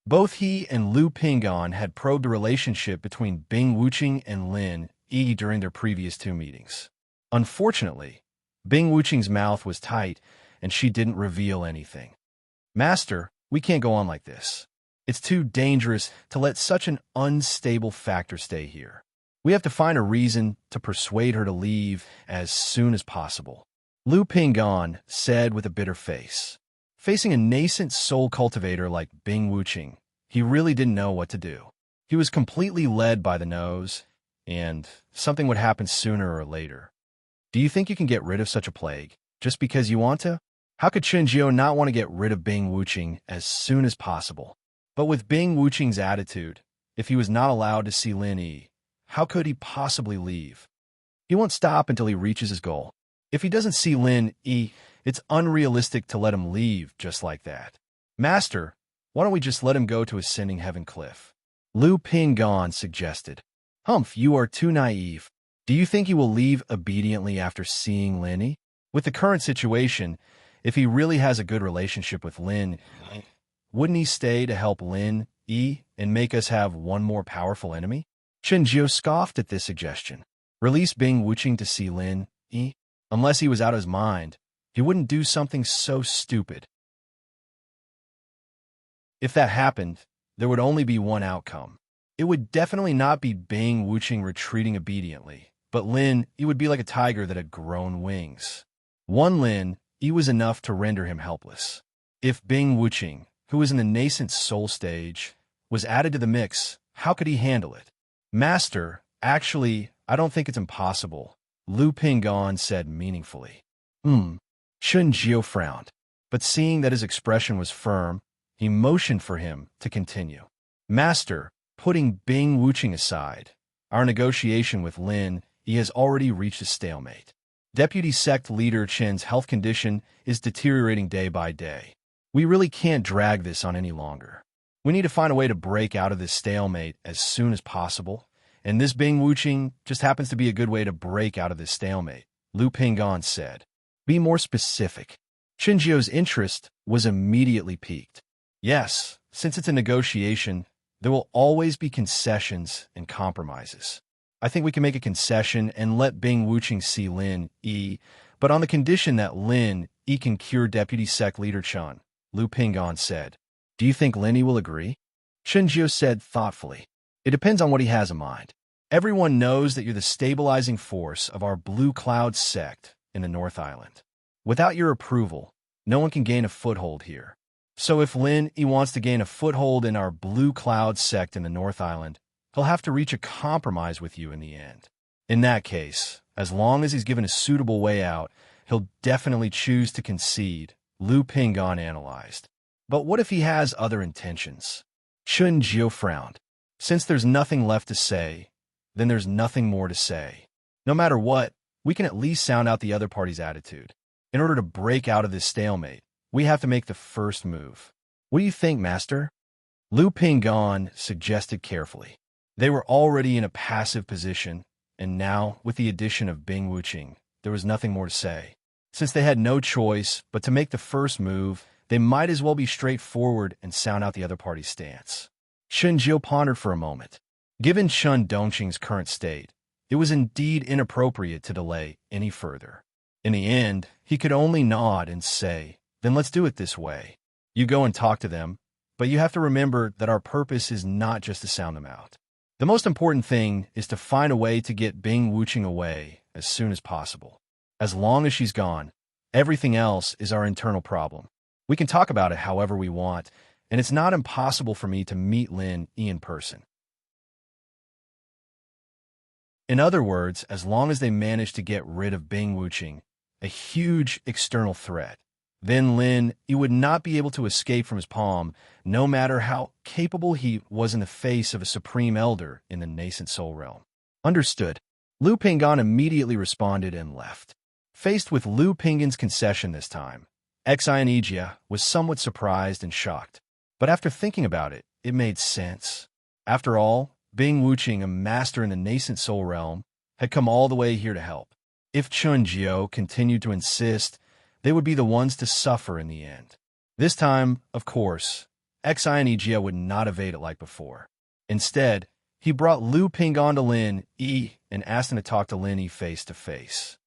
Both he and Lu Pingon had probed the relationship between Bing Wuqing and Lin Yi during their previous two meetings. Unfortunately, Bing Wuqing's mouth was tight, and she didn't reveal anything. Master, we can't go on like this. It's too dangerous to let such an unstable factor stay here. We have to find a reason to persuade her to leave as soon as possible. Lu Pingon said with a bitter face. Facing a nascent soul cultivator like Bing Wuqing, he really didn't know what to do. He was completely led by the nose, and something would happen sooner or later. Do you think you can get rid of such a plague just because you want to? How could Chenjiu not want to get rid of Bing Wuqing as soon as possible? But with Bing Wuqing's attitude, if he was not allowed to see Lin Yi, how could he possibly leave? He won't stop until he reaches his goal. If he doesn't see Lin Yi, it's unrealistic to let him leave just like that. Master, why don't we just let him go to Ascending Heaven Cliff? Lu Pingon suggested. Humph, you are too naive. Do you think he will leave obediently after seeing Lin Yi? With the current situation, if he really has a good relationship with Lin, wouldn't he stay to help Lin Yi and make us have one more powerful enemy? Chenjiu scoffed at this suggestion. Release Bing Wuqing to see Lin Yi? Unless he was out of his mind, he wouldn't do something so stupid. If that happened, there would only be one outcome. It would definitely not be Bing Wuqing retreating obediently, but Lin Yi would be like a tiger that had grown wings. One Lin Yi was enough to render him helpless. If Bing Wuqing, who was in the nascent soul stage, was added to the mix, how could he handle it? Master, actually, I don't think it's impossible, Lu Pingon said meaningfully. Chenjiu frowned, but seeing that his expression was firm, he motioned for him to continue. Master, putting Bing Wuqing aside, our negotiation with Lin Yi has already reached a stalemate. Deputy Sect Leader Chen's health condition is deteriorating day by day. We really can't drag this on any longer. We need to find a way to break out of this stalemate as soon as possible, and this Bing Wuqing just happens to be a good way to break out of this stalemate, Lu Pingon said. Be more specific. Chenjiu's interest was immediately piqued. Yes, since it's a negotiation, there will always be concessions and compromises. I think we can make a concession and let Bing Wuqing see Lin Yi, but on the condition that Lin Yi can cure Deputy Sect Leader Chen, Lu Pingon said. Do you think Lin Yi will agree? Chenjiu said thoughtfully. It depends on what he has in mind. Everyone knows that you're the stabilizing force of our Blue Cloud sect in the North Island. Without your approval, no one can gain a foothold here. So if Lin Yi wants to gain a foothold in our Blue Cloud sect in the North Island, he'll have to reach a compromise with you in the end. In that case, as long as he's given a suitable way out, he'll definitely choose to concede, Lu Pingon analyzed. But what if he has other intentions? Chenjiu frowned. Since there's nothing left to say, then there's nothing more to say. No matter what, we can at least sound out the other party's attitude. In order to break out of this stalemate, we have to make the first move. What do you think, Master? Lu Pingon suggested carefully. They were already in a passive position, and now, with the addition of Bing Wuqing, there was nothing more to say. Since they had no choice but to make the first move, they might as well be straightforward and sound out the other party's stance. Chenjiu pondered for a moment. Given Chen Dongqing's current state, it was indeed inappropriate to delay any further. In the end, he could only nod and say, then let's do it this way. You go and talk to them, but you have to remember that our purpose is not just to sound them out. The most important thing is to find a way to get Bing Wuqing away as soon as possible. As long as she's gone, everything else is our internal problem. We can talk about it however we want, and it's not impossible for me to meet Lin Yi in person. In other words, as long as they manage to get rid of Bing Wuqing, a huge external threat, then Lin Yi would not be able to escape from his palm, no matter how capable he was in the face of a supreme elder in the nascent soul realm. Understood. Lu Pingon immediately responded and left. Faced with Lu Pingon's concession this time, Xianijia was somewhat surprised and shocked. But after thinking about it, it made sense. After all, Bing Wuqing, a master in the nascent soul realm, had come all the way here to help. If Chenjiu continued to insist, they would be the ones to suffer in the end. This time, of course, Xi would not evade it like before. Instead, he brought Lu Pingon to Lin Yi and asked him to talk to Lin Yi face to face.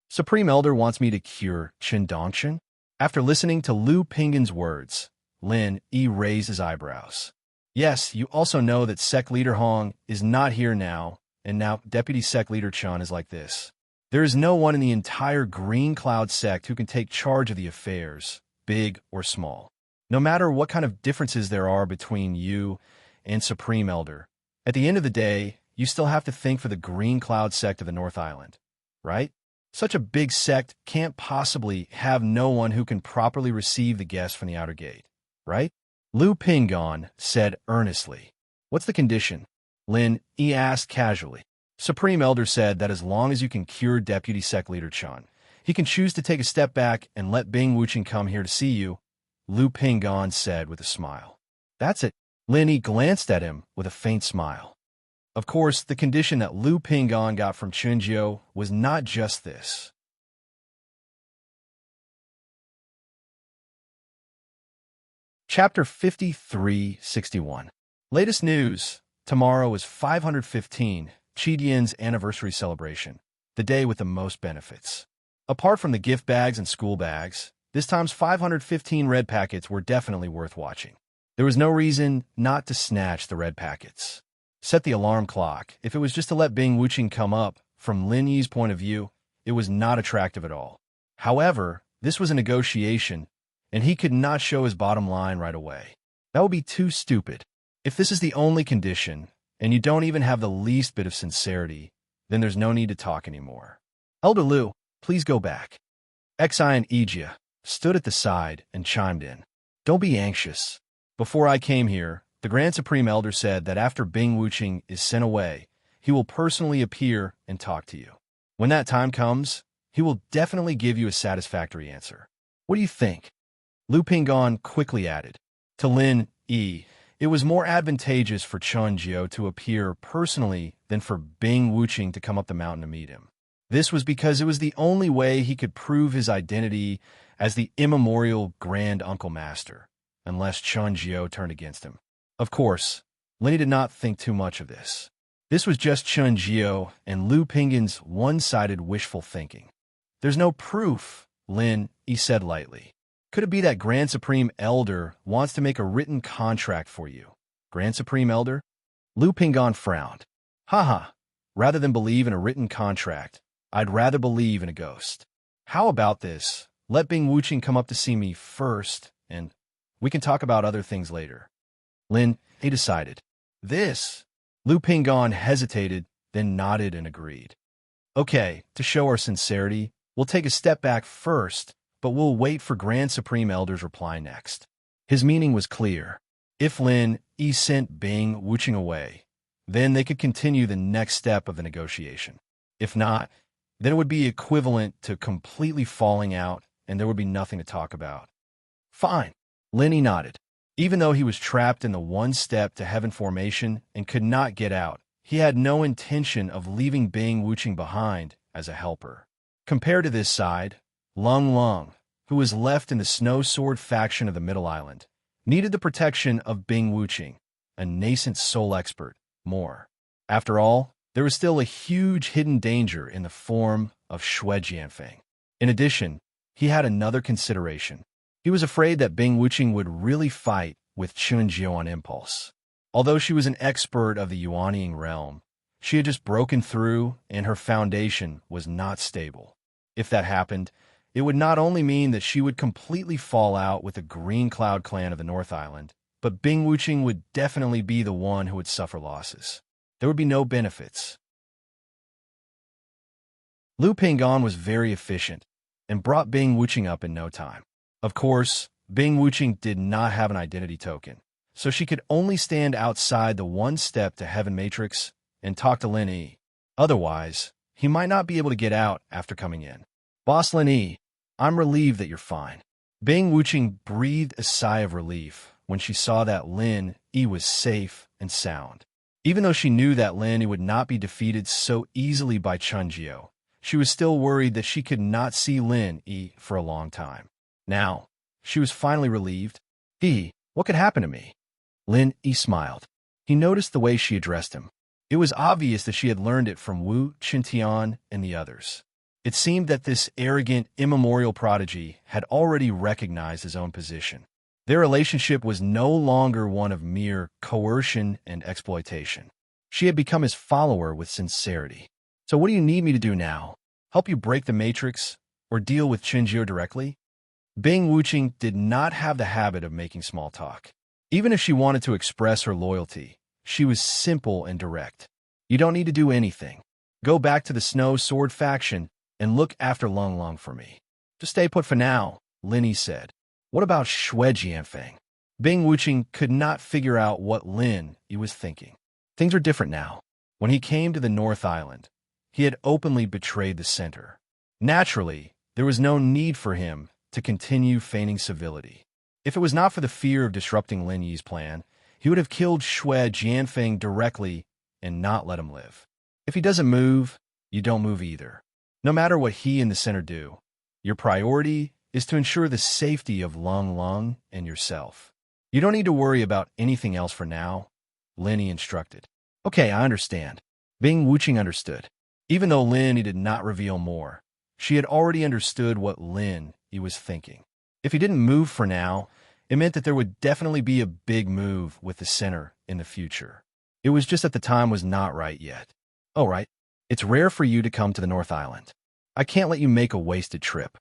Supreme Elder wants me to cure Qin Dongqin? After listening to Lu Pingon's words, Lin Yi raised his eyebrows. Yes, you also know that Sect Leader Hong is not here now, and now Deputy Sect Leader Chun is like this. There is no one in the entire Green Cloud sect who can take charge of the affairs, big or small. No matter what kind of differences there are between you and Supreme Elder, at the end of the day, you still have to think for the Green Cloud sect of the North Island, right? Such a big sect can't possibly have no one who can properly receive the guests from the outer gate, right? Lu Pingon said earnestly. What's the condition? Lin Yi asked casually. Supreme Elder said that as long as you can cure Deputy Sect Leader Chun, he can choose to take a step back and let Bing Wuqing come here to see you, Lu Pingon said with a smile. That's it. Lin Yi glanced at him with a faint smile. Of course, the condition that Lu Pingon got from Chunjiu was not just this. Chapter 5361. Latest news. Tomorrow is 515, Qidian's anniversary celebration, the day with the most benefits. Apart from the gift bags and school bags, this time's 515 red packets were definitely worth watching. There was no reason not to snatch the red packets. Set the alarm clock. If it was just to let Bing Wuqing come up, from Lin Yi's point of view, it was not attractive at all. However, this was a negotiation, and he could not show his bottom line right away. That would be too stupid. If this is the only condition, and you don't even have the least bit of sincerity, then there's no need to talk anymore. Elder Lu, please go back. Xi and Ijia stood at the side and chimed in. Don't be anxious. Before I came here, the Grand Supreme Elder said that after Bing Wuqing is sent away, he will personally appear and talk to you. When that time comes, he will definitely give you a satisfactory answer. What do you think? Lu Pingon quickly added. To Lin Yi, it was more advantageous for Chunjiu to appear personally than for Bing Wuqing to come up the mountain to meet him. This was because it was the only way he could prove his identity as the immemorial Grand Uncle Master, unless Chunjiu turned against him. Of course, Lin Yi did not think too much of this. This was just Chunjiu and Lu Pingon's one-sided wishful thinking. There's no proof, Lin Yi said lightly. Could it be that Grand Supreme Elder wants to make a written contract for you? Grand Supreme Elder? Lu Pingon frowned. Haha, rather than believe in a written contract, I'd rather believe in a ghost. How about this? Let Bing Wuqing come up to see me first, and we can talk about other things later. Lin Yi decided. This? Lu Pingon hesitated, then nodded and agreed. Okay, to show our sincerity, we'll take a step back first, but we'll wait for Grand Supreme Elder's reply next. His meaning was clear. If Lin Yi sent Bing Wuqing away, then they could continue the next step of the negotiation. If not, then it would be equivalent to completely falling out, and there would be nothing to talk about. Fine. Lin Yi nodded. Even though he was trapped in the one-step to heaven formation and could not get out, he had no intention of leaving Bing Wuqing behind as a helper. Compared to this side, Lung Lung, who was left in the Snow Sword faction of the Middle Island, needed the protection of Bing Wuqing, a nascent soul expert, more. After all, there was still a huge hidden danger in the form of Xue Jianfeng. In addition, he had another consideration. He was afraid that Bing Wuqing would really fight with Chunjiu on impulse. Although she was an expert of the Yuanying realm, she had just broken through and her foundation was not stable. If that happened, it would not only mean that she would completely fall out with the Green Cloud clan of the North Island, but Bing Wuqing would definitely be the one who would suffer losses. There would be no benefits. Lu Pingon was very efficient and brought Bing Wuqing up in no time. Of course, Bing Wuqing did not have an identity token, so she could only stand outside the one-step to heaven matrix and talk to Lin Yi. Otherwise, he might not be able to get out after coming in. Boss Lin Yi, I'm relieved that you're fine. Bing Wuqing breathed a sigh of relief when she saw that Lin Yi was safe and sound. Even though she knew that Lin Yi would not be defeated so easily by Chunjiu, she was still worried that she could not see Lin Yi for a long time. Now, she was finally relieved. What could happen to me? Lin Yi smiled. He noticed the way she addressed him. It was obvious that she had learned it from Wu Qintian and the others. It seemed that this arrogant, immemorial prodigy had already recognized his own position. Their relationship was no longer one of mere coercion and exploitation. She had become his follower with sincerity. So what do you need me to do now? Help you break the matrix or deal with Qinjiu directly? Bing Wuqing did not have the habit of making small talk. Even if she wanted to express her loyalty, she was simple and direct. You don't need to do anything. Go back to the Snow Sword faction and look after Lung Lung for me. Just stay put for now, Lin Yi said. What about Shui Jianfeng? Bing Wuqing could not figure out what Lin Yi was thinking. Things are different now. When he came to the North Island, he had openly betrayed the center. Naturally, there was no need for him to continue feigning civility. If it was not for the fear of disrupting Lin Yi's plan, he would have killed Shui Jianfeng directly and not let him live. If he doesn't move, you don't move either. No matter what he and the center do, your priority is to ensure the safety of Lung Lung and yourself. You don't need to worry about anything else for now, Lin Yi instructed. Okay, I understand. Bing Wuqing understood. Even though Lin Yi did not reveal more, she had already understood what Lin Yi was thinking. If he didn't move for now, it meant that there would definitely be a big move with the center in the future. It was just that the time was not right yet. Oh, right. It's rare for you to come to the North Island. I can't let you make a wasted trip.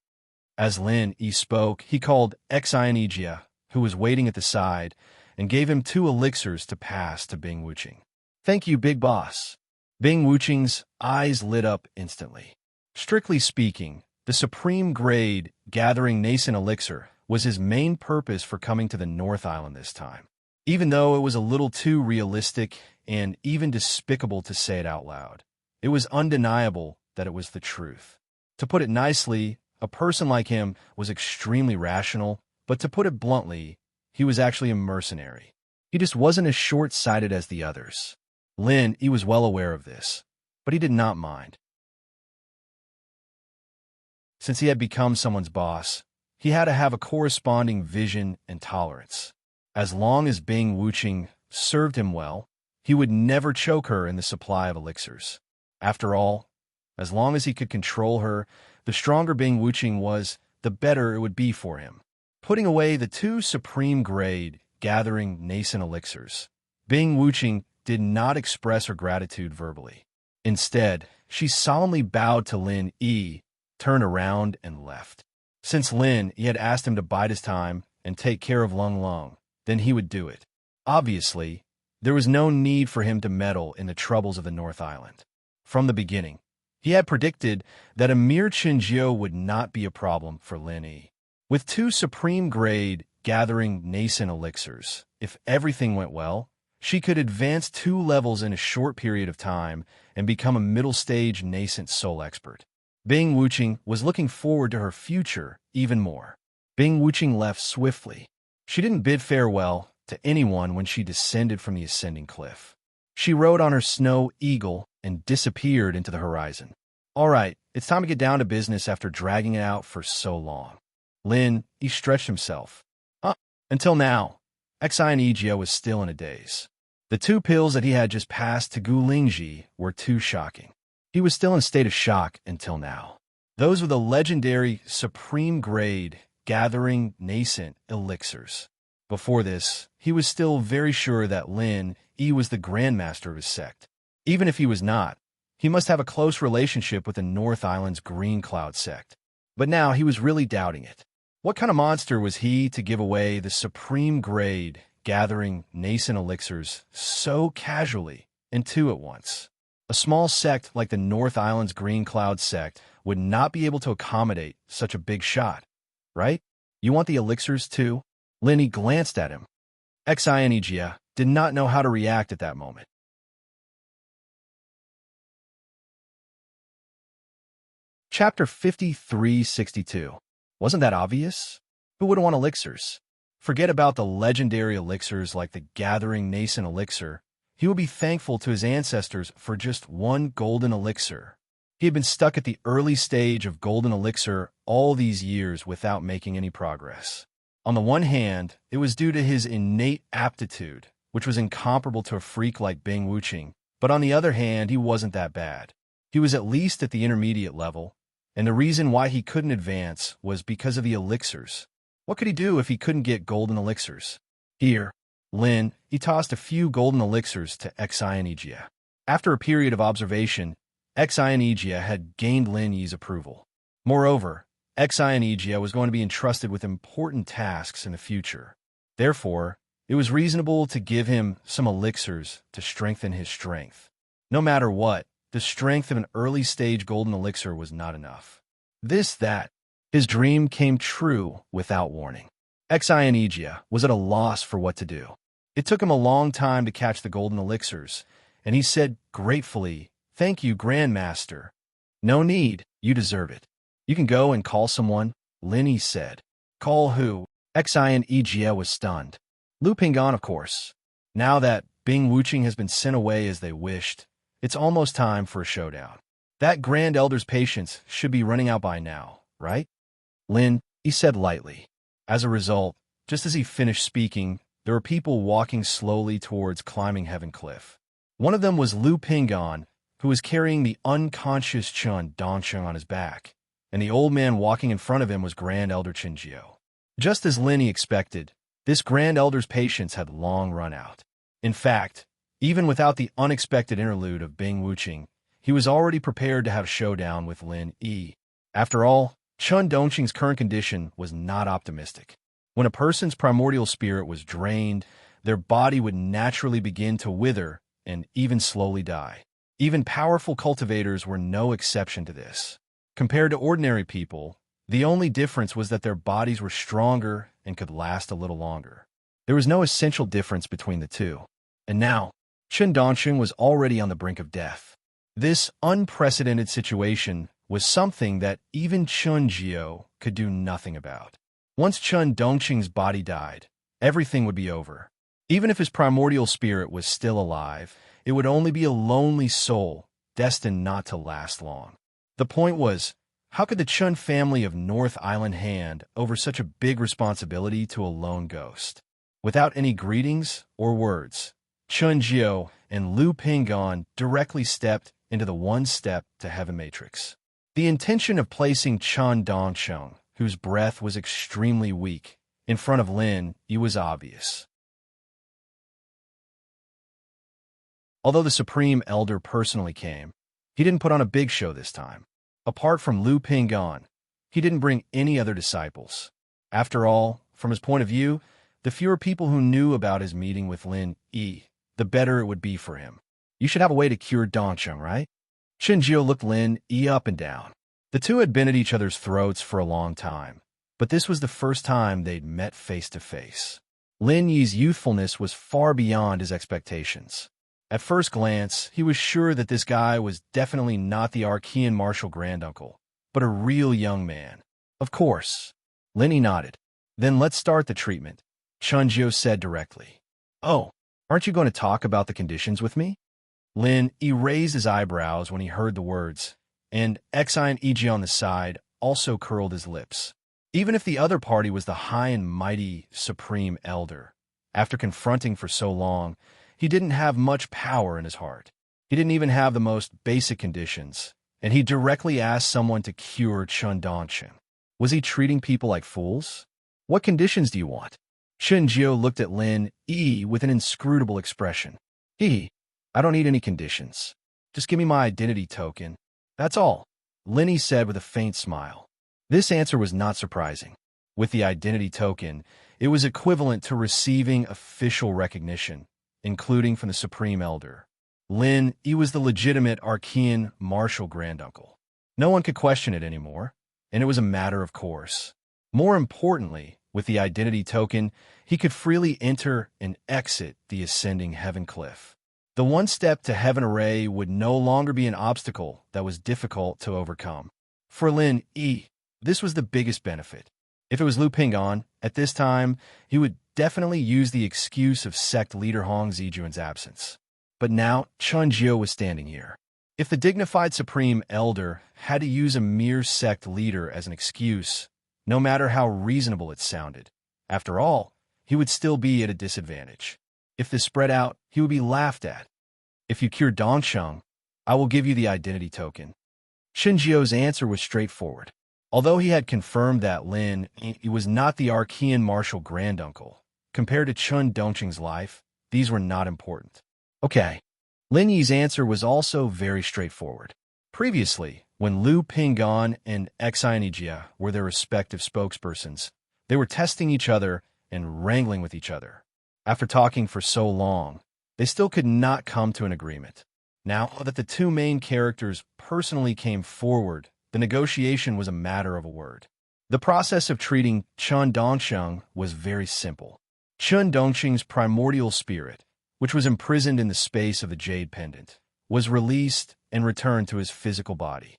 As Lin Yi spoke, he called Xianijia, who was waiting at the side, and gave him 2 elixirs to pass to Bing Wuqing. Thank you, big boss. Bing Wuqing's eyes lit up instantly. Strictly speaking, the supreme grade gathering nascent elixir was his main purpose for coming to the North Island this time, even though it was a little too realistic and even despicable to say it out loud. It was undeniable that it was the truth. To put it nicely, a person like him was extremely rational, but to put it bluntly, he was actually a mercenary. He just wasn't as short-sighted as the others. Lin Yi was well aware of this, but he did not mind. Since he had become someone's boss, he had to have a corresponding vision and tolerance. As long as Bing Wuqing served him well, he would never choke her in the supply of elixirs. After all, as long as he could control her, the stronger Bing Wuqing was, the better it would be for him. Putting away the 2 supreme grade gathering nascent elixirs, Bing Wuqing did not express her gratitude verbally. Instead, she solemnly bowed to Lin Yi, turned around, and left. Since Lin Yi had asked him to bide his time and take care of Lung Lung, then he would do it. Obviously, there was no need for him to meddle in the troubles of the North Island. From the beginning, he had predicted that a mere Qinjiu would not be a problem for Lin Yi. With 2 supreme grade gathering nascent elixirs, if everything went well, she could advance 2 levels in a short period of time and become a middle-stage nascent soul expert. Bing Wuqing was looking forward to her future even more. Bing Wuqing left swiftly. She didn't bid farewell to anyone when she descended from the ascending cliff. She rode on her snow eagle and disappeared into the horizon. All right, it's time to get down to business after dragging it out for so long. Lin Yi stretched himself. Until now, Xianijia was still in a daze. The 2 pills that he had just passed to Gu Lingji were too shocking. He was still in a state of shock until now. Those were the legendary supreme grade gathering nascent elixirs. Before this, he was still very sure that Lin Yi was the grandmaster of his sect. Even if he was not, he must have a close relationship with the North Island's Green Cloud sect. But now he was really doubting it. What kind of monster was he to give away the supreme grade gathering nascent elixirs so casually and 2 at once? A small sect like the North Island's Green Cloud sect would not be able to accommodate such a big shot, right? You want the elixirs too? Lin Yi glanced at him. Xianijia did not know how to react at that moment. Chapter 5362. Wasn't that obvious? Who wouldn't want elixirs? Forget about the legendary elixirs like the Gathering Nascent Elixir. He would be thankful to his ancestors for just 1 golden elixir. He had been stuck at the early stage of golden elixir all these years without making any progress. On the one hand, it was due to his innate aptitude, which was incomparable to a freak like Bing Wuqing, but on the other hand, he wasn't that bad. He was at least at the intermediate level, and the reason why he couldn't advance was because of the elixirs. What could he do if he couldn't get golden elixirs? Here, Lin, he tossed a few golden elixirs to Xianijia. After a period of observation, Xianijia had gained Lin Yi's approval. Moreover, Xianijia was going to be entrusted with important tasks in the future. Therefore, it was reasonable to give him some elixirs to strengthen his strength. No matter what, the strength of an early-stage golden elixir was not enough. His dream came true without warning. Xianijia was at a loss for what to do. It took him a long time to catch the golden elixirs, and he said gratefully, "Thank you, Grandmaster." "No need, you deserve it. You can go and call someone," Lin Yi said. "Call who?" Xianijia was stunned. Lu Pingan, of course. Now that Bing Wuqing has been sent away as they wished, it's almost time for a showdown. That Grand Elder's patience should be running out by now, right? Lin, he said lightly. As a result, just as he finished speaking, there were people walking slowly towards Climbing Heaven Cliff. One of them was Lu Pingan, who was carrying the unconscious Chun Dongsheng on his back, and the old man walking in front of him was Grand Elder Qinjiu. Just as Lin Yi expected, this Grand Elder's patience had long run out. In fact, even without the unexpected interlude of Bing Wuqing, he was already prepared to have a showdown with Lin Yi. After all, Chun Dongqing's current condition was not optimistic. When a person's primordial spirit was drained, their body would naturally begin to wither and even slowly die. Even powerful cultivators were no exception to this. Compared to ordinary people, the only difference was that their bodies were stronger and could last a little longer. There was no essential difference between the two. And now, Chun Dongsheng was already on the brink of death. This unprecedented situation was something that even Chun Jiu could do nothing about. Once Chun Dongqing's body died, everything would be over. Even if his primordial spirit was still alive, it would only be a lonely soul, destined not to last long. The point was, how could the Chun family of North Island hand over such a big responsibility to a lone ghost? Without any greetings or words, Chun Jiu and Lu Pingan directly stepped into the one-step to heaven matrix. The intention of placing Chun Dongsheng, whose breath was extremely weak, in front of Lin Yi was obvious. Although the Supreme Elder personally came, he didn't put on a big show this time. Apart from Lu Pingan, he didn't bring any other disciples. After all, from his point of view, the fewer people who knew about his meeting with Lin Yi, the better it would be for him. You should have a way to cure Dongsheng, right? Qinjiu looked Lin Yi up and down. The two had been at each other's throats for a long time, but this was the first time they'd met face to face. Lin Yi's youthfulness was far beyond his expectations. At first glance, he was sure that this guy was definitely not the Archean martial granduncle, but a real young man. Of course. Lin Yi nodded. Then let's start the treatment, Qinjiu said directly. Oh, aren't you going to talk about the conditions with me? Lin Yi raised his eyebrows when he heard the words, and Xianijia on the side also curled his lips. Even if the other party was the high and mighty Supreme Elder, after confronting for so long, he didn't have much power in his heart. He didn't even have the most basic conditions, and he directly asked someone to cure Chun Dongsheng. Was he treating people like fools? What conditions do you want? Qinjiu looked at Lin Yi with an inscrutable expression. I don't need any conditions. Just give me my identity token. That's all, Lin Yi said with a faint smile. This answer was not surprising. With the identity token, it was equivalent to receiving official recognition, including from the Supreme Elder. Lin Yi was the legitimate Archean martial granduncle. No one could question it anymore, and it was a matter of course. More importantly, with the identity token, he could freely enter and exit the ascending heaven cliff. The one-step to heaven array would no longer be an obstacle that was difficult to overcome. For Lin Yi, this was the biggest benefit. If it was Lu Pingan, at this time, he would definitely use the excuse of sect leader Hong Zijuan's absence. But now, Qinjiu was standing here. If the dignified Supreme Elder had to use a mere sect leader as an excuse, no matter how reasonable it sounded, After all, he would still be at a disadvantage. If this spread out, he would be laughed at. If you cure Dongsheng, I will give you the identity token. Shinjio's answer was straightforward. Although he had confirmed that Lin Yi was not the Archean martial granduncle, compared to Chun Dongqing's life, these were not important. Okay. Lin Yi's answer was also very straightforward. Previously, when Lu Pinggan and Xinijia were their respective spokespersons, they were testing each other and wrangling with each other. After talking for so long, they still could not come to an agreement. Now that the two main characters personally came forward, the negotiation was a matter of a word. The process of treating Chun Dongsheng was very simple. Chun Dongqing's primordial spirit, which was imprisoned in the space of the jade pendant, was released and returned to his physical body.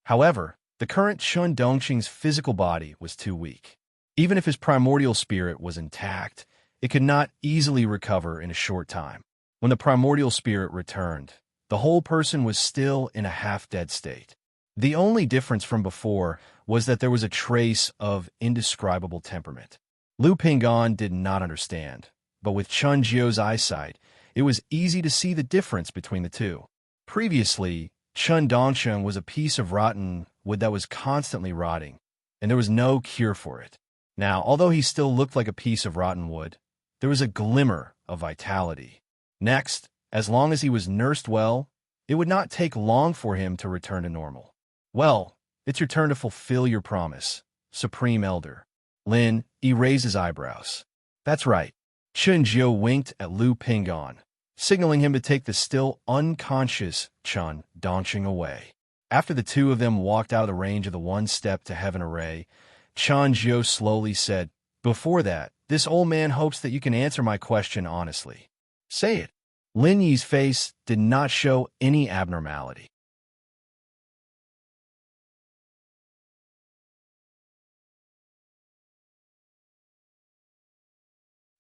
However, the current Chun Dongqing's physical body was too weak. Even if his primordial spirit was intact, it could not easily recover in a short time. When the primordial spirit returned, the whole person was still in a half-dead state. The only difference from before was that there was a trace of indescribable temperament. Lu Pinggan did not understand, but with Chun Jio's eyesight, it was easy to see the difference between the two. Previously, Chun Dongsheng was a piece of rotten wood that was constantly rotting, and there was no cure for it. Now, although he still looked like a piece of rotten wood, there was a glimmer of vitality. Next, as long as he was nursed well, it would not take long for him to return to normal. Well, it's your turn to fulfill your promise, Supreme Elder. Lin Yi raised his eyebrows. That's right. Chun Jio winked at Lu Pinggan, signaling him to take the still unconscious Chun Dongqing away. After the two of them walked out of the range of the one-step to heaven array, Chun Jio slowly said, "Before that, this old man hopes that you can answer my question honestly. Say it." Lin Yi's face did not show any abnormality.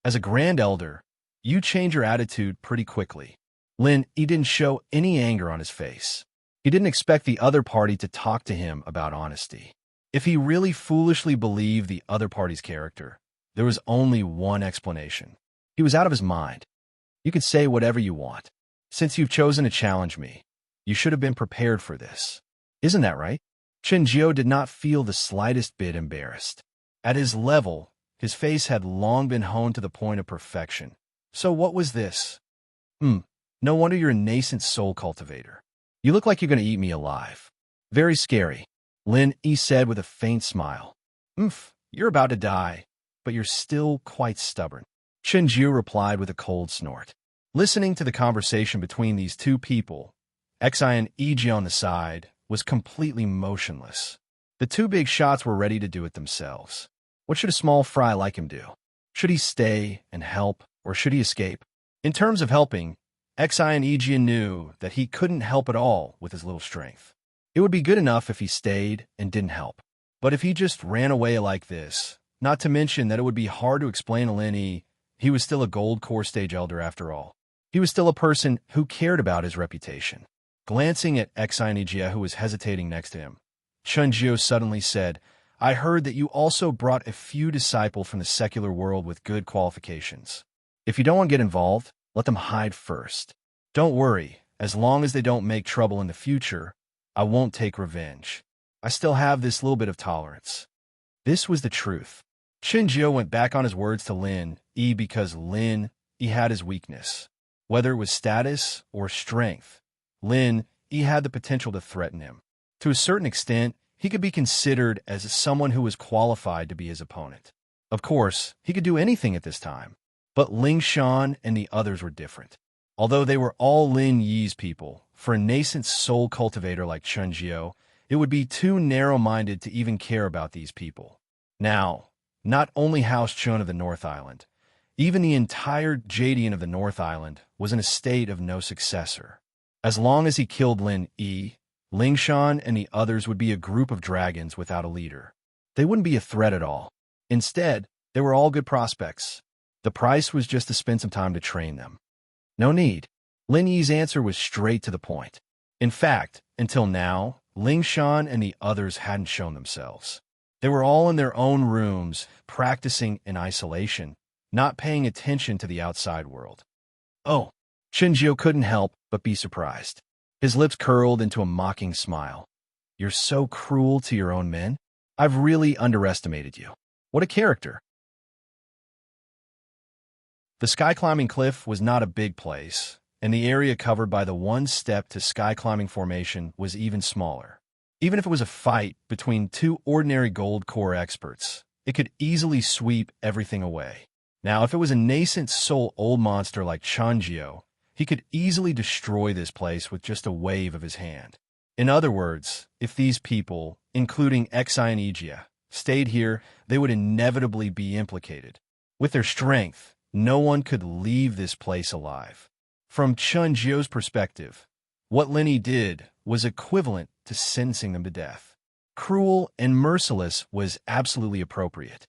As a Grand Elder, you change your attitude pretty quickly. Lin Yi didn't show any anger on his face. He didn't expect the other party to talk to him about honesty. If he really foolishly believed the other party's character, there was only one explanation. He was out of his mind. You can say whatever you want. Since you've chosen to challenge me, you should have been prepared for this. Isn't that right? Shinjio did not feel the slightest bit embarrassed. At his level, his face had long been honed to the point of perfection. So what was this? No wonder you're a nascent soul cultivator. You look like you're going to eat me alive. Very scary, Lin Yi said with a faint smile. You're about to die, but you're still quite stubborn. Shinjiu replied with a cold snort. Listening to the conversation between these two people, Xian Iji on the side was completely motionless. The two big shots were ready to do it themselves. What should a small fry like him do? Should he stay and help, or should he escape? In terms of helping, Xian Iji knew that he couldn't help at all with his little strength. It would be good enough if he stayed and didn't help. But if he just ran away like this, not to mention that it would be hard to explain to Lin Yi, he was still a gold core stage elder after all. He was still a person who cared about his reputation. Glancing at Xinijia, who was hesitating next to him, Chunjio suddenly said, I heard that you also brought a few disciples from the secular world with good qualifications. If you don't want to get involved, let them hide first. Don't worry, as long as they don't make trouble in the future, I won't take revenge. I still have this little bit of tolerance. This was the truth. Shinjio went back on his words to Lin Yi because Lin Yi had his weakness. Whether it was status or strength, Lin Yi had the potential to threaten him. To a certain extent, he could be considered as someone who was qualified to be his opponent. Of course, he could do anything at this time. But Ling Shan and the others were different. Although they were all Lin Yi's people, for a nascent soul cultivator like Chunjio, it would be too narrow-minded to even care about these people. Now, not only House Chun of the North Island, even the entire Jadian of the North Island was in a state of no successor. As long as he killed Lin Yi, Ling Shan and the others would be a group of dragons without a leader. They wouldn't be a threat at all. Instead, they were all good prospects. The price was just to spend some time to train them. No need. Lin Yi's answer was straight to the point. In fact, until now, Ling Shan and the others hadn't shown themselves. They were all in their own rooms, practicing in isolation, not paying attention to the outside world. Oh, Shinjio couldn't help but be surprised. His lips curled into a mocking smile. You're so cruel to your own men? I've really underestimated you. What a character. The sky-climbing cliff was not a big place, and the area covered by the one-step to sky-climbing formation was even smaller. Even if it was a fight between two ordinary gold core experts, it could easily sweep everything away. Now, if it was a nascent soul old monster like Chanjio, he could easily destroy this place with just a wave of his hand. In other words, if these people, including Xi and Igia, stayed here, they would inevitably be implicated. With their strength, no one could leave this place alive. From Chunjio's perspective, what Linny did was equivalent to sentencing them to death. Cruel and merciless was absolutely appropriate.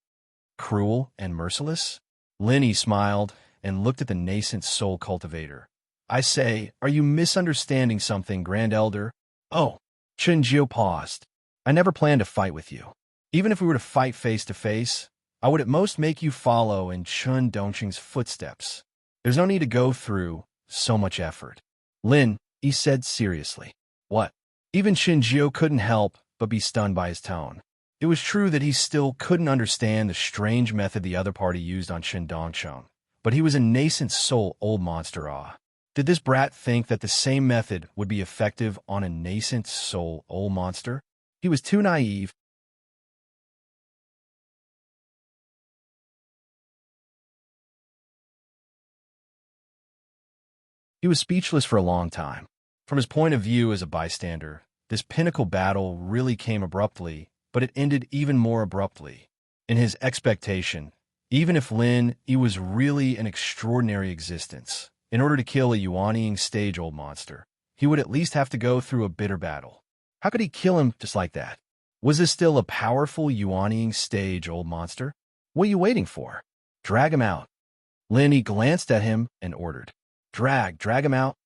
Cruel and merciless? Linny smiled and looked at the nascent soul cultivator. I say, are you misunderstanding something, Grand Elder? Oh, Chunjio paused. I never planned to fight with you. Even if we were to fight face to face, I would at most make you follow in Chun Dongqing's footsteps. There's no need to go through so much effort. Lin, he said seriously. What? Even Shinjio couldn't help but be stunned by his tone. It was true that he still couldn't understand the strange method the other party used on Shin Dongsheng, but he was a nascent soul old monster. Did this brat think that the same method would be effective on a nascent soul old monster? He was too naive. He was speechless for a long time. From his point of view as a bystander, this pinnacle battle really came abruptly, but it ended even more abruptly. In his expectation, even if Lin, he was really an extraordinary existence, in order to kill a Yuanying stage old monster, he would at least have to go through a bitter battle. How could he kill him just like that? Was this still a powerful Yuanying stage old monster? What are you waiting for? Drag him out. Lin, he glanced at him and ordered. Drag him out.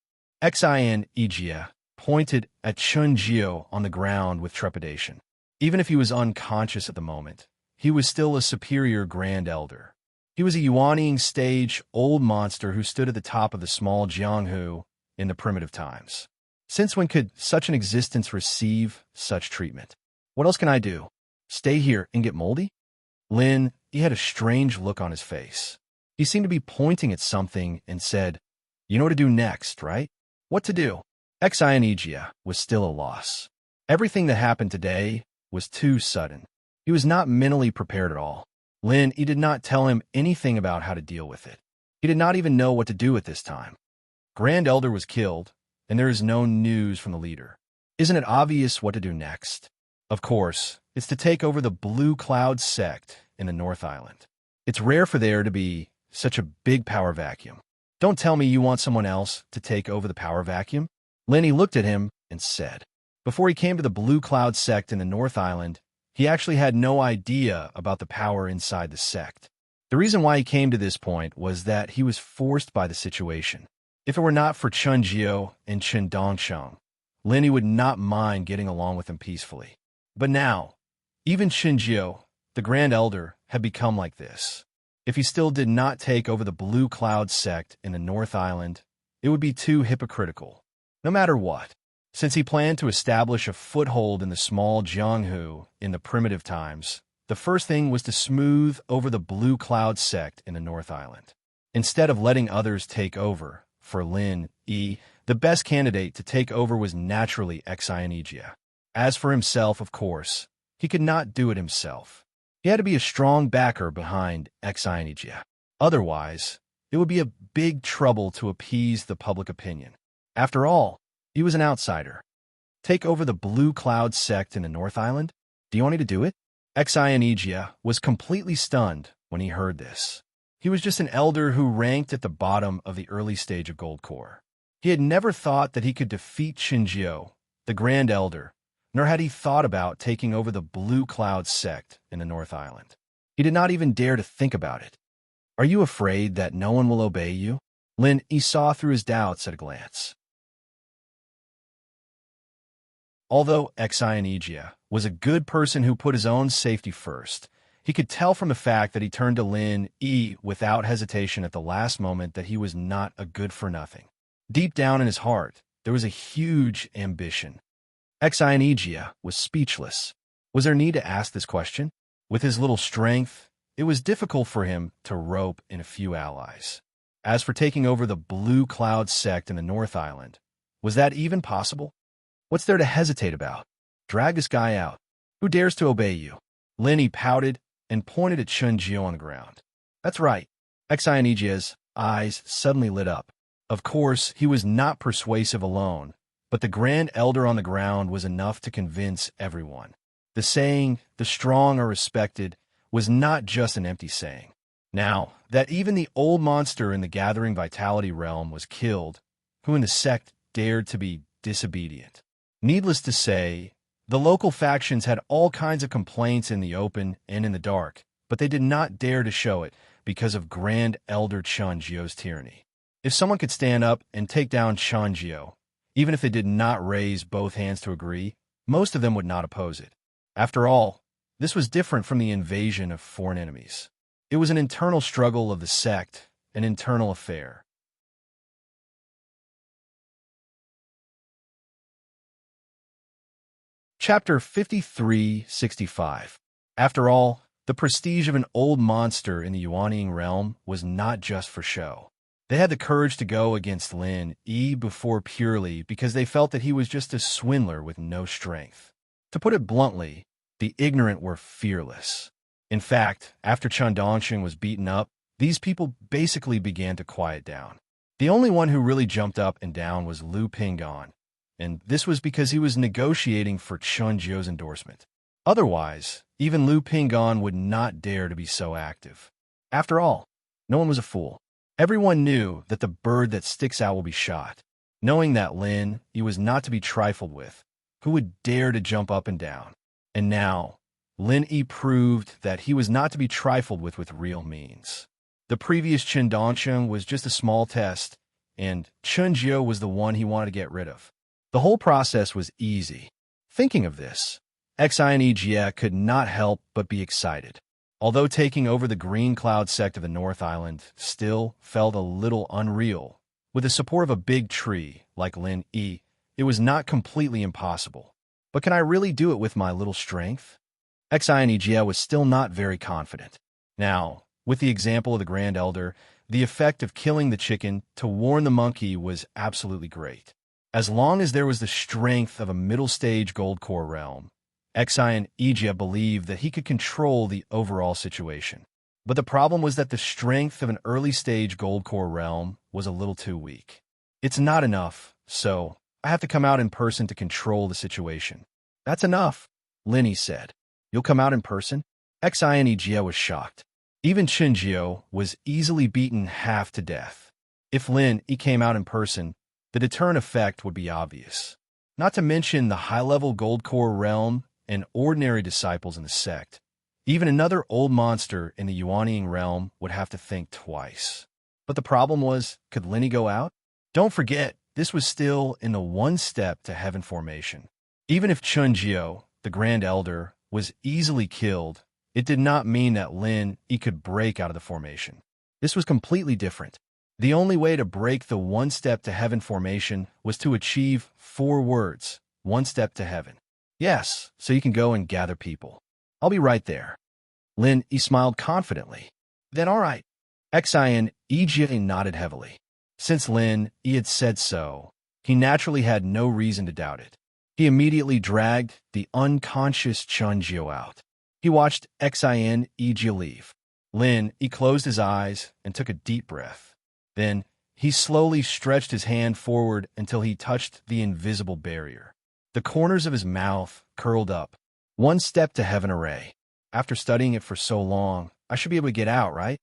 Xin Igia pointed at Chunjio on the ground with trepidation. Even if he was unconscious at the moment, he was still a superior Grand Elder. He was a Yuanying stage old monster who stood at the top of the small Jianghu in the primitive times. Since when could such an existence receive such treatment? What else can I do? Stay here and get moldy? Lin, he had a strange look on his face. He seemed to be pointing at something and said, You know what to do next, right? What to do? Xin Igia was still a loss. Everything that happened today was too sudden. He was not mentally prepared at all. Lin, he did not tell him anything about how to deal with it. He did not even know what to do at this time. Grand Elder was killed, and there is no news from the leader. Isn't it obvious what to do next? Of course, it's to take over the Blue Cloud sect in the North Island. It's rare for there to be such a big power vacuum. Don't tell me you want someone else to take over the power vacuum. Lenny looked at him and said, before he came to the Blue Cloud sect in the North Island, he actually had no idea about the power inside the sect. The reason why he came to this point was that he was forced by the situation. If it were not for Chunjio and Chen Dongsheng, Lenny would not mind getting along with him peacefully. But now, even Chunjio, the Grand Elder, had become like this. If he still did not take over the Blue Cloud sect in the North Island, it would be too hypocritical. No matter what, since he planned to establish a foothold in the small Jianghu in the primitive times, the first thing was to smooth over the Blue Cloud sect in the North Island. Instead of letting others take over, for Lin Yi, the best candidate to take over was naturally Xianijia. As for himself, of course, he could not do it himself. He had to be a strong backer behind Xianijia. Otherwise, it would be a big trouble to appease the public opinion. After all, he was an outsider. Take over the Blue Cloud sect in the North Island? Do you want me to do it? Xianijia was completely stunned when he heard this. He was just an elder who ranked at the bottom of the early stage of Gold Core. He had never thought that he could defeat Shinjio, the Grand Elder, nor had he thought about taking over the Blue Cloud sect in the North Island. He did not even dare to think about it. Are you afraid that no one will obey you? Lin, he saw through his doubts at a glance. Although Xionigia was a good person who put his own safety first, he could tell from the fact that he turned to Lin Yi without hesitation at the last moment that he was not a good-for-nothing. Deep down in his heart, there was a huge ambition. Xionigia was speechless. Was there need to ask this question? With his little strength, it was difficult for him to rope in a few allies. As for taking over the Blue Cloud sect in the North Island, was that even possible? What's there to hesitate about? Drag this guy out. Who dares to obey you? Lin Yi pouted and pointed at Chunjiu on the ground. That's right. Xionigia's eyes suddenly lit up. Of course, he was not persuasive alone, but the Grand Elder on the ground was enough to convince everyone. The saying, "the strong are respected," was not just an empty saying. Now, that even the old monster in the Gathering Vitality realm was killed, who in the sect dared to be disobedient? Needless to say, the local factions had all kinds of complaints in the open and in the dark, but they did not dare to show it because of Grand Elder Chunjiu's tyranny. If someone could stand up and take down Chunjiu, even if they did not raise both hands to agree, most of them would not oppose it. After all, this was different from the invasion of foreign enemies. It was an internal struggle of the sect, an internal affair. Chapter 5365. After all, the prestige of an old monster in the Yuanying realm was not just for show. They had the courage to go against Lin Yi before purely because they felt that he was just a swindler with no strength. To put it bluntly, the ignorant were fearless. In fact, after Chundongshin was beaten up, these people basically began to quiet down. The only one who really jumped up and down was Lu Pingon, and this was because he was negotiating for Chunjiu's endorsement. Otherwise, even Lu Pingon would not dare to be so active. After all, no one was a fool. Everyone knew that the bird that sticks out will be shot. Knowing that Lin Yi was not to be trifled with, who would dare to jump up and down? And now, Lin Yi proved that he was not to be trifled with real means. The previous Chundongshin was just a small test, and Chunjiu was the one he wanted to get rid of. The whole process was easy. Thinking of this, Xionigia could not help but be excited. Although taking over the Green Cloud sect of the North Island still felt a little unreal, with the support of a big tree like Lin Yi, it was not completely impossible. But can I really do it with my little strength? Xionigia was still not very confident. Now, with the example of the Grand Elder, the effect of killing the chicken to warn the monkey was absolutely great. As long as there was the strength of a middle-stage gold core realm, Xionigia believed that he could control the overall situation. But the problem was that the strength of an early-stage gold core realm was a little too weak. It's not enough, so I have to come out in person to control the situation. That's enough, Lin Yi said. You'll come out in person? Xionigia was shocked. Even Chunjiu was easily beaten half to death. If Lin Yi came out in person, the deterrent effect would be obvious. Not to mention the high-level gold core realm and ordinary disciples in the sect. Even another old monster in the Yuanying realm would have to think twice. But the problem was, could Lin Yi go out? Don't forget, this was still in the one step to heaven formation. Even if Chunjiu, the Grand Elder, was easily killed, it did not mean that Lin Yi could break out of the formation. This was completely different. The only way to break the one step to heaven formation was to achieve 4 words, one step to heaven. Yes, so you can go and gather people. I'll be right there. Lin Yi smiled confidently. Then all right. Xionigia nodded heavily. Since Lin Yi had said so, he naturally had no reason to doubt it. He immediately dragged the unconscious Chunjiu out. He watched Xionigia leave. Lin Yi closed his eyes and took a deep breath. Then he slowly stretched his hand forward until he touched the invisible barrier. The corners of his mouth curled up. One step to heaven array. After studying it for so long, I should be able to get out, right?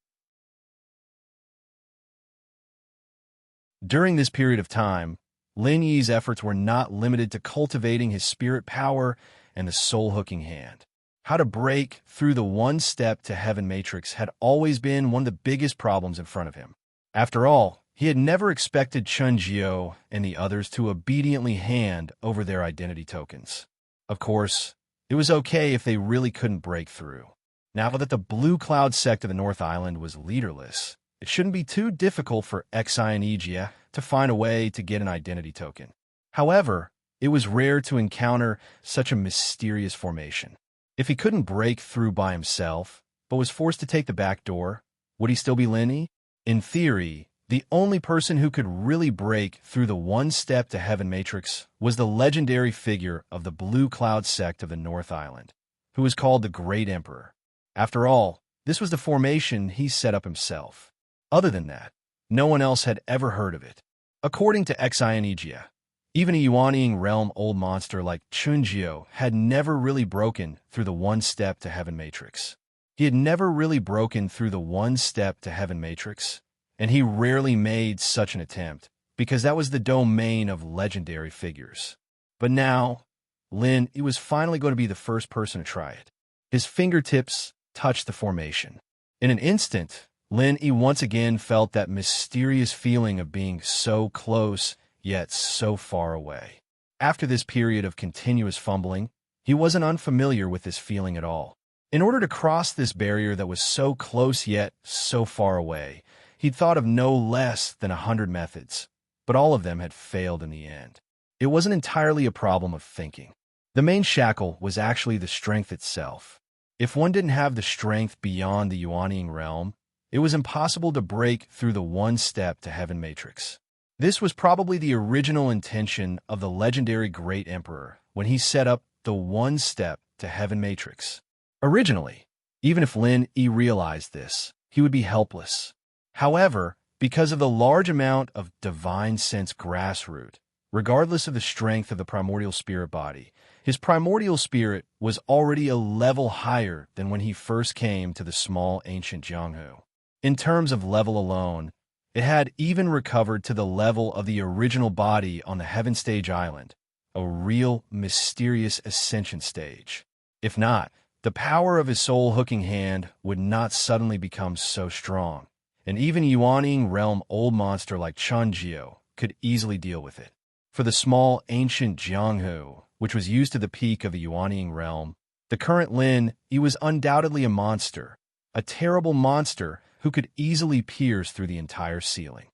During this period of time, Lin Yi's efforts were not limited to cultivating his spirit power and the soul-hooking hand. How to break through the one-step to heaven matrix had always been one of the biggest problems in front of him. After all, He had never expected Chunjio and the others to obediently hand over their identity tokens. Of course, it was okay if they really couldn't break through. Now that the Blue Cloud sect of the North Island was leaderless, it shouldn't be too difficult for Xionigia to find a way to get an identity token. However, it was rare to encounter such a mysterious formation. If he couldn't break through by himself, but was forced to take the back door, would he still be Linny? In theory, the only person who could really break through the one-step to heaven matrix was the legendary figure of the Blue Cloud sect of the North Island, who was called the Great Emperor. After all, this was the formation he set up himself. Other than that, no one else had ever heard of it. According to Xionigia, even a Yuanying realm old monster like Chunjio had never really broken through the one-step to heaven matrix. He had never really broken through the one-step to heaven matrix, and he rarely made such an attempt, because that was the domain of legendary figures. But now, Lin Yi was finally going to be the first person to try it. His fingertips touched the formation. In an instant, Lin Yi once again felt that mysterious feeling of being so close, yet so far away. After this period of continuous fumbling, he wasn't unfamiliar with this feeling at all. In order to cross this barrier that was so close yet so far away, he'd thought of no less than 100 methods, but all of them had failed in the end. It wasn't entirely a problem of thinking. The main shackle was actually the strength itself. If one didn't have the strength beyond the Yuanying realm, it was impossible to break through the one-step to heaven matrix. This was probably the original intention of the legendary Great Emperor when he set up the one-step to heaven matrix. Originally, even if Lin Yi realized this, he would be helpless. However, because of the large amount of divine sense grassroot, regardless of the strength of the primordial spirit body, his primordial spirit was already a level higher than when he first came to the small ancient Jianghu. In terms of level alone, it had even recovered to the level of the original body on the Heaven Stage Island, a real mysterious ascension stage. If not, the power of his soul-hooking hand would not suddenly become so strong, and even Yuanying realm old monster like Chunjio could easily deal with it. For the small ancient Jianghu, which was used to the peak of the Yuanying realm, the current Lin Yi was undoubtedly a monster, a terrible monster who could easily pierce through the entire ceiling.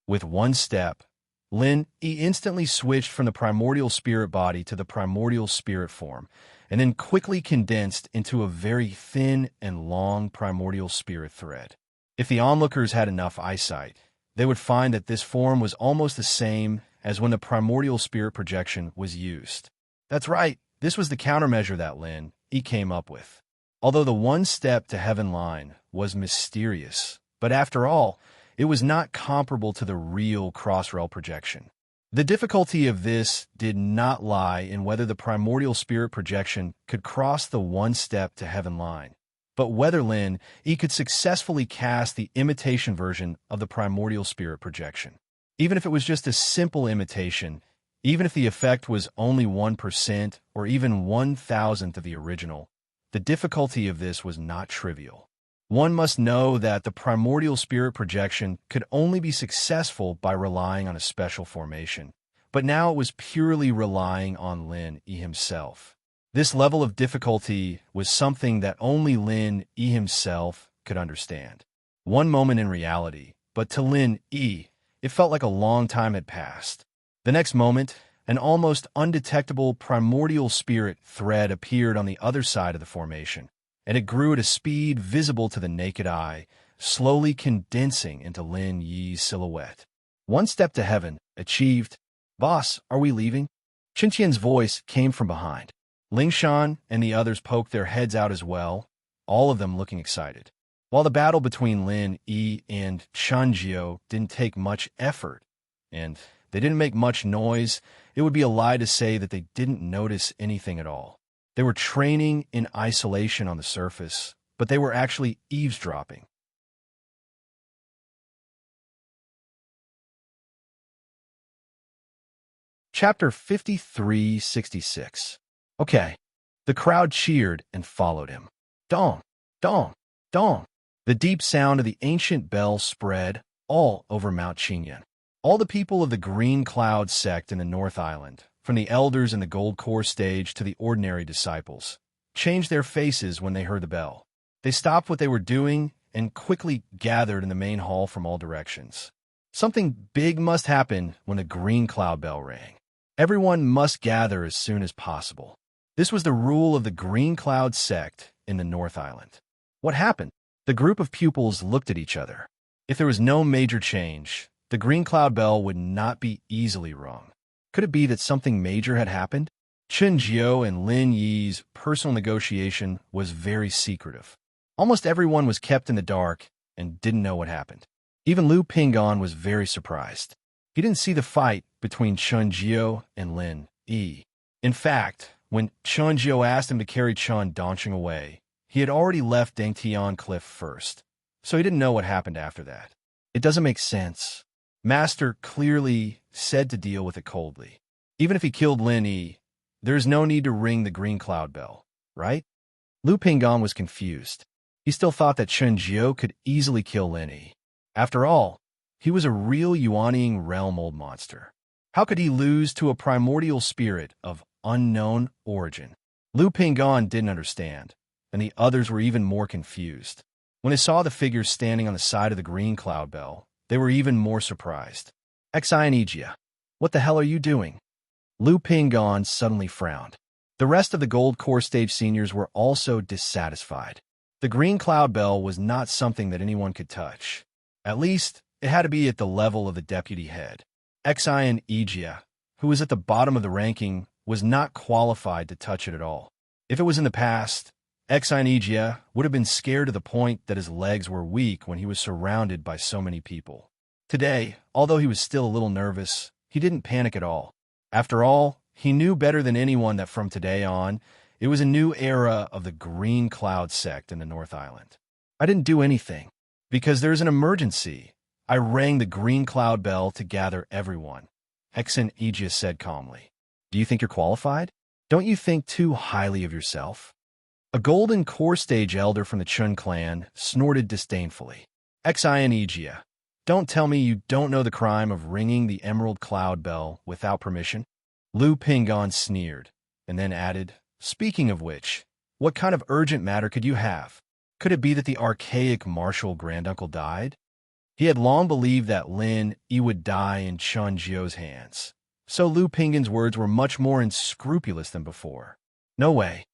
With one step, Lin Yi instantly switched from the primordial spirit body to the primordial spirit form, and then quickly condensed into a very thin and long primordial spirit thread. If the onlookers had enough eyesight, they would find that this form was almost the same as when the primordial spirit projection was used. That's right, this was the countermeasure that Lin Yi came up with. Although the one-step to heaven line was mysterious, but after all, it was not comparable to the real cross-rail projection. The difficulty of this did not lie in whether the primordial spirit projection could cross the one-step to heaven line, but whether Lin Yi could successfully cast the imitation version of the primordial spirit projection. Even if it was just a simple imitation, even if the effect was only 1% or even 1,000th of the original, the difficulty of this was not trivial. One must know that the primordial spirit projection could only be successful by relying on a special formation, but now it was purely relying on Lin Yi himself. This level of difficulty was something that only Lin Yi himself could understand. One moment in reality, but to Lin Yi, it felt like a long time had passed. The next moment, an almost undetectable primordial spirit thread appeared on the other side of the formation, and it grew at a speed visible to the naked eye, slowly condensing into Lin Yi's silhouette. One step to heaven, achieved. Boss, are we leaving? Qinqian's voice came from behind. Lingshan and the others poked their heads out as well, all of them looking excited. While the battle between Lin Yi and Chunjio didn't take much effort, and they didn't make much noise, it would be a lie to say that they didn't notice anything at all. They were training in isolation on the surface, but they were actually eavesdropping. Chapter 5366. Okay. The crowd cheered and followed him. Dong, dong, dong. The deep sound of the ancient bell spread all over Mount Qingyan. All the people of the Green Cloud sect in the North Island, from the elders in the Gold Core stage to the ordinary disciples, changed their faces when they heard the bell. They stopped what they were doing and quickly gathered in the main hall from all directions. Something big must happen when the Green Cloud bell rang. Everyone must gather as soon as possible. This was the rule of the Green Cloud sect in the North Island. What happened? The group of pupils looked at each other. If there was no major change, the Green Cloud bell would not be easily rung. Could it be that something major had happened? Chen Jiao and Lin Yi's personal negotiation was very secretive. Almost everyone was kept in the dark and didn't know what happened. Even Lu Pingan was very surprised. He didn't see the fight between Chen Jiao and Lin Yi. In fact, when Chen Jiao asked him to carry Chen Dongqing away, he had already left Dangtian Cliff first, so he didn't know what happened after that. It doesn't make sense. Master clearly said to deal with it coldly. Even if he killed Lin Yi, there's no need to ring the Green Cloud bell, right? Lu Pingan was confused. He still thought that Chen Jiao could easily kill Lin Yi. After all, he was a real Yuanying realm old monster. How could he lose to a primordial spirit of unknown origin? Lu Pingan didn't understand, and the others were even more confused. When they saw the figures standing on the side of the Green Cloud bell, they were even more surprised. Xianijia, what the hell are you doing? Lu Pingan suddenly frowned. The rest of the Gold Core stage seniors were also dissatisfied. The Green Cloud bell was not something that anyone could touch. At least, it had to be at the level of the deputy head. Xianijia, who was at the bottom of the ranking, was not qualified to touch it at all. If it was in the past, Xianijia would have been scared to the point that his legs were weak when he was surrounded by so many people. Today, although he was still a little nervous, he didn't panic at all. After all, he knew better than anyone that from today on, it was a new era of the Green Cloud sect in the North Island. I didn't do anything. Because there's an emergency. I rang the Green Cloud bell to gather everyone. Xianijia said calmly. Do you think you're qualified? Don't you think too highly of yourself? A Golden Core stage elder from the Chun clan snorted disdainfully. Xianijia, don't tell me you don't know the crime of ringing the Emerald Cloud bell without permission? Lu Pingan sneered, and then added, speaking of which, what kind of urgent matter could you have? Could it be that the archaic martial granduncle died? He had long believed that Lin Yi would die in Chen Jiao's hands, so Lu Pingan's words were much more unscrupulous than before. No way.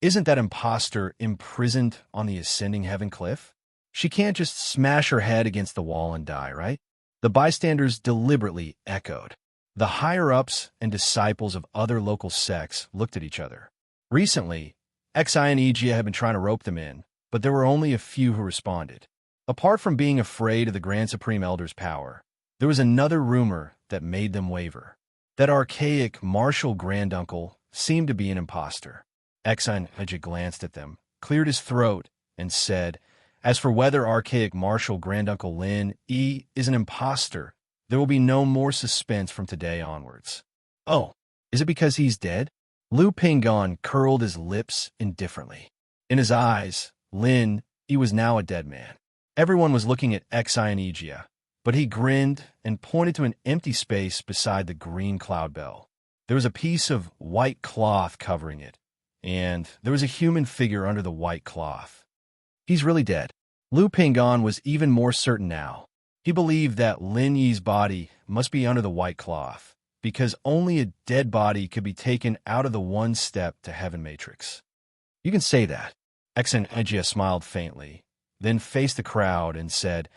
Isn't that imposter imprisoned on the ascending heaven cliff? She can't just smash her head against the wall and die, right? The bystanders deliberately echoed. The higher-ups and disciples of other local sects looked at each other. Recently, Xianijia had been trying to rope them in, but there were only a few who responded. Apart from being afraid of the Grand Supreme Elder's power, there was another rumor that made them waver. That archaic martial granduncle seemed to be an imposter. Xianijia glanced at them, cleared his throat, and said, as for whether archaic martial granduncle Lin Yi is an imposter, there will be no more suspense from today onwards. Oh, is it because he's dead? Lu Pingan curled his lips indifferently. In his eyes, Lin Yi was now a dead man. Everyone was looking at Xianijia, but he grinned and pointed to an empty space beside the Green Cloud bell. There was a piece of white cloth covering it, and there was a human figure under the white cloth. He's really dead. Lu Pingan was even more certain now. He believed that Lin Yi's body must be under the white cloth, because only a dead body could be taken out of the one-step to heaven matrix. You can say that. Xianijia smiled faintly, then faced the crowd and said,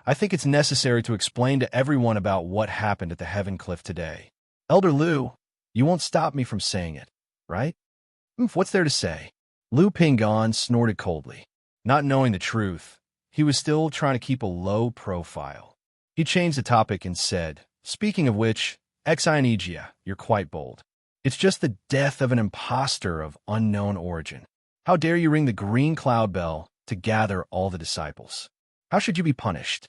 I think it's necessary to explain to everyone about what happened at the Heaven Cliff today. Elder Lu, you won't stop me from saying it, right? What's there to say? Lu Pingan snorted coldly. Not knowing the truth, he was still trying to keep a low profile. He changed the topic and said, speaking of which, Xianijia, you're quite bold. It's just the death of an imposter of unknown origin. How dare you ring the Green Cloud bell to gather all the disciples? How should you be punished?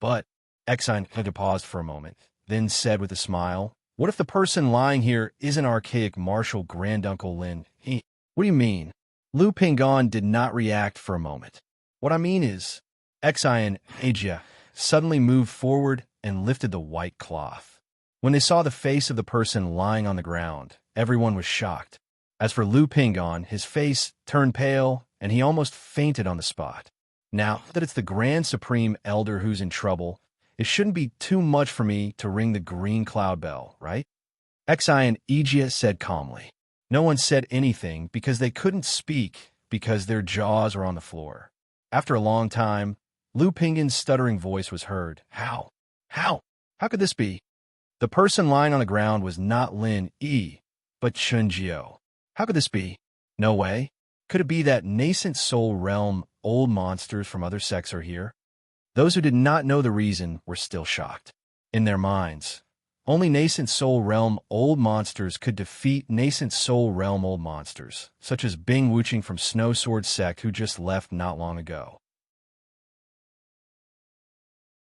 But, Xianijia paused for a moment, then said with a smile, what if the person lying here isn't archaic martial granduncle Lin Yi? What do you mean? Lu Pingon did not react for a moment. What I mean is, Xian Asia suddenly moved forward and lifted the white cloth. When they saw the face of the person lying on the ground, everyone was shocked. As for Lu Pingon, his face turned pale, and he almost fainted on the spot. Now that it's the Grand Supreme Elder who's in trouble, it shouldn't be too much for me to ring the green cloud bell, right? Xian Asia said calmly. No one said anything because they couldn't speak because their jaws were on the floor. After a long time, Lu Pingon's stuttering voice was heard. How? How could this be? The person lying on the ground was not Lin Yi, but Chun Jiao. How could this be? No way. Could it be that nascent soul realm old monsters from other sects are here? Those who did not know the reason were still shocked. In their minds, only nascent soul realm old monsters could defeat nascent soul realm old monsters, such as Bing Wuching from Snow Sword Sect who just left not long ago.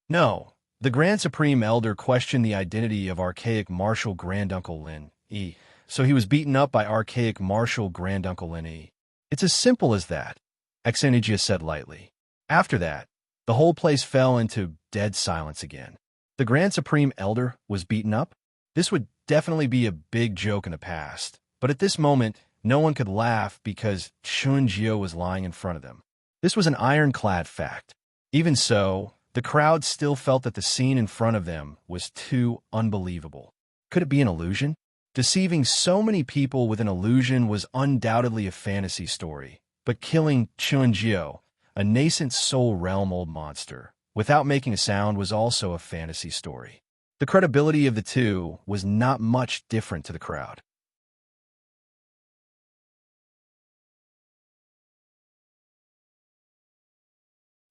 No, the Grand Supreme Elder questioned the identity of archaic Martial Granduncle Lin Yi, so he was beaten up by archaic Martial Granduncle Lin Yi. It's as simple as that, Exenigia said lightly. After that, the whole place fell into dead silence again. The Grand Supreme Elder was beaten up? This would definitely be a big joke in the past, but at this moment, no one could laugh because Chun Jiao was lying in front of them. This was an ironclad fact. Even so, the crowd still felt that the scene in front of them was too unbelievable. Could it be an illusion? Deceiving so many people with an illusion was undoubtedly a fantasy story, but killing Chun Jiao, a nascent soul realm old monster, without making a sound was also a fantasy story. The credibility of the two was not much different to the crowd.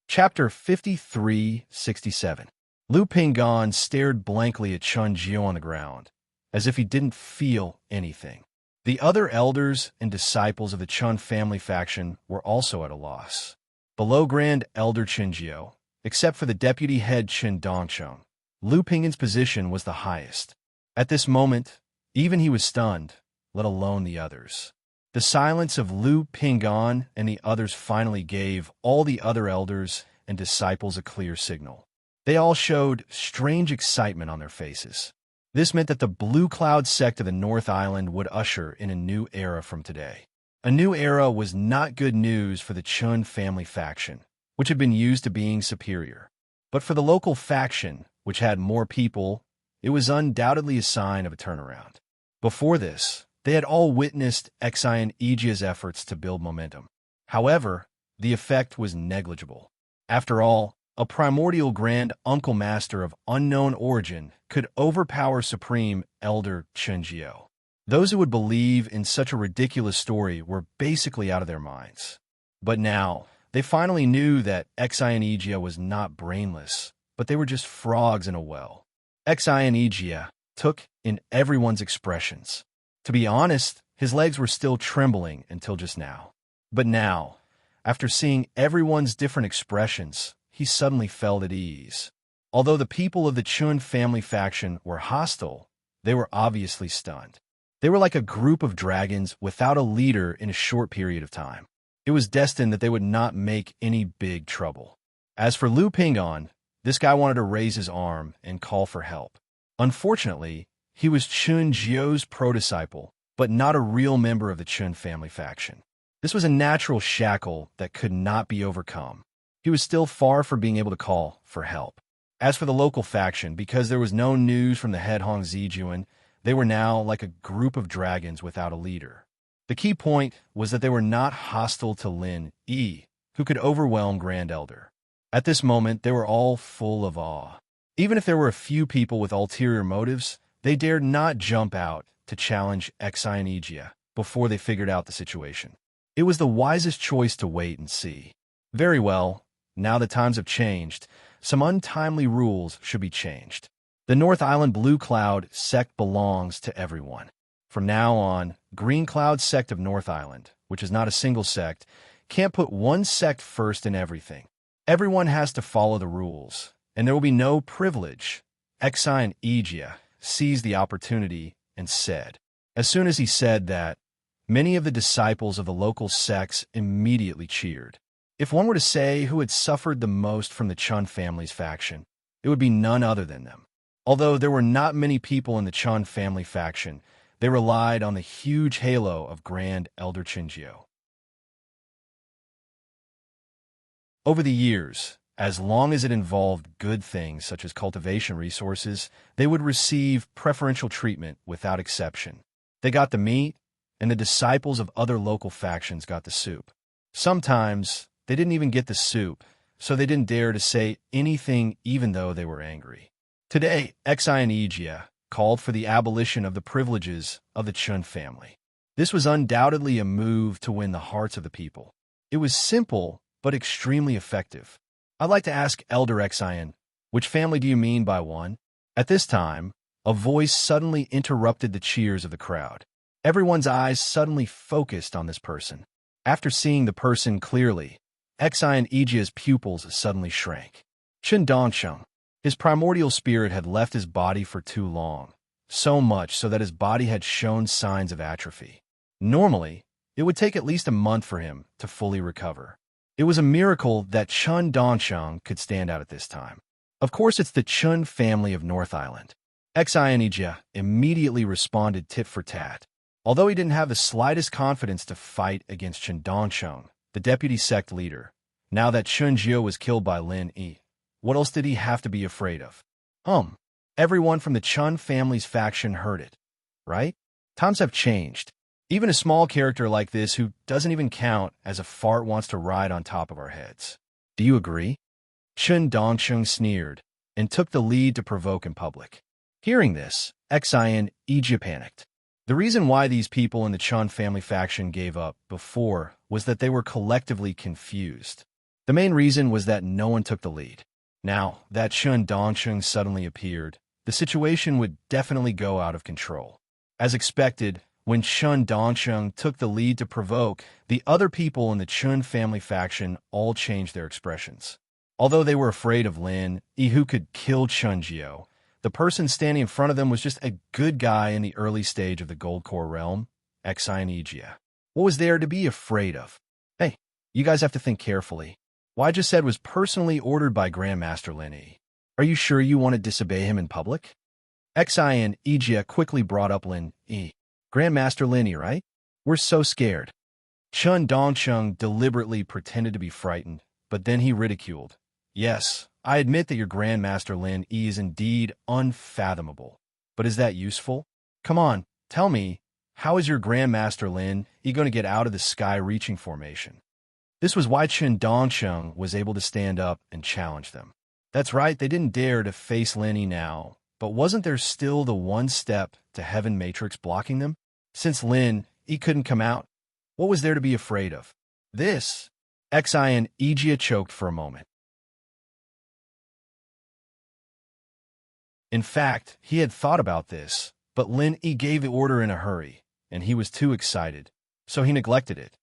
Chapter 53-67. Lu Pingon stared blankly at Chun Jiao on the ground, as if he didn't feel anything. The other elders and disciples of the Chun family faction were also at a loss. Below Grand Elder Chun Jiao, except for the deputy head Chen Dongcheng, Lu Pingon's position was the highest. At this moment, even he was stunned, let alone the others. The silence of Lu Pingon and the others finally gave all the other elders and disciples a clear signal. They all showed strange excitement on their faces. This meant that the Blue Cloud sect of the North Island would usher in a new era from today. A new era was not good news for the Chun family faction, which had been used to being superior. But for the local faction, which had more people, it was undoubtedly a sign of a turnaround. Before this, they had all witnessed Xian Ajia's efforts to build momentum. However, the effect was negligible. After all, a primordial grand uncle master of unknown origin could overpower Supreme Elder Chun Jiao. Those who would believe in such a ridiculous story were basically out of their minds. But now, they finally knew that Xian Ajia was not brainless, but they were just frogs in a well. Xian Ajia took in everyone's expressions. To be honest, his legs were still trembling until just now. But now, after seeing everyone's different expressions, he suddenly felt at ease. Although the people of the Chun family faction were hostile, they were obviously stunned. They were like a group of dragons without a leader in a short period of time. It was destined that they would not make any big trouble. As for Lu Pingon, this guy wanted to raise his arm and call for help. Unfortunately, he was Chun Jiao's pro-disciple, but not a real member of the Chun family faction. This was a natural shackle that could not be overcome. He was still far from being able to call for help. As for the local faction, because there was no news from the head Hong Zijuan, they were now like a group of dragons without a leader. The key point was that they were not hostile to Lin Yi, who could overwhelm Grand Elder. At this moment, they were all full of awe. Even if there were a few people with ulterior motives, they dared not jump out to challenge Xian Ajia before they figured out the situation. It was the wisest choice to wait and see. Very well, now that times have changed, some untimely rules should be changed. The North Island Blue Cloud sect belongs to everyone. From now on, Green Cloud sect of North Island, which is not a single sect, can't put one sect first in everything. Everyone has to follow the rules, and there will be no privilege. Xian Ajia seized the opportunity and said. As soon as he said that, Many of the disciples of the local sects immediately cheered. If one were to say who had suffered the most from the Chun family's faction, it would be none other than them. Although there were not many people in the Chun family faction, they relied on the huge halo of Grand Elder Chinjio. Over the years, as long as it involved good things such as cultivation resources, they would receive preferential treatment without exception. They got the meat, and the disciples of other local factions got the soup. Sometimes, they didn't even get the soup, so they didn't dare to say anything even though they were angry. Today, Xian called for the abolition of the privileges of the Chun family. This was undoubtedly a move to win the hearts of the people. It was simple, but extremely effective. I'd like to ask Elder Xian, which family do you mean by one? At this time, a voice suddenly interrupted the cheers of the crowd. Everyone's eyes suddenly focused on this person. After seeing the person clearly, Xian pupils suddenly shrank. Chen Dongsheng. His primordial spirit had left his body for too long, so much so that his body had shown signs of atrophy. Normally, it would take at least a month for him to fully recover. It was a miracle that Chen Dongsheng could stand out at this time. Of course, it's the Chun family of North Island. Xian immediately responded tit for tat. Although he didn't have the slightest confidence to fight against Chen Dongsheng, the deputy sect leader, now that Chun Jiu was killed by Lin Yi, what else did he have to be afraid of? Everyone from the Chun family's faction heard it, right? Times have changed. Even a small character like this who doesn't even count as a fart wants to ride on top of our heads. Do you agree? Chen Dongsheng sneered and took the lead to provoke in public. Hearing this, Xian panicked. The reason why these people in the Chun family faction gave up before was that they were collectively confused. The main reason was that no one took the lead. Now that Chen Dongsheng suddenly appeared, the situation would definitely go out of control. As expected, when Chen Dongsheng took the lead to provoke, the other people in the Chun family faction all changed their expressions. Although they were afraid of Lin Yi who could kill Chun Jiu, the person standing in front of them was just a good guy in the early stage of the Gold Core realm, Xian. What was there to be afraid of? Hey, you guys have to think carefully. What I just said was personally ordered by Grandmaster Lin Yi. Are you sure you want to disobey him in public? Xian quickly brought up Lin Yi. Grandmaster Lin Yi, right? We're so scared. Chen Dongsheng deliberately pretended to be frightened, but then he ridiculed. Yes, I admit that your Grandmaster Lin Yi is indeed unfathomable. But is that useful? Come on, tell me, how is your Grandmaster Lin Yi going to get out of the sky-reaching formation? This was why Chen Dongsheng was able to stand up and challenge them. That's right, they didn't dare to face Lin Yi now, but wasn't there still the one step to Heaven Matrix blocking them? Since Lin Yi couldn't come out, what was there to be afraid of? This, Xian choked for a moment. In fact, he had thought about this, but Lin Yi gave the order in a hurry, and he was too excited, so he neglected it.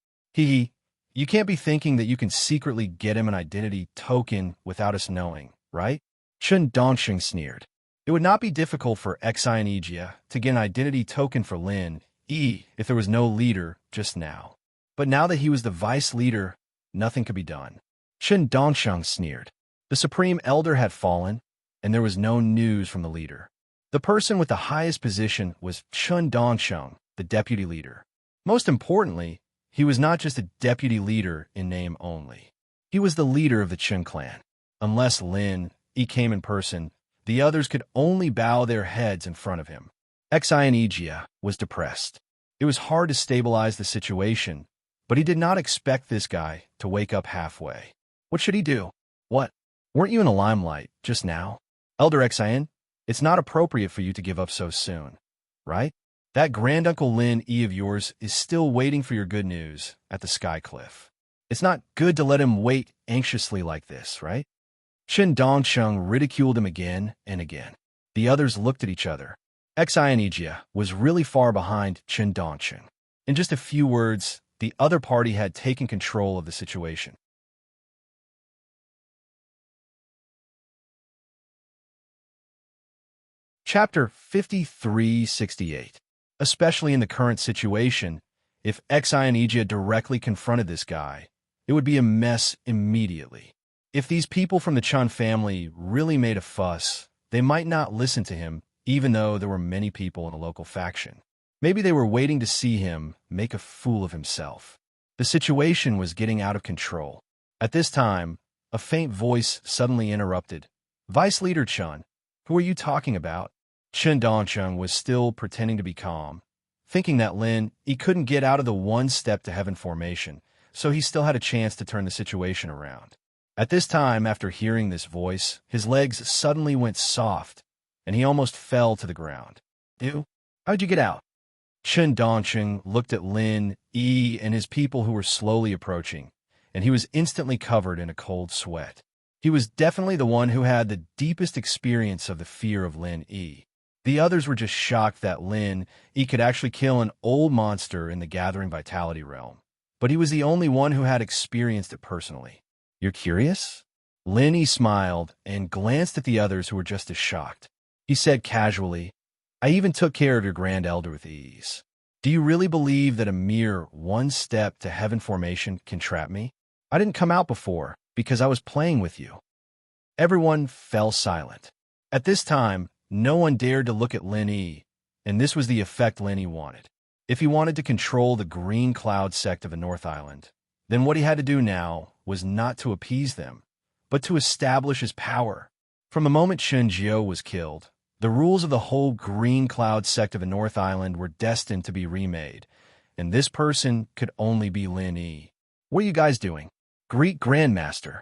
You can't be thinking that you can secretly get him an identity token without us knowing, right? Chen Dongsheng sneered. It would not be difficult for Xian to get an identity token for Lin Yi if there was no leader just now. But now that he was the vice leader, nothing could be done. Chen Dongsheng sneered. The Supreme Elder had fallen, and there was no news from the leader. The person with the highest position was Chen Dongsheng, the deputy leader. Most importantly, he was not just a deputy leader in name only. He was the leader of the Chen clan. Unless Lin Yi came in person, the others could only bow their heads in front of him. Xian was depressed. It was hard to stabilize the situation, but he did not expect this guy to wake up halfway. What should he do? What? Weren't you in the limelight just now? Elder Xian, it's not appropriate for you to give up so soon, right? That granduncle Lin Yi of yours is still waiting for your good news at the Sky Cliff. It's not good to let him wait anxiously like this, right? Chen Dongsheng ridiculed him again and again. The others looked at each other. Xian was really far behind Chen Dongsheng. In just a few words, the other party had taken control of the situation. Chapter 5368. Especially in the current situation, If Xionigia directly confronted this guy, it would be a mess immediately. If these people from the Chun family really made a fuss, they might not listen to him, even though there were many people in the local faction. Maybe they were waiting to see him make a fool of himself. The situation was getting out of control. At this time, a faint voice suddenly interrupted. Vice Leader Chun, who are you talking about? Chun Dongcheng was still pretending to be calm, thinking that he couldn't get out of the one step to heaven formation, so he still had a chance to turn the situation around. At this time, after hearing this voice, his legs suddenly went soft, and he almost fell to the ground. Ew, how'd you get out? Chun Dongcheng looked at Lin Yi and his people who were slowly approaching, and he was instantly covered in a cold sweat. He was definitely the one who had the deepest experience of the fear of Lin Yi. The others were just shocked that Lin Yi could actually kill an old monster in the Gathering Vitality realm, but he was the only one who had experienced it personally. You're curious? Lin Yi smiled and glanced at the others who were just as shocked. He said casually, I even took care of your Grand Elder with ease. Do you really believe that a mere one step to heaven formation can trap me? I didn't come out before because I was playing with you. Everyone fell silent. At this time, no one dared to look at Lin Yi, and this was the effect Lin Yi wanted. If he wanted to control the Green Cloud sect of the North Island, then what he had to do now was not to appease them, but to establish his power. From the moment Chun Jiao was killed, the rules of the whole Green Cloud sect of the North Island were destined to be remade, and this person could only be Lin Yi. What are you guys doing? Greek Grandmaster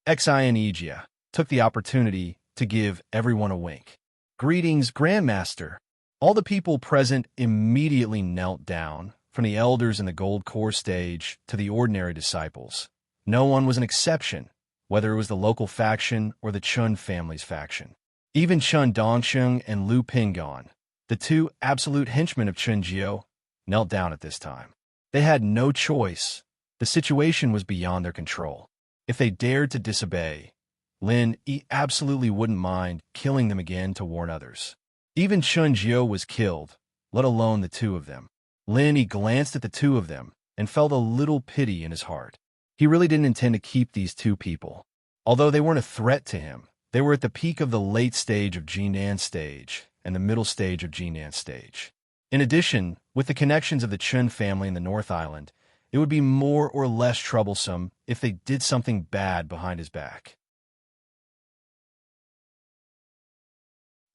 Xionigia took the opportunity to give everyone a wink. Greetings, Grandmaster. All the people present immediately knelt down, from the elders in the Gold Core stage to the ordinary disciples. No one was an exception, whether it was the local faction or the Chun family's faction. Even Chun Dongcheng and Lu Pingon, the two absolute henchmen of Chun Jiao, knelt down at this time. They had no choice. The situation was beyond their control. If they dared to disobey, Lin Yi absolutely wouldn't mind killing them again to warn others. Even Chun Jiao was killed, let alone the two of them. Lin Yi glanced at the two of them and felt a little pity in his heart. He really didn't intend to keep these two people. Although they weren't a threat to him, they were at the peak of the late stage of Jinan stage and the middle stage of Jinan stage. In addition, with the connections of the Chun family in the North Island, it would be more or less troublesome if they did something bad behind his back.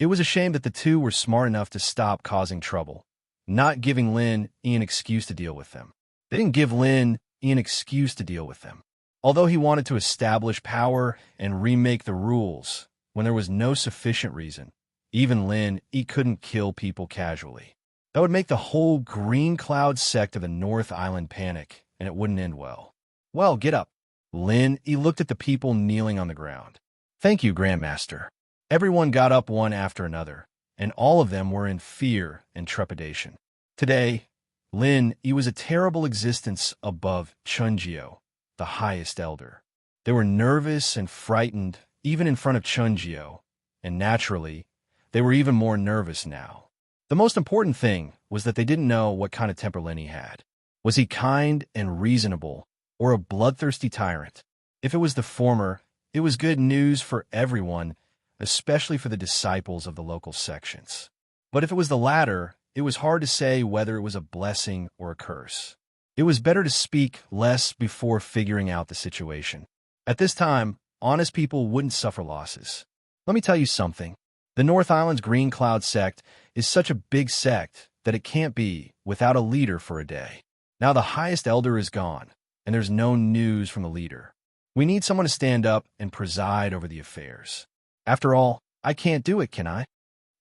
It was a shame that the two were smart enough to stop causing trouble, not giving Lin Yi an excuse to deal with them. They didn't give Lin Yi an excuse to deal with them. Although he wanted to establish power and remake the rules, when there was no sufficient reason, even Lin Yi couldn't kill people casually. That would make the whole Green Cloud sect of the North Island panic, and it wouldn't end well. Well, get up. Lin Yi looked at the people kneeling on the ground. Thank you, Grandmaster. Everyone got up one after another, and all of them were in fear and trepidation. Today, Lin Yi was a terrible existence above Chun Jiao, the highest elder. They were nervous and frightened even in front of Chun Jiao, and naturally, they were even more nervous now. The most important thing was that they didn't know what kind of temper Lin Yi had. Was he kind and reasonable, or a bloodthirsty tyrant? If it was the former, it was good news for everyone, especially for the disciples of the local sections. But if it was the latter, it was hard to say whether it was a blessing or a curse. It was better to speak less before figuring out the situation. At this time, honest people wouldn't suffer losses. Let me tell you something. The North Island's Green Cloud sect is such a big sect that it can't be without a leader for a day. Now the highest elder is gone, and there's no news from the leader. We need someone to stand up and preside over the affairs. After all, I can't do it, can I?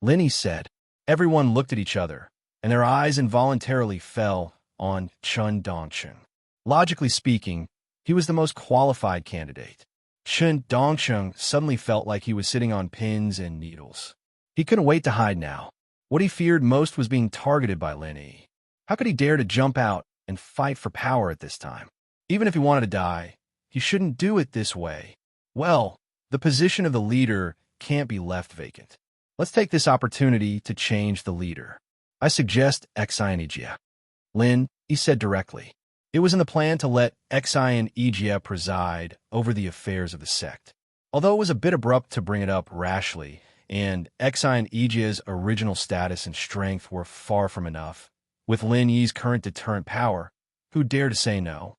Lin Yi said. Everyone looked at each other, and their eyes involuntarily fell on Chun Dongcheng. Logically speaking, he was the most qualified candidate. Chun Dongcheng suddenly felt like he was sitting on pins and needles. He couldn't wait to hide now. What he feared most was being targeted by Lin Yi. How could he dare to jump out and fight for power at this time? Even if he wanted to die, he shouldn't do it this way. Well, the position of the leader can't be left vacant. Let's take this opportunity to change the leader. I suggest Xionigia. Lin, he said directly. It was in the plan to let Xian Egia preside over the affairs of the sect. Although it was a bit abrupt to bring it up rashly, and Xian Egia's original status and strength were far from enough, with Lin Yi's current deterrent power, who dared to say no?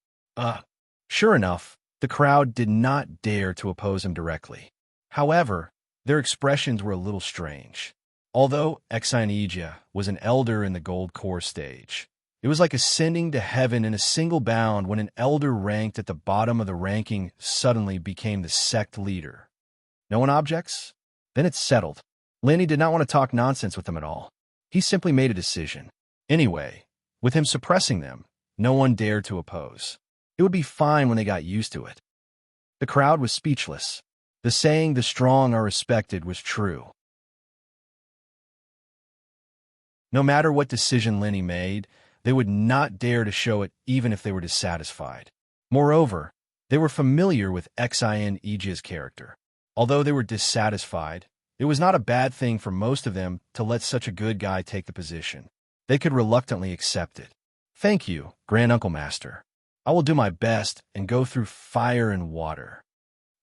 Sure enough, the crowd did not dare to oppose him directly. However, their expressions were a little strange. Although Xian Egia was an elder in the Gold Core stage, it was like ascending to heaven in a single bound when an elder ranked at the bottom of the ranking suddenly became the sect leader. No one objects? Then it's settled. Lenny did not want to talk nonsense with them at all. He simply made a decision. Anyway, with him suppressing them, no one dared to oppose. It would be fine when they got used to it. The crowd was speechless. The saying, "the strong are respected," was true. No matter what decision Lenny made, they would not dare to show it even if they were dissatisfied. Moreover, they were familiar with Xian Egia's character. Although they were dissatisfied, it was not a bad thing for most of them to let such a good guy take the position. They could reluctantly accept it. "Thank you, Grand Uncle Master. I will do my best and go through fire and water."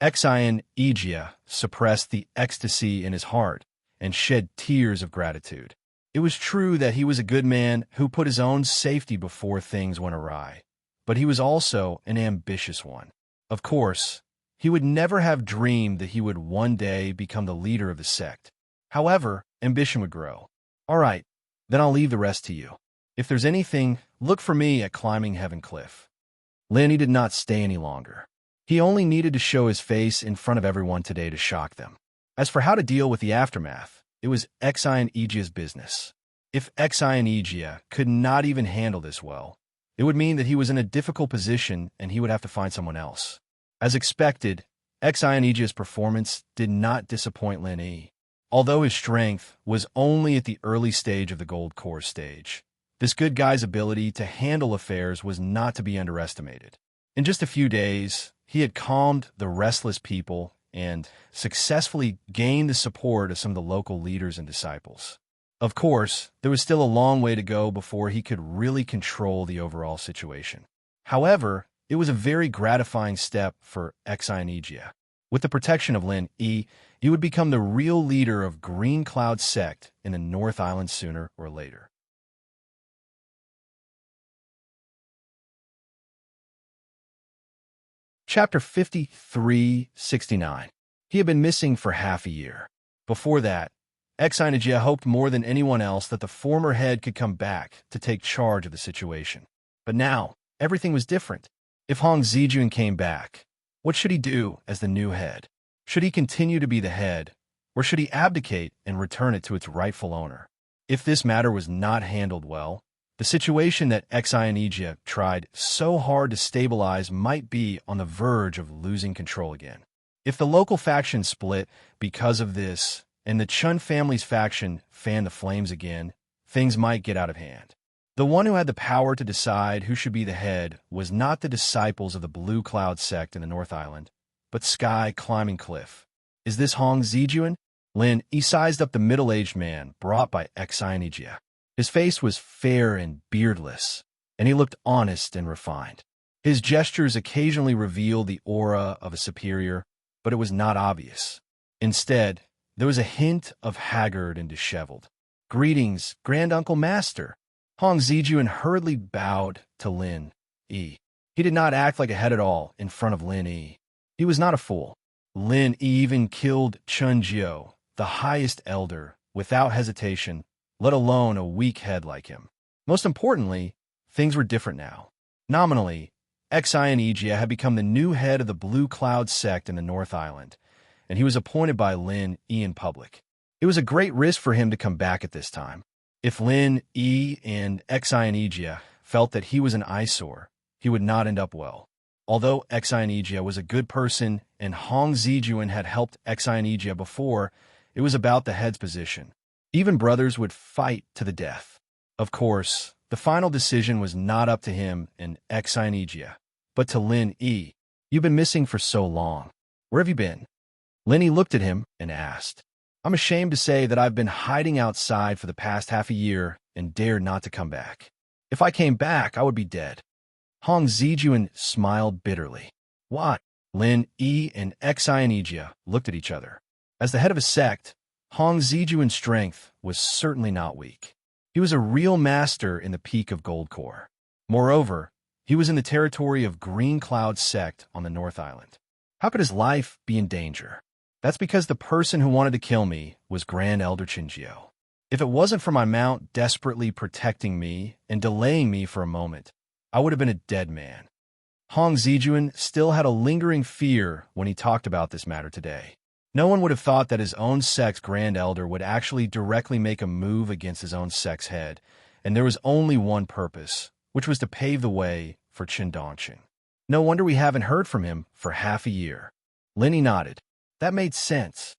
Xian Egia suppressed the ecstasy in his heart and shed tears of gratitude. It was true that he was a good man who put his own safety before things went awry, but he was also an ambitious one. Of course, he would never have dreamed that he would one day become the leader of the sect. However, ambition would grow. "All right, then I'll leave the rest to you. If there's anything, look for me at Climbing Heaven Cliff." Lenny did not stay any longer. He only needed to show his face in front of everyone today to shock them. As for how to deal with the aftermath, it was Xian Egia's business. If Xian Egia could not even handle this well, it would mean that he was in a difficult position and he would have to find someone else. As expected, Xian Egia's performance did not disappoint Lin Yi. Although his strength was only at the early stage of the Gold Core stage, this good guy's ability to handle affairs was not to be underestimated. In just a few days, he had calmed the restless people and successfully gained the support of some of the local leaders and disciples. Of course, there was still a long way to go before he could really control the overall situation. However, it was a very gratifying step for Xian Egia. With the protection of Lin Yi, he would become the real leader of Green Cloud sect in the North Island sooner or later. Chapter 5369. He had been missing for half a year. Before that, Xian Egia hoped more than anyone else that the former head could come back to take charge of the situation. But now, everything was different. If Hong Zijun came back, what should he do as the new head? Should he continue to be the head, or should he abdicate and return it to its rightful owner? If this matter was not handled well, the situation that Xian Egia tried so hard to stabilize might be on the verge of losing control again. If the local faction split because of this, and the Chun family's faction fanned the flames again, things might get out of hand. The one who had the power to decide who should be the head was not the disciples of the Blue Cloud sect in the North Island, but Sky Climbing Cliff. Is this Hong Zijun? Lin Yi sized up the middle-aged man brought by Xian Egia. His face was fair and beardless, and he looked honest and refined. His gestures occasionally revealed the aura of a superior, but it was not obvious. Instead, there was a hint of haggard and disheveled. "Greetings, Grand Uncle Master." Hong Zijun hurriedly bowed to Lin Yi. He did not act like a head at all in front of Lin Yi. He was not a fool. Lin Yi even killed Chun Jiao, the highest elder, without hesitation, let alone a weak head like him. Most importantly, things were different now. Nominally, Xian Egia had become the new head of the Blue Cloud sect in the North Island, and he was appointed by Lin Yi in public. It was a great risk for him to come back at this time. If Lin Yi and Xian Egia felt that he was an eyesore, he would not end up well. Although Xian Egia was a good person and Hong Zijun had helped Xian Egia before, it was about the head's position. Even brothers would fight to the death. Of course, the final decision was not up to him and Xian Egia, but to Lin Yi. "You've been missing for so long. Where have you been?" Lin Yi looked at him and asked. "I'm ashamed to say that I've been hiding outside for the past half a year and dared not to come back." If I came back, I would be dead. Hong Zijuan smiled bitterly. What? Lin Yi and Xianijia looked at each other. As the head of a sect, Hong Zijuan's strength was certainly not weak. He was a real master in the peak of Goldcore. Moreover, he was in the territory of Green Cloud sect on the North Island. How could his life be in danger? That's because the person who wanted to kill me was Grand Elder Qinjiao. If it wasn't for my mount desperately protecting me and delaying me for a moment, I would have been a dead man. Hong Zijuan still had a lingering fear when he talked about this matter today. No one would have thought that his own sect's Grand Elder would actually directly make a move against his own sect's head, and there was only one purpose, which was to pave the way for Qin Dongqing. No wonder we haven't heard from him for half a year. Linny nodded. That made sense.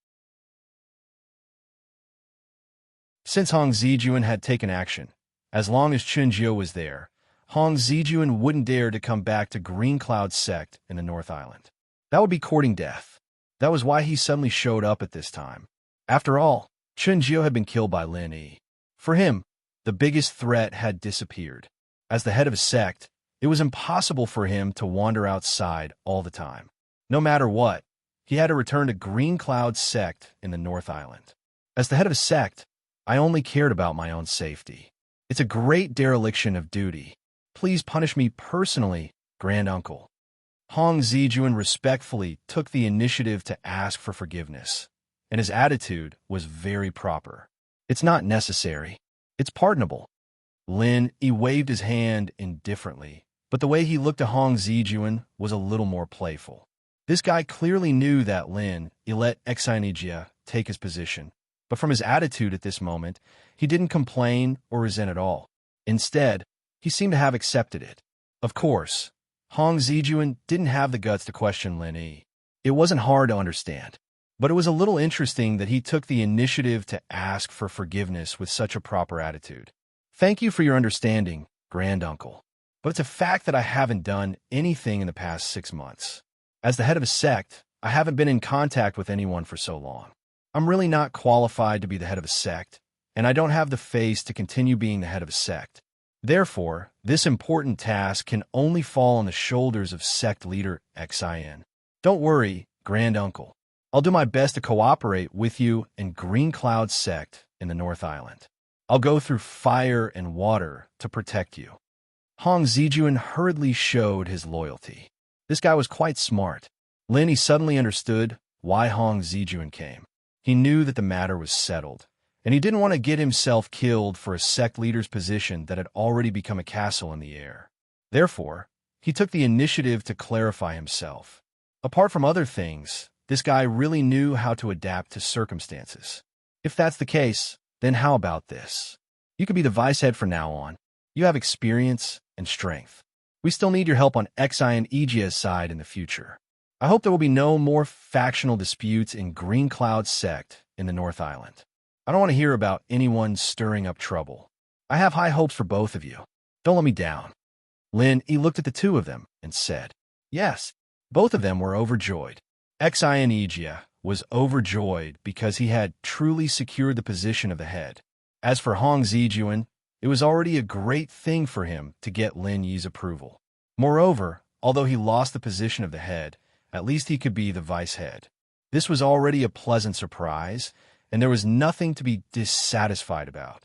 Since Hong Zijuan had taken action, as long as Qinjiao was there, Hong Zijuan wouldn't dare to come back to Green Cloud sect in the North Island. That would be courting death. That was why he suddenly showed up at this time. After all, Qinjiao had been killed by Lin Yi. For him, the biggest threat had disappeared. As the head of a sect, it was impossible for him to wander outside all the time. No matter what, he had to return to Green Cloud sect in the North Island. As the head of a sect, I only cared about my own safety. It's a great dereliction of duty. Please punish me personally, Grand Uncle. Hong Zijuan respectfully took the initiative to ask for forgiveness, and his attitude was very proper. It's not necessary. It's pardonable. Lin Yi waved his hand indifferently, but the way he looked at Hong Zijuan was a little more playful. This guy clearly knew that Lin Yi let Xianijia take his position, but from his attitude at this moment, he didn't complain or resent at all. Instead, he seemed to have accepted it. Of course, Hong Zijuan didn't have the guts to question Lin Yi. It wasn't hard to understand, but it was a little interesting that he took the initiative to ask for forgiveness with such a proper attitude. Thank you for your understanding, Grand Uncle. But it's a fact that I haven't done anything in the past 6 months. As the head of a sect, I haven't been in contact with anyone for so long. I'm really not qualified to be the head of a sect, and I don't have the face to continue being the head of a sect. Therefore, this important task can only fall on the shoulders of sect leader Xin. Don't worry, Grand Uncle. I'll do my best to cooperate with you and Green Cloud sect in the North Island. I'll go through fire and water to protect you. Hong Zijuan hurriedly showed his loyalty. This guy was quite smart. Lin Yi suddenly understood why Hong Zijuan came. He knew that the matter was settled, and he didn't want to get himself killed for a sect leader's position that had already become a castle in the air. Therefore, he took the initiative to clarify himself. Apart from other things, this guy really knew how to adapt to circumstances. If that's the case, then how about this? You could be the vice head from now on. You have experience and strength. We still need your help on Xianijia's side in the future. I hope there will be no more factional disputes in Green Cloud sect in the North Island. I don't want to hear about anyone stirring up trouble. I have high hopes for both of you. Don't let me down. Lin Yi looked at the two of them and said, yes. Both of them were overjoyed. Xianijia was overjoyed because he had truly secured the position of the head. As for Hong Zijuan, it was already a great thing for him to get Lin Yi's approval. Moreover, although he lost the position of the head, at least he could be the vice head. This was already a pleasant surprise, and there was nothing to be dissatisfied about.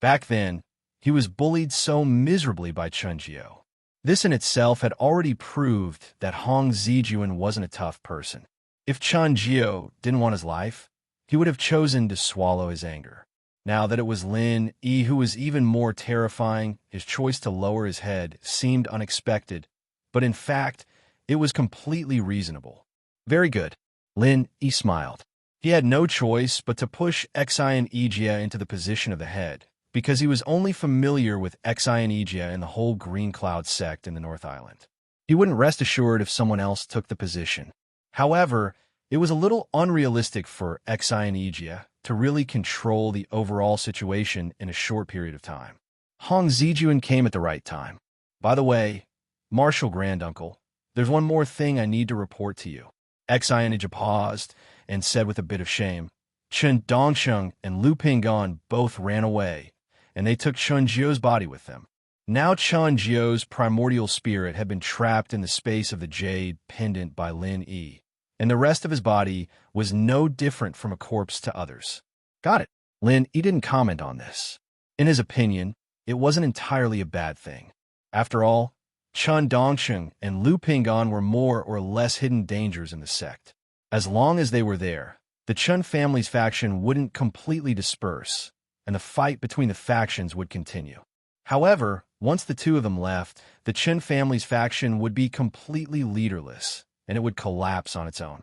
Back then, he was bullied so miserably by Qinjiao. This in itself had already proved that Hong Zijuan wasn't a tough person. If Qinjiao didn't want his life, he would have chosen to swallow his anger. Now that it was Lin Yi who was even more terrifying, his choice to lower his head seemed unexpected, but in fact, it was completely reasonable. Very good. Lin Yi smiled. He had no choice but to push Xianijia into the position of the head, because he was only familiar with Xianijia and the whole Green Cloud sect in the North Island. He wouldn't rest assured if someone else took the position. However, it was a little unrealistic for Xianijia to really control the overall situation in a short period of time. Hong Zijuan came at the right time. By the way, Marshal Granduncle, there's one more thing I need to report to you. Xianijia paused and said with a bit of shame, Chen Dongsheng and Lu Pinggan both ran away, and they took Chen Jiu's body with them. Now Chen Jiu's primordial spirit had been trapped in the space of the jade pendant by Lin Yi, and the rest of his body was no different from a corpse to others. Got it. Lin Yi didn't comment on this. In his opinion, it wasn't entirely a bad thing. After all, Chen Dongsheng and Lu Pinggan were more or less hidden dangers in the sect. As long as they were there, the Chen family's faction wouldn't completely disperse, and the fight between the factions would continue. However, once the two of them left, the Chen family's faction would be completely leaderless, and it would collapse on its own.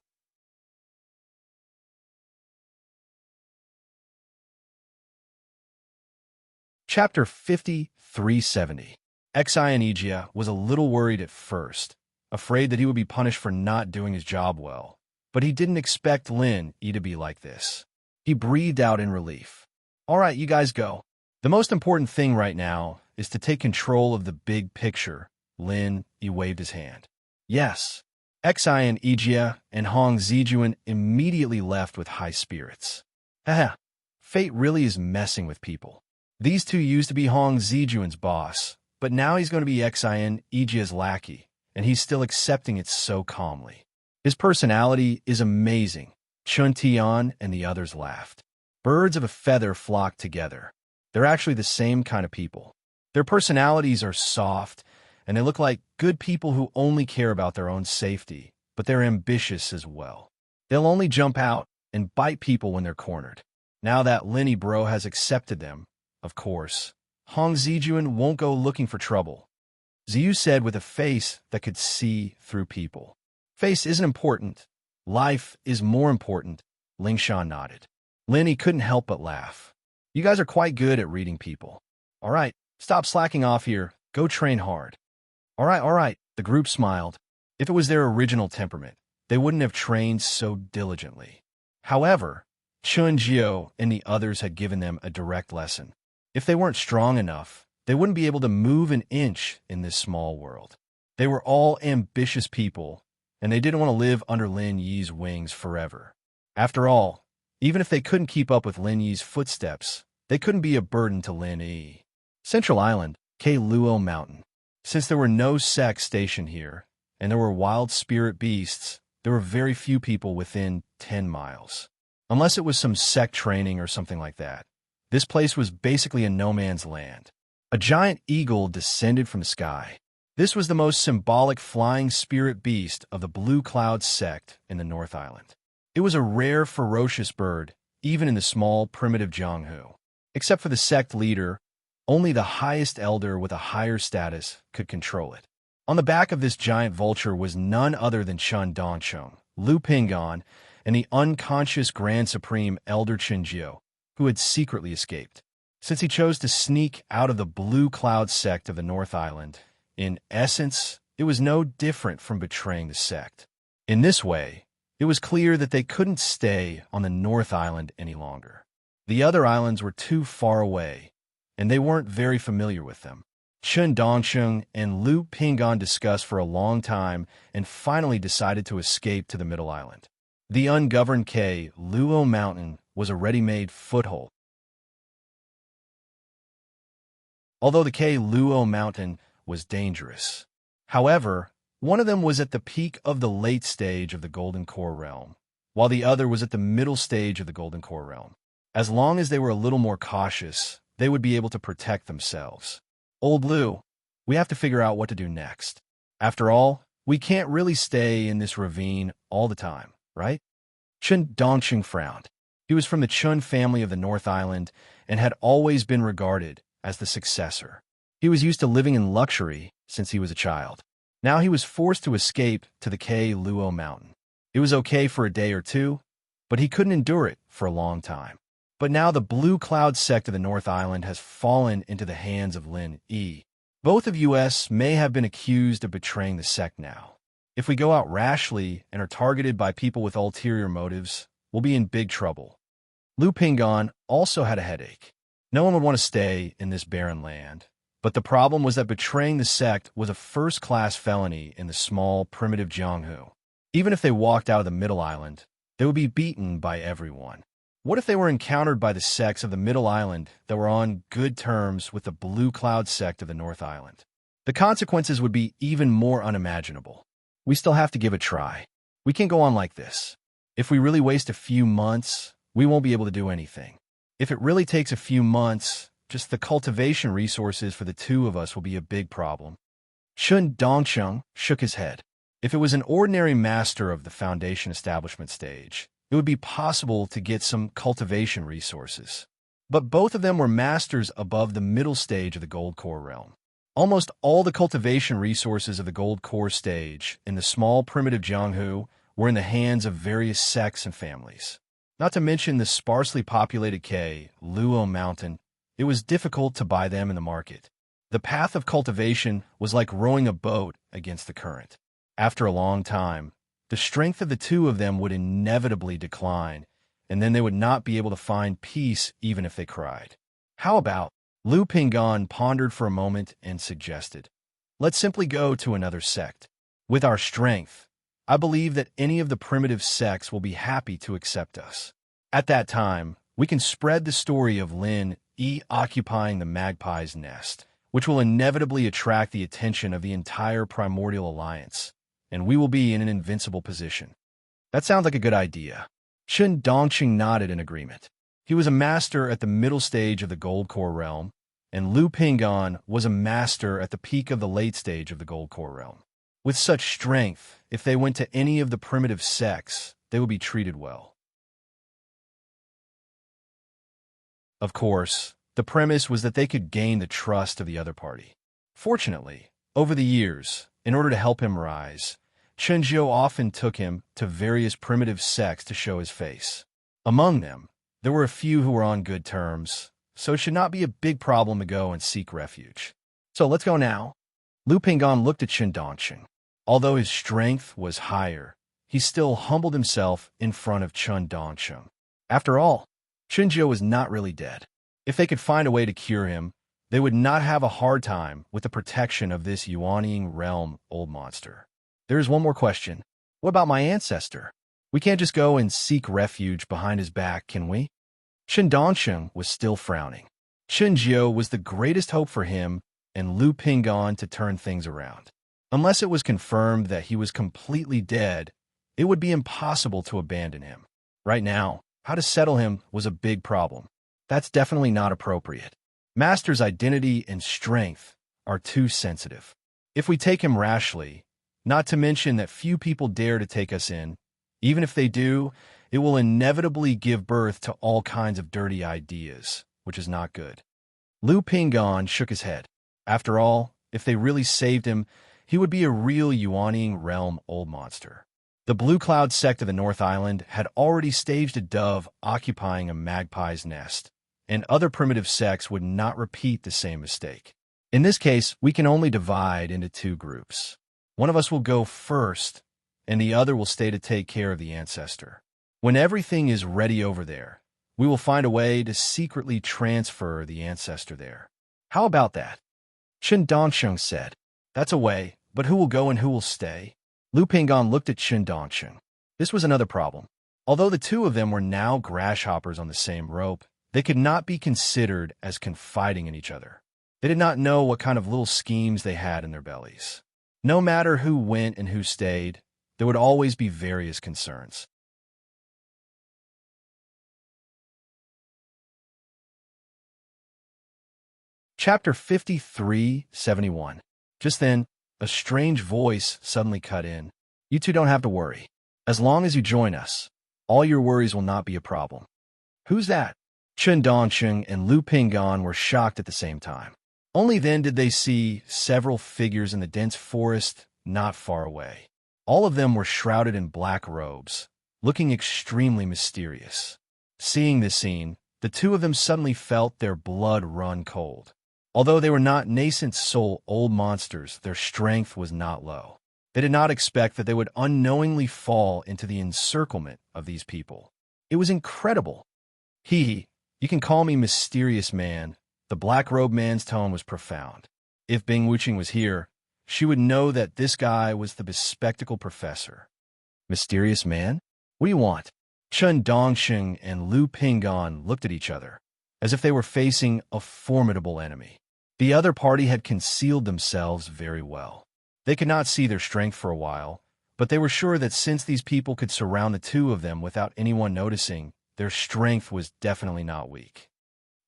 Chapter 5370. Xian was a little worried at first, afraid that he would be punished for not doing his job well. But he didn't expect Lin Yi to be like this. He breathed out in relief. All right, you guys go. The most important thing right now is to take control of the big picture. Lin Yi waved his hand. Yes. Xian and Hong Zijuan immediately left with high spirits. Haha, fate really is messing with people. These two used to be Hong Zijuan's boss, but now he's going to be Xian's lackey, and he's still accepting it so calmly. His personality is amazing. Chun Tian and the others laughed. Birds of a feather flock together. They're actually the same kind of people. Their personalities are soft, and they look like good people who only care about their own safety, but they're ambitious as well. They'll only jump out and bite people when they're cornered. Now that Linny Bro has accepted them, of course, Hong Zijuan won't go looking for trouble. Ziyu said with a face that could see through people. Face isn't important. Life is more important, Lingshan nodded. Linny couldn't help but laugh. You guys are quite good at reading people. All right, stop slacking off here. Go train hard. All right, the group smiled. If it was their original temperament, they wouldn't have trained so diligently. However, Chun Jiu and the others had given them a direct lesson. If they weren't strong enough, they wouldn't be able to move an inch in this small world. They were all ambitious people, and they didn't want to live under Lin Yi's wings forever. After all, even if they couldn't keep up with Lin Yi's footsteps, they couldn't be a burden to Lin Yi. Central Island, Luo Mountain. Since there were no sects stationed here, and there were wild spirit beasts, there were very few people within 10 miles. Unless it was some sect training or something like that. This place was basically a no man's land. A giant eagle descended from the sky. This was the most symbolic flying spirit beast of the Blue Cloud sect in the North Island. It was a rare, ferocious bird, even in the small, primitive Jianghu. Except for the sect leader, only the highest elder with a higher status could control it. On the back of this giant vulture was none other than Chen Dongsheng, Lu Pinggan, and the unconscious Grand Supreme Elder Chenjiu, who had secretly escaped. Since he chose to sneak out of the Blue Cloud sect of the North Island, in essence, it was no different from betraying the sect. In this way, it was clear that they couldn't stay on the North Island any longer. The other islands were too far away, and they weren't very familiar with them. Chen Dongsheng and Lu Pinggan discussed for a long time and finally decided to escape to the Middle Island. The ungoverned Luo Mountain was a ready-made foothold. Although the Luo Mountain was dangerous. However, one of them was at the peak of the late stage of the Golden Core Realm, while the other was at the middle stage of the Golden Core Realm. As long as they were a little more cautious, they would be able to protect themselves. Old Lu, we have to figure out what to do next. After all, we can't really stay in this ravine all the time, right? Chen Dongsheng frowned. He was from the Chun family of the North Island and had always been regarded as the successor. He was used to living in luxury since he was a child. Now he was forced to escape to the Luo Mountain. It was okay for a day or two, but he couldn't endure it for a long time. But now the Blue Cloud sect of the North Island has fallen into the hands of Lin Yi. Both of us may have been accused of betraying the sect now. If we go out rashly and are targeted by people with ulterior motives, we'll be in big trouble. Lu Pinggan also had a headache. No one would want to stay in this barren land. But the problem was that betraying the sect was a first-class felony in the small, primitive Jianghu. Even if they walked out of the Middle Island, they would be beaten by everyone. What if they were encountered by the sects of the Middle Island that were on good terms with the Blue Cloud sect of the North Island? The consequences would be even more unimaginable. We still have to give it a try. We can't go on like this. If we really waste a few months, we won't be able to do anything. If it really takes a few months, just the cultivation resources for the two of us will be a big problem. Chun Dongcheng shook his head. If it was an ordinary master of the foundation establishment stage, it would be possible to get some cultivation resources. But both of them were masters above the middle stage of the Gold Core realm. Almost all the cultivation resources of the Gold Core stage in the small primitive Jianghu were in the hands of various sects and families. Not to mention the sparsely populated Luo Mountain, it was difficult to buy them in the market. The path of cultivation was like rowing a boat against the current. After a long time, the strength of the two of them would inevitably decline, and then they would not be able to find peace even if they cried. How about? Lu Pingan pondered for a moment and suggested, let's simply go to another sect. With our strength, I believe that any of the primitive sects will be happy to accept us. At that time, we can spread the story of Lin Yi occupying the magpie's nest, which will inevitably attract the attention of the entire Primordial Alliance, and we will be in an invincible position. That sounds like a good idea. Chun Dongqing nodded in agreement. He was a master at the middle stage of the Gold Core realm, and Lu Pingan was a master at the peak of the late stage of the Gold Core realm. With such strength, if they went to any of the primitive sects, they would be treated well. Of course, the premise was that they could gain the trust of the other party. Fortunately, over the years, in order to help him rise, Chen Zhou often took him to various primitive sects to show his face. Among them, there were a few who were on good terms, so it should not be a big problem to go and seek refuge. So let's go now. Lu Pingan looked at Chen Dongqing. Although his strength was higher, he still humbled himself in front of Chun Dongcheng. After all, Chen Zhou was not really dead. If they could find a way to cure him, they would not have a hard time with the protection of this Yuanying realm old monster. There is one more question. What about my ancestor? We can't just go and seek refuge behind his back, can we? Chen Dongcheng was still frowning. Chen Zhou was the greatest hope for him and Lu Pingan to turn things around. Unless it was confirmed that he was completely dead, it would be impossible to abandon him. Right now, how to settle him was a big problem. That's definitely not appropriate. Master's identity and strength are too sensitive. If we take him rashly, not to mention that few people dare to take us in, even if they do, it will inevitably give birth to all kinds of dirty ideas, which is not good. Lu Pingan shook his head. After all, if they really saved him, he would be a real Yuanying realm old monster. The Blue Cloud sect of the North Island had already staged a dove occupying a magpie's nest, and other primitive sects would not repeat the same mistake. In this case, we can only divide into two groups. One of us will go first, and the other will stay to take care of the ancestor. When everything is ready over there, we will find a way to secretly transfer the ancestor there. How about that? Chen Dongcheng said. That's a way, but who will go and who will stay? Lu Pingan looked at Chen Dongcheng. This was another problem. Although the two of them were now grasshoppers on the same rope, they could not be considered as confiding in each other. They did not know what kind of little schemes they had in their bellies. No matter who went and who stayed, there would always be various concerns. Chapter 53:71. Just then, a strange voice suddenly cut in. You two don't have to worry. As long as you join us, all your worries will not be a problem. Who's that? Chen Dongqing and Lu Pingan were shocked at the same time. Only then did they see several figures in the dense forest not far away. All of them were shrouded in black robes, looking extremely mysterious. Seeing this scene, the two of them suddenly felt their blood run cold. Although they were not nascent soul old monsters, their strength was not low. They did not expect that they would unknowingly fall into the encirclement of these people. It was incredible. You can call me mysterious man. The black-robed man's tone was profound. If Bing Wuqing was here, she would know that this guy was the bespectacled professor. Mysterious man? What do you want? Chen Dongsheng and Lu Pinggan looked at each other, as if they were facing a formidable enemy. The other party had concealed themselves very well. They could not see their strength for a while, but they were sure that since these people could surround the two of them without anyone noticing, their strength was definitely not weak.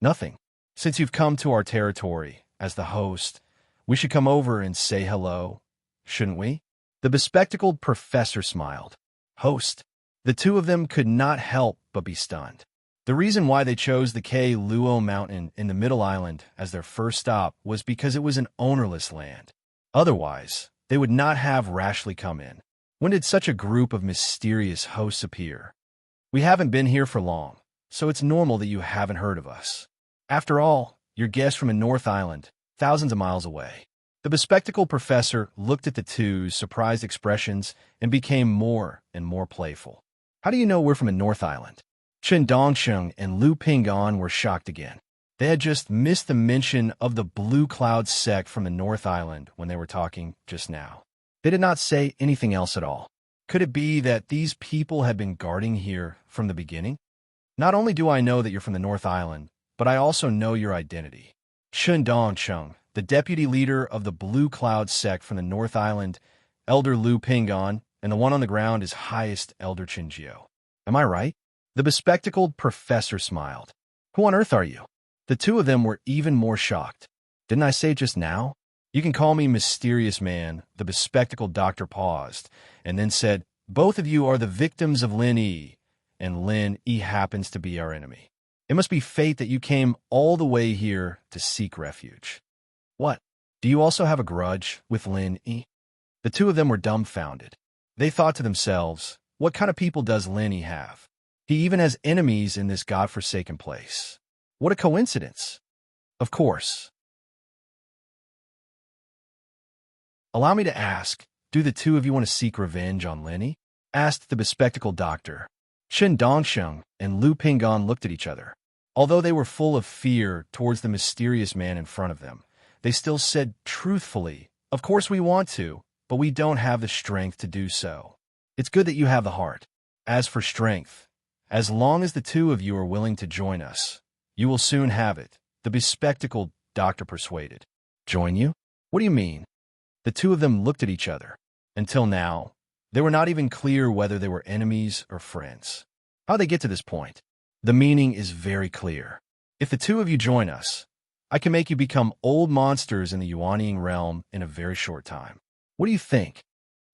Nothing. Since you've come to our territory, as the host, we should come over and say hello, shouldn't we? The bespectacled professor smiled. Host. The two of them could not help but be stunned. The reason why they chose the K Luo Mountain in the Middle Island as their first stop was because it was an ownerless land. Otherwise, they would not have rashly come in. When did such a group of mysterious hosts appear? We haven't been here for long, so it's normal that you haven't heard of us. After all, you're guests from a North Island, thousands of miles away. The bespectacled professor looked at the two's surprised expressions and became more and more playful. How do you know we're from a North Island? Chen Dongsheng and Lu Pinggan were shocked again. They had just missed the mention of the Blue Cloud sect from the North Island when they were talking just now. They did not say anything else at all. Could it be that these people had been guarding here from the beginning? Not only do I know that you're from the North Island, but I also know your identity. Chen Dongsheng, the deputy leader of the Blue Cloud sect from the North Island, Elder Lu Pinggan, and the one on the ground is Highest Elder Qinjiu. Am I right? The bespectacled professor smiled. Who on earth are you? The two of them were even more shocked. Didn't I say just now? You can call me Mysterious Man. The bespectacled doctor paused, and then said, both of you are the victims of Lin Yi, and Lin Yi happens to be our enemy. It must be fate that you came all the way here to seek refuge. What? Do you also have a grudge with Lin Yi? The two of them were dumbfounded. They thought to themselves, what kind of people does Lin Yi have? He even has enemies in this godforsaken place. What a coincidence. Of course. Allow me to ask, do the two of you want to seek revenge on Lin Yi? Asked the bespectacled doctor. Chen Dongsheng and Lu Pinggan looked at each other. Although they were full of fear towards the mysterious man in front of them, they still said truthfully, of course we want to, but we don't have the strength to do so. It's good that you have the heart. As for strength, as long as the two of you are willing to join us, you will soon have it, the bespectacled doctor persuaded. Join you? What do you mean? The two of them looked at each other. Until now, they were not even clear whether they were enemies or friends. How'd they get to this point? The meaning is very clear. If the two of you join us, I can make you become old monsters in the Yuanying realm in a very short time. What do you think?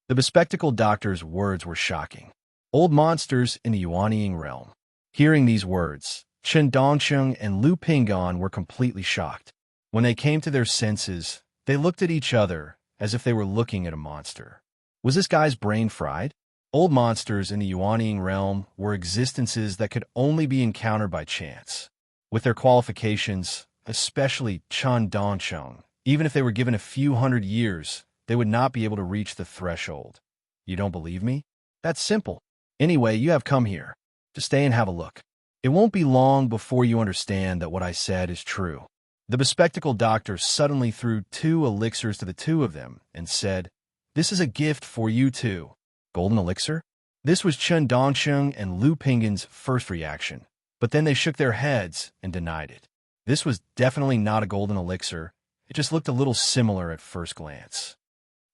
The bespectacled doctor's words were shocking. Old monsters in the Yuanying realm. Hearing these words, Chen Dongsheng and Lu Pinggan were completely shocked. When they came to their senses, they looked at each other as if they were looking at a monster. Was this guy's brain fried? Old monsters in the Yuanying realm were existences that could only be encountered by chance. With their qualifications, especially Chen Dongsheng, even if they were given a few hundred years, they would not be able to reach the threshold. You don't believe me? That's simple. Anyway, you have come here. Just stay and have a look. It won't be long before you understand that what I said is true. The bespectacled doctor suddenly threw 2 elixirs to the two of them and said, this is a gift for you too. Golden elixir? This was Chen Dongsheng and Lu Pinggan's first reaction, but then they shook their heads and denied it. This was definitely not a golden elixir. It just looked a little similar at first glance.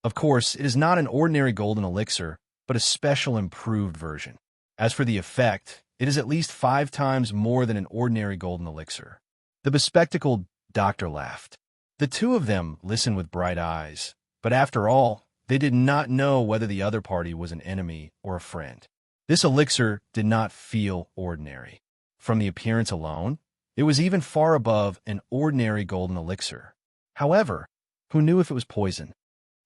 Of course, it is not an ordinary golden elixir, but a special improved version. As for the effect, it is at least 5 times more than an ordinary golden elixir. The bespectacled doctor laughed. The two of them listened with bright eyes, but after all, they did not know whether the other party was an enemy or a friend. This elixir did not feel ordinary. From the appearance alone, it was even far above an ordinary golden elixir. However, who knew if it was poison?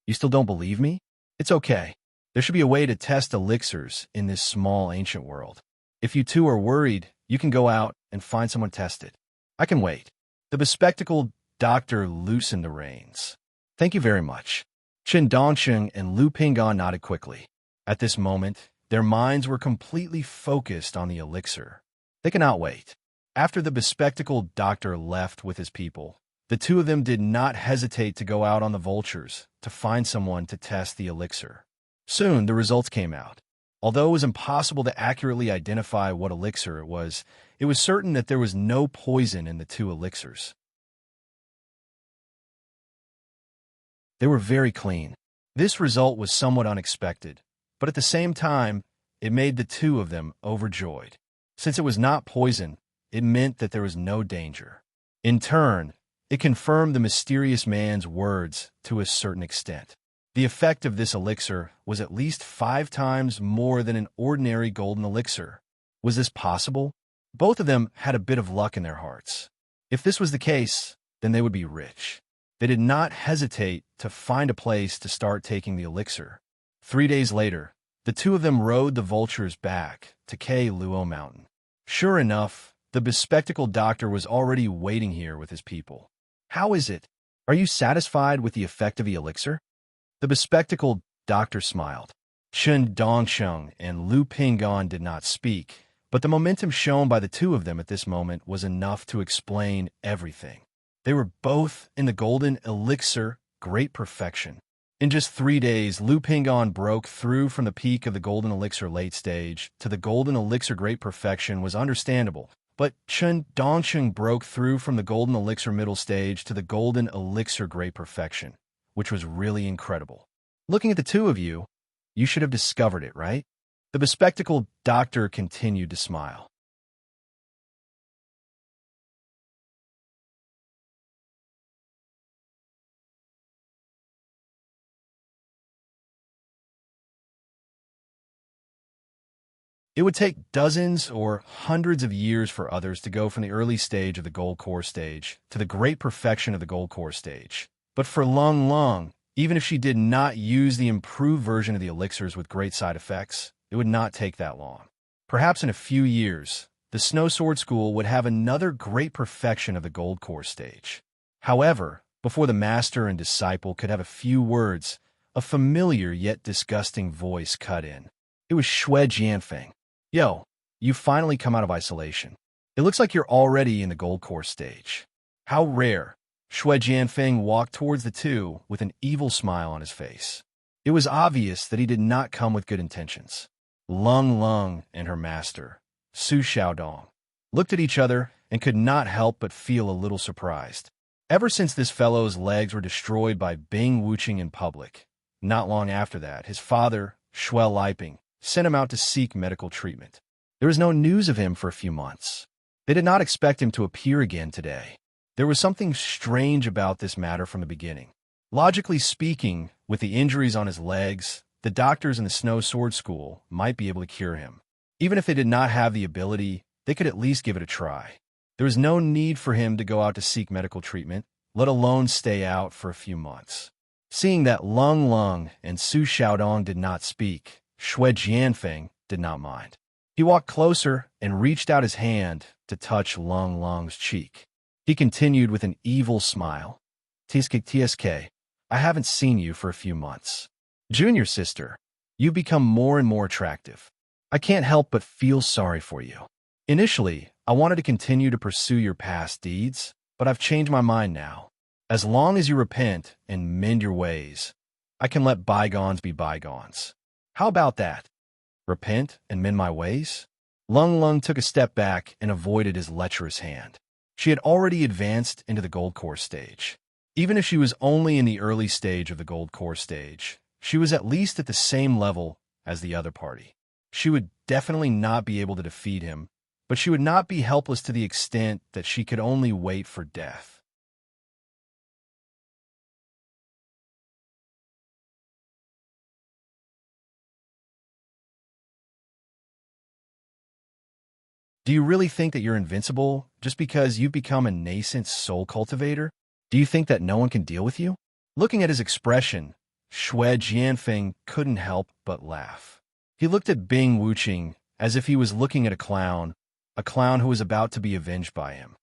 You still don't believe me? It's okay. There should be a way to test elixirs in this small ancient world. If you two are worried, you can go out and find someone to test it. I can wait. The bespectacled doctor loosened the reins. Thank you very much. Chen Dongsheng and Lu Pinggan nodded quickly. At this moment, their minds were completely focused on the elixir. They cannot wait. After the bespectacled doctor left with his people, the two of them did not hesitate to go out on the vultures to find someone to test the elixir. Soon, the results came out. Although it was impossible to accurately identify what elixir it was certain that there was no poison in the two elixirs. They were very clean. This result was somewhat unexpected, but at the same time, it made the two of them overjoyed. Since it was not poison, it meant that there was no danger. In turn, it confirmed the mysterious man's words to a certain extent. The effect of this elixir was at least 5 times more than an ordinary golden elixir. Was this possible? Both of them had a bit of luck in their hearts. If this was the case, then they would be rich. They did not hesitate to find a place to start taking the elixir. 3 days later, the two of them rode the vultures back to K. Luo Mountain. Sure enough, the bespectacled doctor was already waiting here with his people. "How is it? Are you satisfied with the effect of the elixir?" The bespectacled doctor smiled. Chen Dongsheng and Lu Pingon did not speak, but the momentum shown by the two of them at this moment was enough to explain everything. They were both in the golden elixir great perfection. In just 3 days, Lu Pingon broke through from the peak of the golden elixir late stage to the golden elixir great perfection was understandable, but Chen Dongsheng broke through from the golden elixir middle stage to the golden elixir great perfection, which was really incredible. Looking at the two of you, you should have discovered it, right? The bespectacled doctor continued to smile. It would take dozens or hundreds of years for others to go from the early stage of the gold core stage to the great perfection of the gold core stage. But for Lung Lung, even if she did not use the improved version of the elixirs with great side effects, it would not take that long. Perhaps in a few years, the Snow Sword School would have another great perfection of the gold core stage. However, before the master and disciple could have a few words, a familiar yet disgusting voice cut in. It was Xue Jianfeng. "Yo, you finally come out of isolation. It looks like you're already in the gold core stage. How rare." Xue Jianfeng walked towards the two with an evil smile on his face. It was obvious that he did not come with good intentions. Lung Lung and her master, Su Xiaodong, looked at each other and could not help but feel a little surprised. Ever since this fellow's legs were destroyed by Bing Wuqing in public, not long after that, his father, Xue Liping, sent him out to seek medical treatment. There was no news of him for a few months. They did not expect him to appear again today. There was something strange about this matter from the beginning. Logically speaking, with the injuries on his legs, the doctors in the Snow Sword School might be able to cure him. Even if they did not have the ability, they could at least give it a try. There was no need for him to go out to seek medical treatment, let alone stay out for a few months. Seeing that Lung Lung and Su Xiaodong did not speak, Xue Jianfeng did not mind. He walked closer and reached out his hand to touch Lung Lung's cheek. He continued with an evil smile. "TSK, I haven't seen you for a few months. Junior sister, you've become more and more attractive. I can't help but feel sorry for you. Initially, I wanted to continue to pursue your past deeds, but I've changed my mind now. As long as you repent and mend your ways, I can let bygones be bygones. How about that? Repent and mend my ways?" Lung Lung took a step back and avoided his lecherous hand. She had already advanced into the gold core stage. Even if she was only in the early stage of the gold core stage, she was at least at the same level as the other party. She would definitely not be able to defeat him, but she would not be helpless to the extent that she could only wait for death. Do you really think that you're invincible just because you've become a nascent soul cultivator? Do you think that no one can deal with you? Looking at his expression, Xue Jianfeng couldn't help but laugh. He looked at Bing Wuqing as if he was looking at a clown who was about to be avenged by him.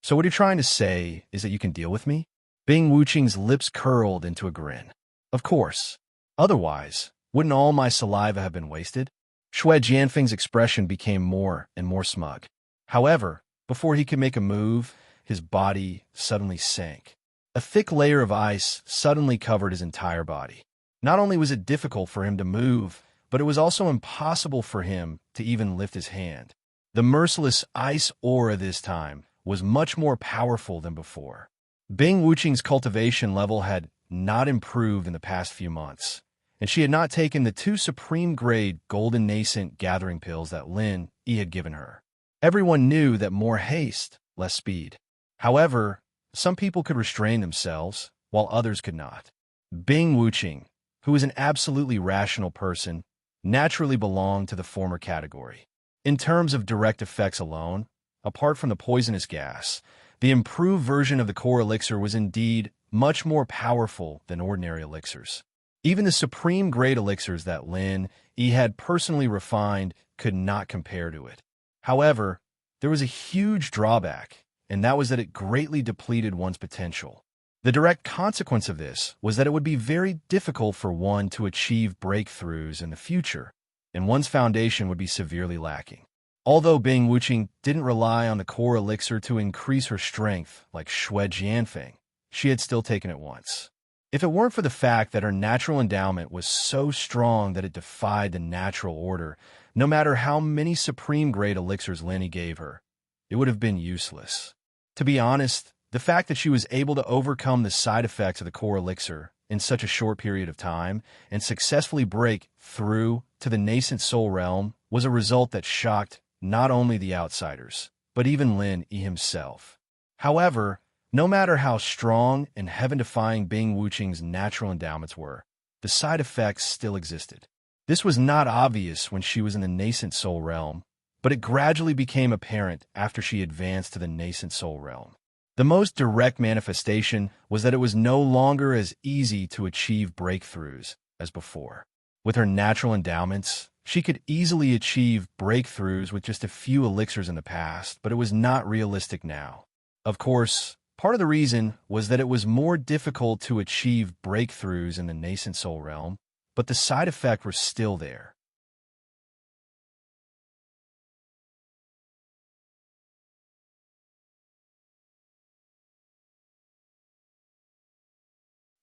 "So what you're trying to say is that you can deal with me?" Bing Wuqing's lips curled into a grin. "Of course. Otherwise, wouldn't all my saliva have been wasted?" Xue Jianfeng's expression became more and more smug. However, before he could make a move, his body suddenly sank. A thick layer of ice suddenly covered his entire body. Not only was it difficult for him to move, but it was also impossible for him to even lift his hand. The merciless ice aura this time was much more powerful than before. Bing Wuqing's cultivation level had not improved in the past few months, and she had not taken the 2 supreme-grade golden nascent gathering pills that Lin Yi had given her. Everyone knew that more haste, less speed. However, some people could restrain themselves, while others could not. Bing Wuqing, who was an absolutely rational person, naturally belonged to the former category. In terms of direct effects alone, apart from the poisonous gas, the improved version of the core elixir was indeed much more powerful than ordinary elixirs. Even the supreme-grade elixirs that Lin Yi had personally refined could not compare to it. However, there was a huge drawback, and that was that it greatly depleted one's potential. The direct consequence of this was that it would be very difficult for one to achieve breakthroughs in the future, and one's foundation would be severely lacking. Although Bing Wuqing didn't rely on the core elixir to increase her strength like Shui Jianfeng, she had still taken it once. If it weren't for the fact that her natural endowment was so strong that it defied the natural order, no matter how many supreme-grade elixirs Lin Yi gave her, it would have been useless. To be honest, the fact that she was able to overcome the side effects of the core elixir in such a short period of time and successfully break through to the nascent soul realm was a result that shocked not only the outsiders, but even Lin Yi himself. However, no matter how strong and heaven-defying Bing Wuqing's natural endowments were, the side effects still existed. This was not obvious when she was in the nascent soul realm, but it gradually became apparent after she advanced to the nascent soul realm. The most direct manifestation was that it was no longer as easy to achieve breakthroughs as before. With her natural endowments, she could easily achieve breakthroughs with just a few elixirs in the past, but it was not realistic now. Of course, part of the reason was that it was more difficult to achieve breakthroughs in the nascent soul realm, but the side effect was still there.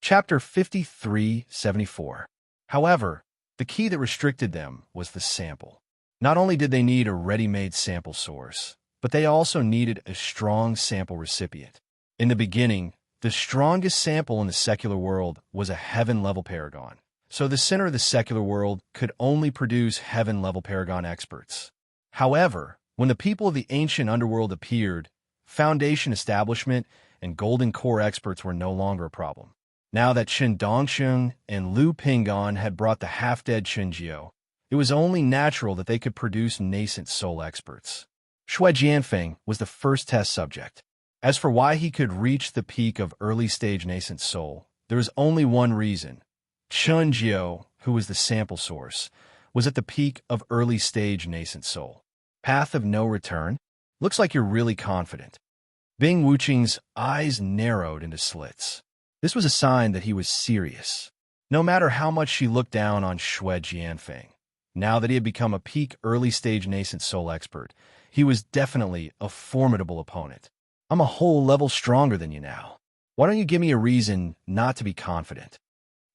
Chapter 5374. However, the key that restricted them was the sample. Not only did they need a ready-made sample source, but they also needed a strong sample recipient. In the beginning, the strongest sample in the secular world was a heaven-level paragon, so the center of the secular world could only produce heaven-level paragon experts. However, when the people of the ancient underworld appeared, foundation establishment and golden core experts were no longer a problem. Now that Chen Dongsheng and Lu Pingon had brought the half-dead Chen Jiao, it was only natural that they could produce nascent soul experts. Shui Jianfeng was the first test subject. As for why he could reach the peak of early-stage nascent soul, there was only one reason. Chen Jiao, who was the sample source, was at the peak of early-stage nascent soul. Path of no return? Looks like you're really confident. Bing Wuqing's eyes narrowed into slits. This was a sign that he was serious. No matter how much she looked down on Shui Jianfeng, now that he had become a peak early-stage nascent soul expert, he was definitely a formidable opponent. I'm a whole level stronger than you now. Why don't you give me a reason not to be confident?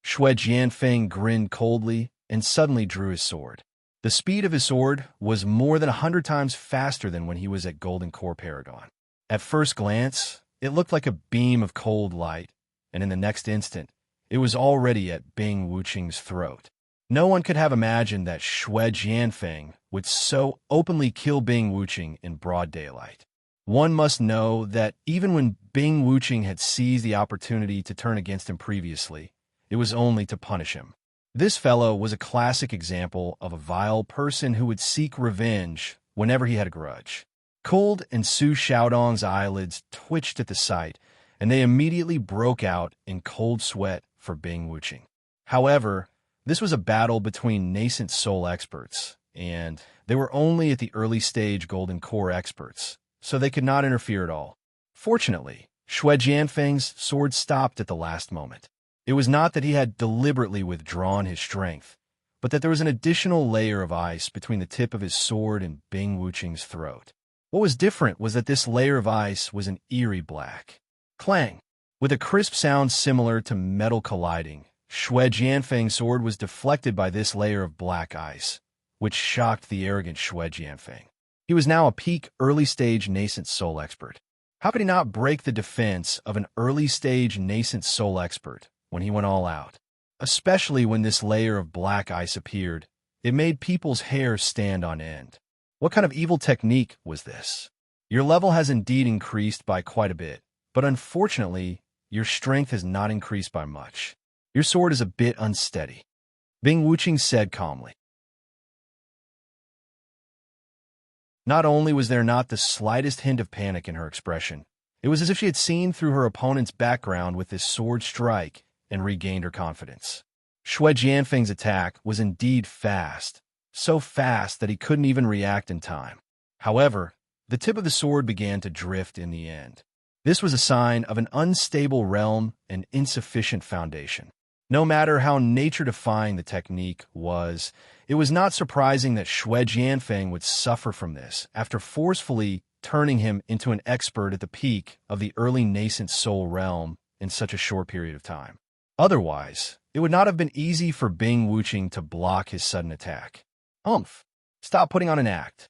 Shui Jianfeng grinned coldly and suddenly drew his sword. The speed of his sword was more than 100 times faster than when he was at Golden Core Paragon. At first glance, it looked like a beam of cold light, and in the next instant, it was already at Bing Wuqing's throat. No one could have imagined that Shui Jianfeng would so openly kill Bing Wuqing in broad daylight. One must know that even when Bing Wuqing had seized the opportunity to turn against him previously, it was only to punish him. This fellow was a classic example of a vile person who would seek revenge whenever he had a grudge. Cold and Su Xiaodong's eyelids twitched at the sight, and they immediately broke out in cold sweat for Bing Wuqing. However, this was a battle between nascent soul experts, and they were only at the early stage golden core experts, so they could not interfere at all. Fortunately, Shui Jianfeng's sword stopped at the last moment. It was not that he had deliberately withdrawn his strength, but that there was an additional layer of ice between the tip of his sword and Bing Wuqing's throat. What was different was that this layer of ice was an eerie black. Clang! With a crisp sound similar to metal colliding, Shui Jianfeng's sword was deflected by this layer of black ice, which shocked the arrogant Shui Jianfeng. He was now a peak early-stage nascent soul expert. How could he not break the defense of an early-stage nascent soul expert when he went all out? Especially when this layer of black ice appeared, it made people's hair stand on end. What kind of evil technique was this? Your level has indeed increased by quite a bit, but unfortunately, your strength has not increased by much. Your sword is a bit unsteady, Bing Wuqing said calmly. Not only was there not the slightest hint of panic in her expression, it was as if she had seen through her opponent's background with this sword strike and regained her confidence. Shui Jianfeng's attack was indeed fast, so fast that he couldn't even react in time. However, the tip of the sword began to drift in the end. This was a sign of an unstable realm and insufficient foundation. No matter how nature-defying the technique was, it was not surprising that Shui Jianfeng would suffer from this after forcefully turning him into an expert at the peak of the early nascent soul realm in such a short period of time. Otherwise, it would not have been easy for Bing Wuqing to block his sudden attack. Stop putting on an act.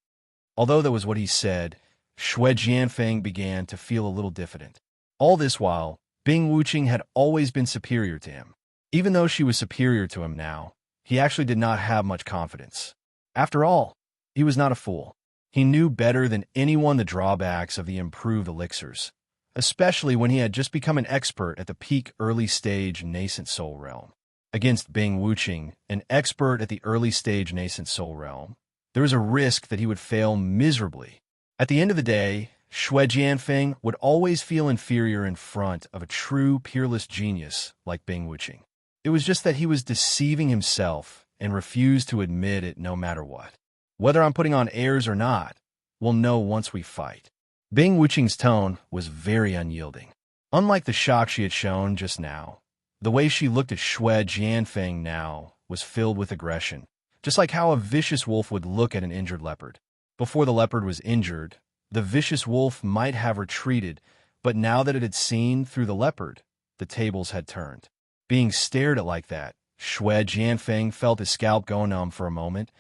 Although that was what he said, Shui Jianfeng began to feel a little diffident. All this while, Bing Wuqing had always been superior to him. Even though she was superior to him now, he actually did not have much confidence. After all, he was not a fool. He knew better than anyone the drawbacks of the improved elixirs, especially when he had just become an expert at the peak early-stage nascent soul realm. Against Bing Wuqing, an expert at the early-stage nascent soul realm, there was a risk that he would fail miserably. At the end of the day, Shui Jianfeng would always feel inferior in front of a true, peerless genius like Bing Wuqing. It was just that he was deceiving himself and refused to admit it no matter what. Whether I'm putting on airs or not, we'll know once we fight. Bing Wuqing's tone was very unyielding. Unlike the shock she had shown just now, the way she looked at Shui Jianfeng now was filled with aggression, just like how a vicious wolf would look at an injured leopard. Before the leopard was injured, the vicious wolf might have retreated, but now that it had seen through the leopard, the tables had turned. Being stared at like that, Shui Jianfeng felt his scalp go numb for a moment,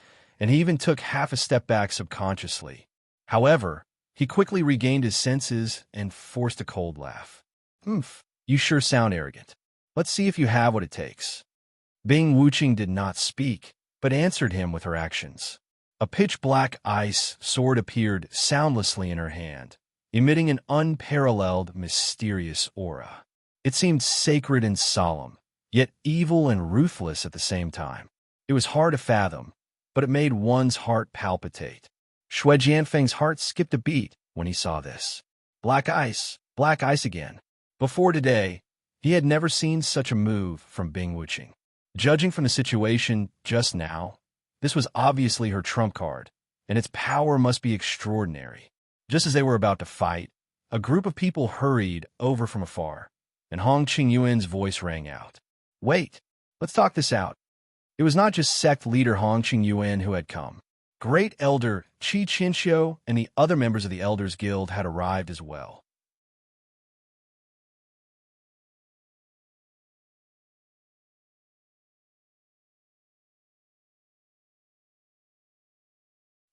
and he even took half a step back subconsciously. However, he quickly regained his senses and forced a cold laugh. You sure sound arrogant. Let's see if you have what it takes. Bing Wuqing did not speak, but answered him with her actions. A pitch-black ice sword appeared soundlessly in her hand, emitting an unparalleled, mysterious aura. It seemed sacred and solemn, yet evil and ruthless at the same time. It was hard to fathom, but it made one's heart palpitate. Shui Jianfeng's heart skipped a beat when he saw this. Black ice again. Before today, he had never seen such a move from Bing Wuqing. Judging from the situation just now, this was obviously her trump card, and its power must be extraordinary. Just as they were about to fight, a group of people hurried over from afar, and Hong Qingyuan's voice rang out. Wait, let's talk this out. It was not just sect leader Hong Qingyuan who had come. Great Elder Qi Qinxiu and the other members of the Elders Guild had arrived as well.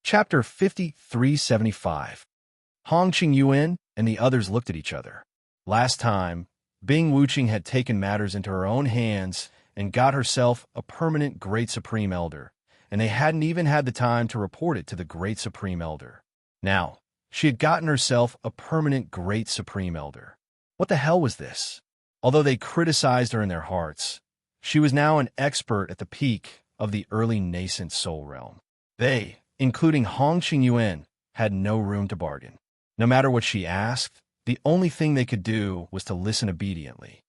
Chapter 5375. Hong Qingyuan and the others looked at each other. Last time, Bing Wuqing had taken matters into her own hands and got herself a permanent Great Supreme Elder, and they hadn't even had the time to report it to the Great Supreme Elder. Now, she had gotten herself a permanent Great Supreme Elder. What the hell was this? Although they criticized her in their hearts, she was now an expert at the peak of the early nascent soul realm. They, including Hong Qingyuan, had no room to bargain. No matter what she asked, the only thing they could do was to listen obediently.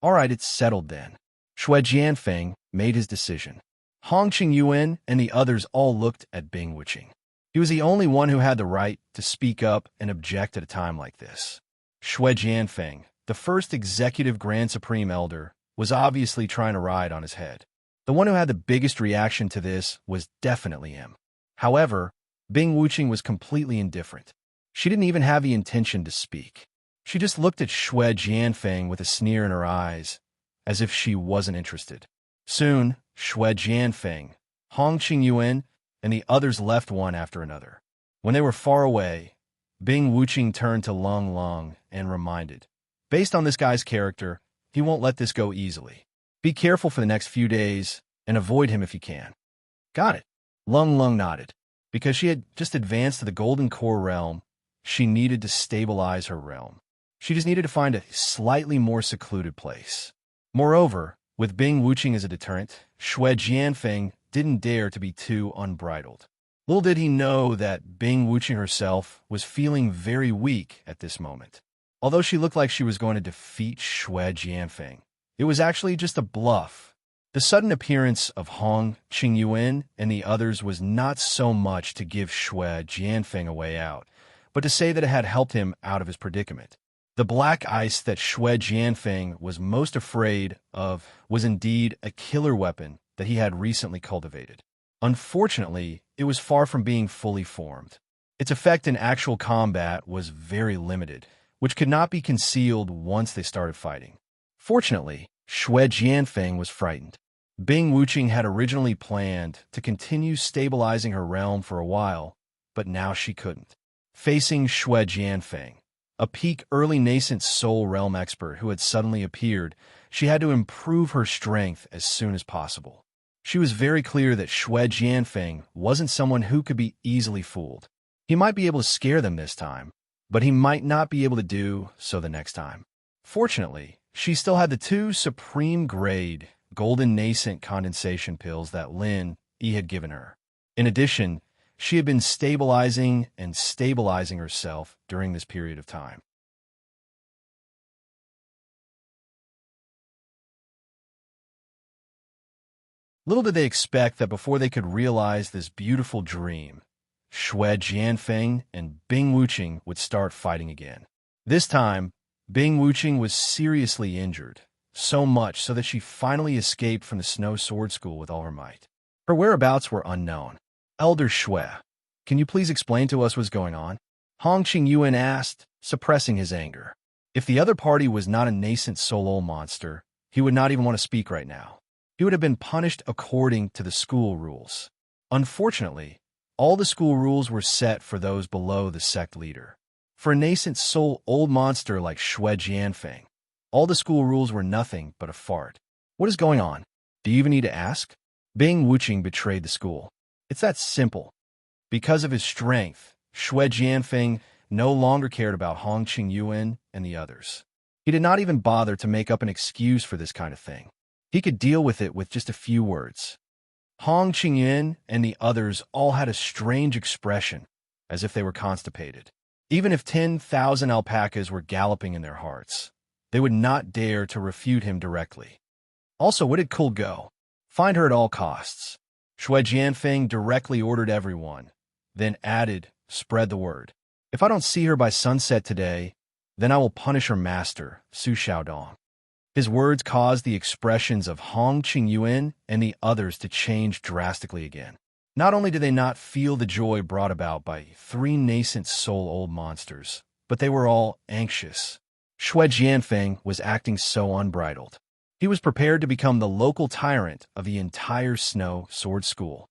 All right, it's settled then. Shui Jianfeng made his decision. Hong Qingyuan and the others all looked at Bing Wuqing. He was the only one who had the right to speak up and object at a time like this. Shui Jianfeng, the first executive Grand Supreme Elder, was obviously trying to ride on his head. The one who had the biggest reaction to this was definitely him. However, Bing Wuqing was completely indifferent. She didn't even have the intention to speak. She just looked at Shui Jianfeng with a sneer in her eyes, as if she wasn't interested. Soon, Xue Jianfeng, Hong Qingyuan, and the others left one after another. When they were far away, Bing Wuqing turned to Lung Lung and reminded, "Based on this guy's character, he won't let this go easily. Be careful for the next few days and avoid him if you can." "Got it." Lung Lung nodded. Because she had just advanced to the Golden Core realm, she needed to stabilize her realm. She just needed to find a slightly more secluded place. Moreover, with Bing Wuqing as a deterrent, Xue Jianfeng didn't dare to be too unbridled. Little did he know that Bing Wuqing herself was feeling very weak at this moment. Although she looked like she was going to defeat Xue Jianfeng, it was actually just a bluff. The sudden appearance of Hong Qingyuan and the others was not so much to give Xue Jianfeng a way out, but to say that it had helped him out of his predicament. The black ice that Xue Jianfeng was most afraid of was indeed a killer weapon that he had recently cultivated. Unfortunately, it was far from being fully formed. Its effect in actual combat was very limited, which could not be concealed once they started fighting. Fortunately, Xue Jianfeng was frightened. Bing Wuqing had originally planned to continue stabilizing her realm for a while, but now she couldn't. Facing Xue Jianfeng, a peak early nascent soul realm expert who had suddenly appeared, she had to improve her strength as soon as possible. She was very clear that Xue Jianfeng wasn't someone who could be easily fooled. He might be able to scare them this time, but he might not be able to do so the next time. Fortunately, she still had the 2 supreme-grade golden nascent condensation pills that Lin Yi had given her. In addition, she had been stabilizing herself during this period of time. Little did they expect that before they could realize this beautiful dream, Xue Jianfeng and Bing Wuqing would start fighting again. This time, Bing Wuqing was seriously injured, so much so that she finally escaped from the Snow Sword School with all her might. Her whereabouts were unknown. "Elder Xue, can you please explain to us what's going on?" Hong Qingyuan asked, suppressing his anger. If the other party was not a nascent soul monster, he would not even want to speak right now. He would have been punished according to the school rules. Unfortunately, all the school rules were set for those below the sect leader. For a nascent soul monster like Xue Jianfeng, all the school rules were nothing but a fart. What is going on? Do you even need to ask? Bing Wuqing betrayed the school. It's that simple. Because of his strength, Xue Jianfeng no longer cared about Hong Qingyuan and the others. He did not even bother to make up an excuse for this kind of thing. He could deal with it with just a few words. Hong Qingyuan and the others all had a strange expression, as if they were constipated. Even if 10,000 alpacas were galloping in their hearts, they would not dare to refute him directly. Also, where did Kul go? Find her at all costs. Xue Jianfeng directly ordered everyone, then added, "Spread the word. If I don't see her by sunset today, then I will punish her master, Su Xiaodong." His words caused the expressions of Hong Qingyuan and the others to change drastically again. Not only did they not feel the joy brought about by 3 nascent soul monsters, but they were all anxious. Xue Jianfeng was acting so unbridled. He was prepared to become the local tyrant of the entire Snow Sword School.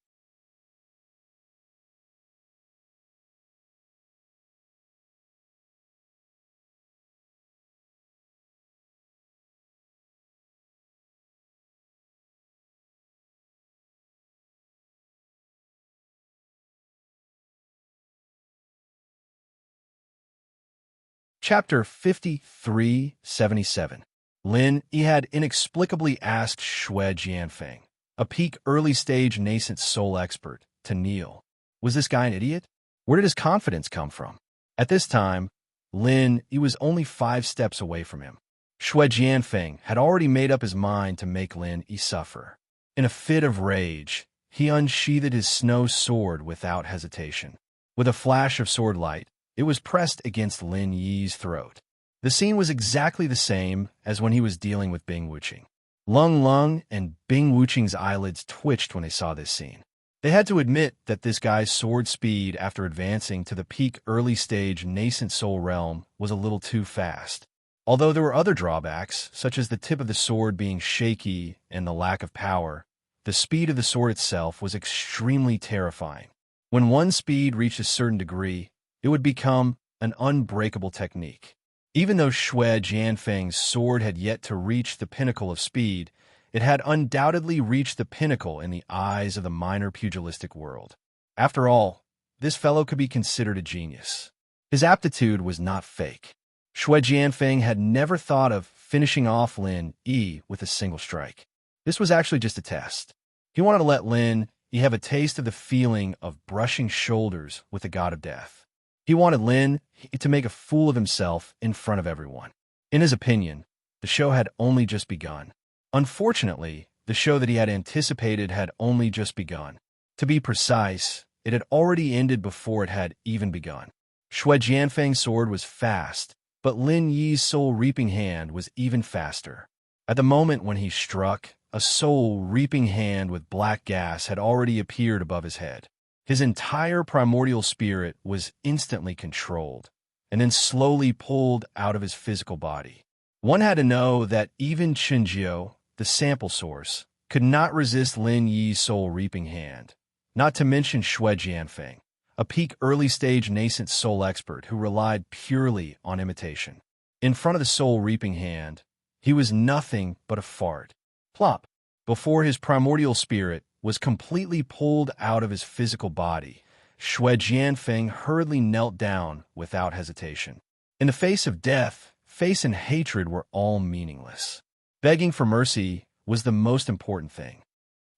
Chapter 5377. Lin Yi had inexplicably asked Xue Jianfeng, a peak early-stage nascent soul expert, to kneel. Was this guy an idiot? Where did his confidence come from? At this time, Lin Yi was only 5 steps away from him. Xue Jianfeng had already made up his mind to make Lin Yi suffer. In a fit of rage, he unsheathed his snow sword without hesitation. With a flash of sword light, it was pressed against Lin Yi's throat. The scene was exactly the same as when he was dealing with Bing Wuqing. Lung Lung and Bing Wuqing's eyelids twitched when they saw this scene. They had to admit that this guy's sword speed after advancing to the peak early-stage nascent soul realm was a little too fast. Although there were other drawbacks, such as the tip of the sword being shaky and the lack of power, the speed of the sword itself was extremely terrifying. When one's speed reached a certain degree, it would become an unbreakable technique. Even though Xue Jianfeng's sword had yet to reach the pinnacle of speed, it had undoubtedly reached the pinnacle in the eyes of the minor pugilistic world. After all, this fellow could be considered a genius. His aptitude was not fake. Xue Jianfeng had never thought of finishing off Lin Yi with a single strike. This was actually just a test. He wanted to let Lin Yi have a taste of the feeling of brushing shoulders with the god of death. He wanted Lin Yi to make a fool of himself in front of everyone. In his opinion, the show had only just begun. Unfortunately, the show that he had anticipated had only just begun. To be precise, it had already ended before it had even begun. Xue Jianfeng's sword was fast, but Lin Yi's soul-reaping hand was even faster. At the moment when he struck, a soul-reaping hand with black gas had already appeared above his head. His entire primordial spirit was instantly controlled, and then slowly pulled out of his physical body. One had to know that even Qinjiu, the sample source, could not resist Lin Yi's soul-reaping hand, not to mention Xue Jianfeng, a peak early-stage nascent soul expert who relied purely on imitation. In front of the soul-reaping hand, he was nothing but a fart. Plop! Before his primordial spirit was completely pulled out of his physical body, Xue Jianfeng hurriedly knelt down without hesitation. In the face of death, faith and hatred were all meaningless. Begging for mercy was the most important thing.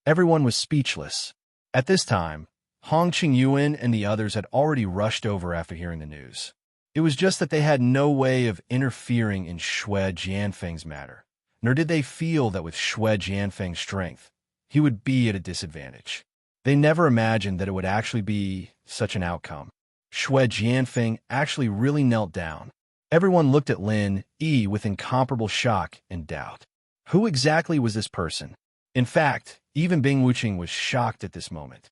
Everyone was speechless. At this time, Hong Qingyuan and the others had already rushed over after hearing the news. It was just that they had no way of interfering in Xue Jianfeng's matter, nor did they feel that with Xue Jianfeng's strength, he would be at a disadvantage. They never imagined that it would actually be such an outcome. Xue Jianfeng actually really knelt down. Everyone looked at Lin Yi with incomparable shock and doubt. Who exactly was this person? In fact, even Bing Wuqing was shocked at this moment.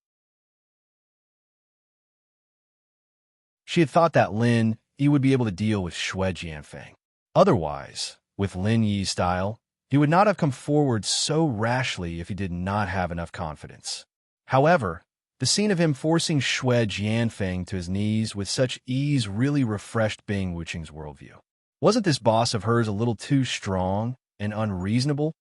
She had thought that Lin Yi would be able to deal with Xue Jianfeng. Otherwise, with Lin Yi's style, he would not have come forward so rashly if he did not have enough confidence. However, the scene of him forcing Xue Jianfeng to his knees with such ease really refreshed Bing Wuqing's worldview. Wasn't this boss of hers a little too strong and unreasonable?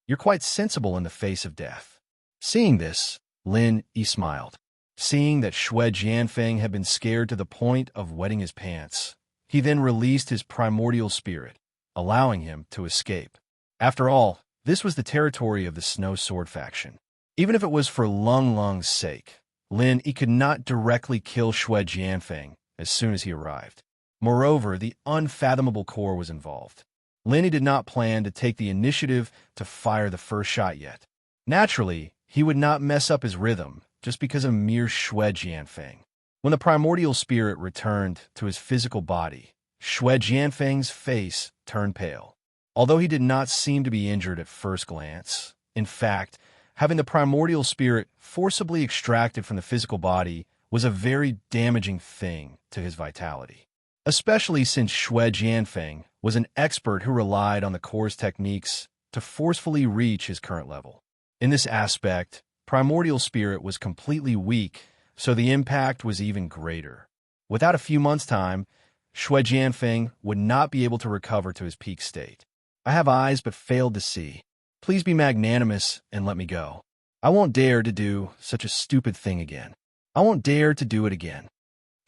You're quite sensible in the face of death. Seeing this, Lin Yi smiled. Seeing that Xue Jianfeng had been scared to the point of wetting his pants, he then released his primordial spirit, allowing him to escape. After all, this was the territory of the Snow Sword faction. Even if it was for Lung Lung's sake, Lin Yi could not directly kill Xue Jianfeng as soon as he arrived. Moreover, the unfathomable core was involved. Lin Yi did not plan to take the initiative to fire the first shot yet. Naturally, he would not mess up his rhythm just because of mere Xue Jianfeng. When the primordial spirit returned to his physical body, Xue Jianfeng's face turned pale. Although he did not seem to be injured at first glance, in fact, having the primordial spirit forcibly extracted from the physical body was a very damaging thing to his vitality. Especially since Xue Jianfeng was an expert who relied on the core's techniques to forcefully reach his current level. In this aspect, primordial spirit was completely weak, so the impact was even greater. Without a few months' time, Xue Jianfeng would not be able to recover to his peak state. I have eyes but failed to see. Please be magnanimous and let me go. I won't dare to do such a stupid thing again. I won't dare to do it again.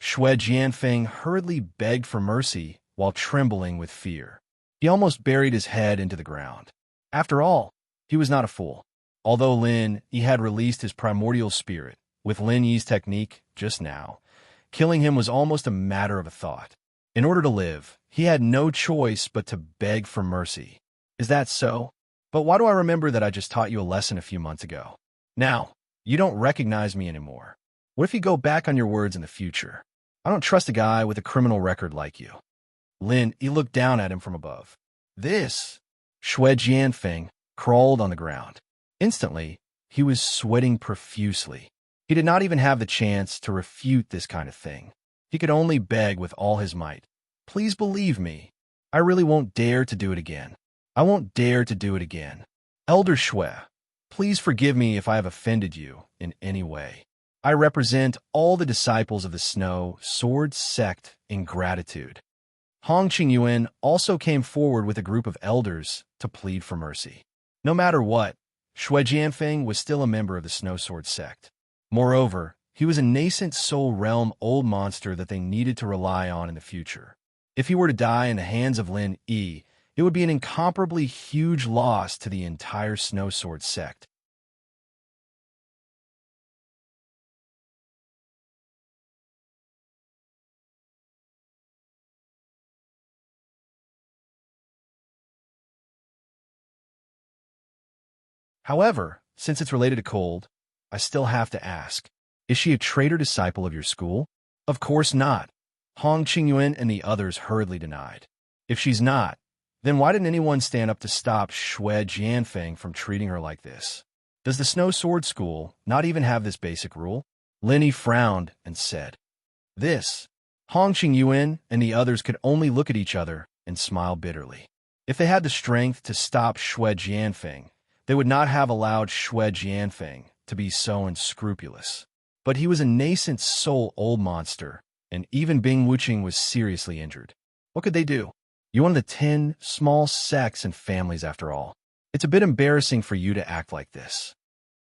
Xue Jianfeng hurriedly begged for mercy while trembling with fear. He almost buried his head into the ground. After all, he was not a fool. Although Lin Yi had released his primordial spirit with Lin Yi's technique just now, killing him was almost a matter of a thought. In order to live, he had no choice but to beg for mercy. Is that so? But why do I remember that I just taught you a lesson a few months ago? Now, you don't recognize me anymore. What if you go back on your words in the future? I don't trust a guy with a criminal record like you. Lin Yi looked down at him from above. This, Xue Jianfeng crawled on the ground. Instantly, he was sweating profusely. He did not even have the chance to refute this kind of thing. He could only beg with all his might. Please believe me. I really won't dare to do it again. I won't dare to do it again. Elder Shue, please forgive me if I have offended you in any way. I represent all the disciples of the Snow Sword Sect in gratitude. Hong Qingyuan also came forward with a group of elders to plead for mercy. No matter what, Shui Jianfeng was still a member of the Snow Sword Sect. Moreover, he was a nascent soul realm old monster that they needed to rely on in the future. If he were to die in the hands of Lin Yi, it would be an incomparably huge loss to the entire Snow Sword Sect. However, since it's related to cold, I still have to ask, is she a traitor disciple of your school? Of course not. Hong Qingyuan and the others hurriedly denied. If she's not, then why didn't anyone stand up to stop Shui Jianfeng from treating her like this? Does the Snow Sword School not even have this basic rule? Lin Yi frowned and said, this. Hong Qingyuan and the others could only look at each other and smile bitterly. If they had the strength to stop Shui Jianfeng, they would not have allowed Shui Jianfeng to be so unscrupulous. But he was a nascent soul old monster, and even Bing Wuqing was seriously injured. What could they do? You're one of the 10 small sects and families after all. It's a bit embarrassing for you to act like this.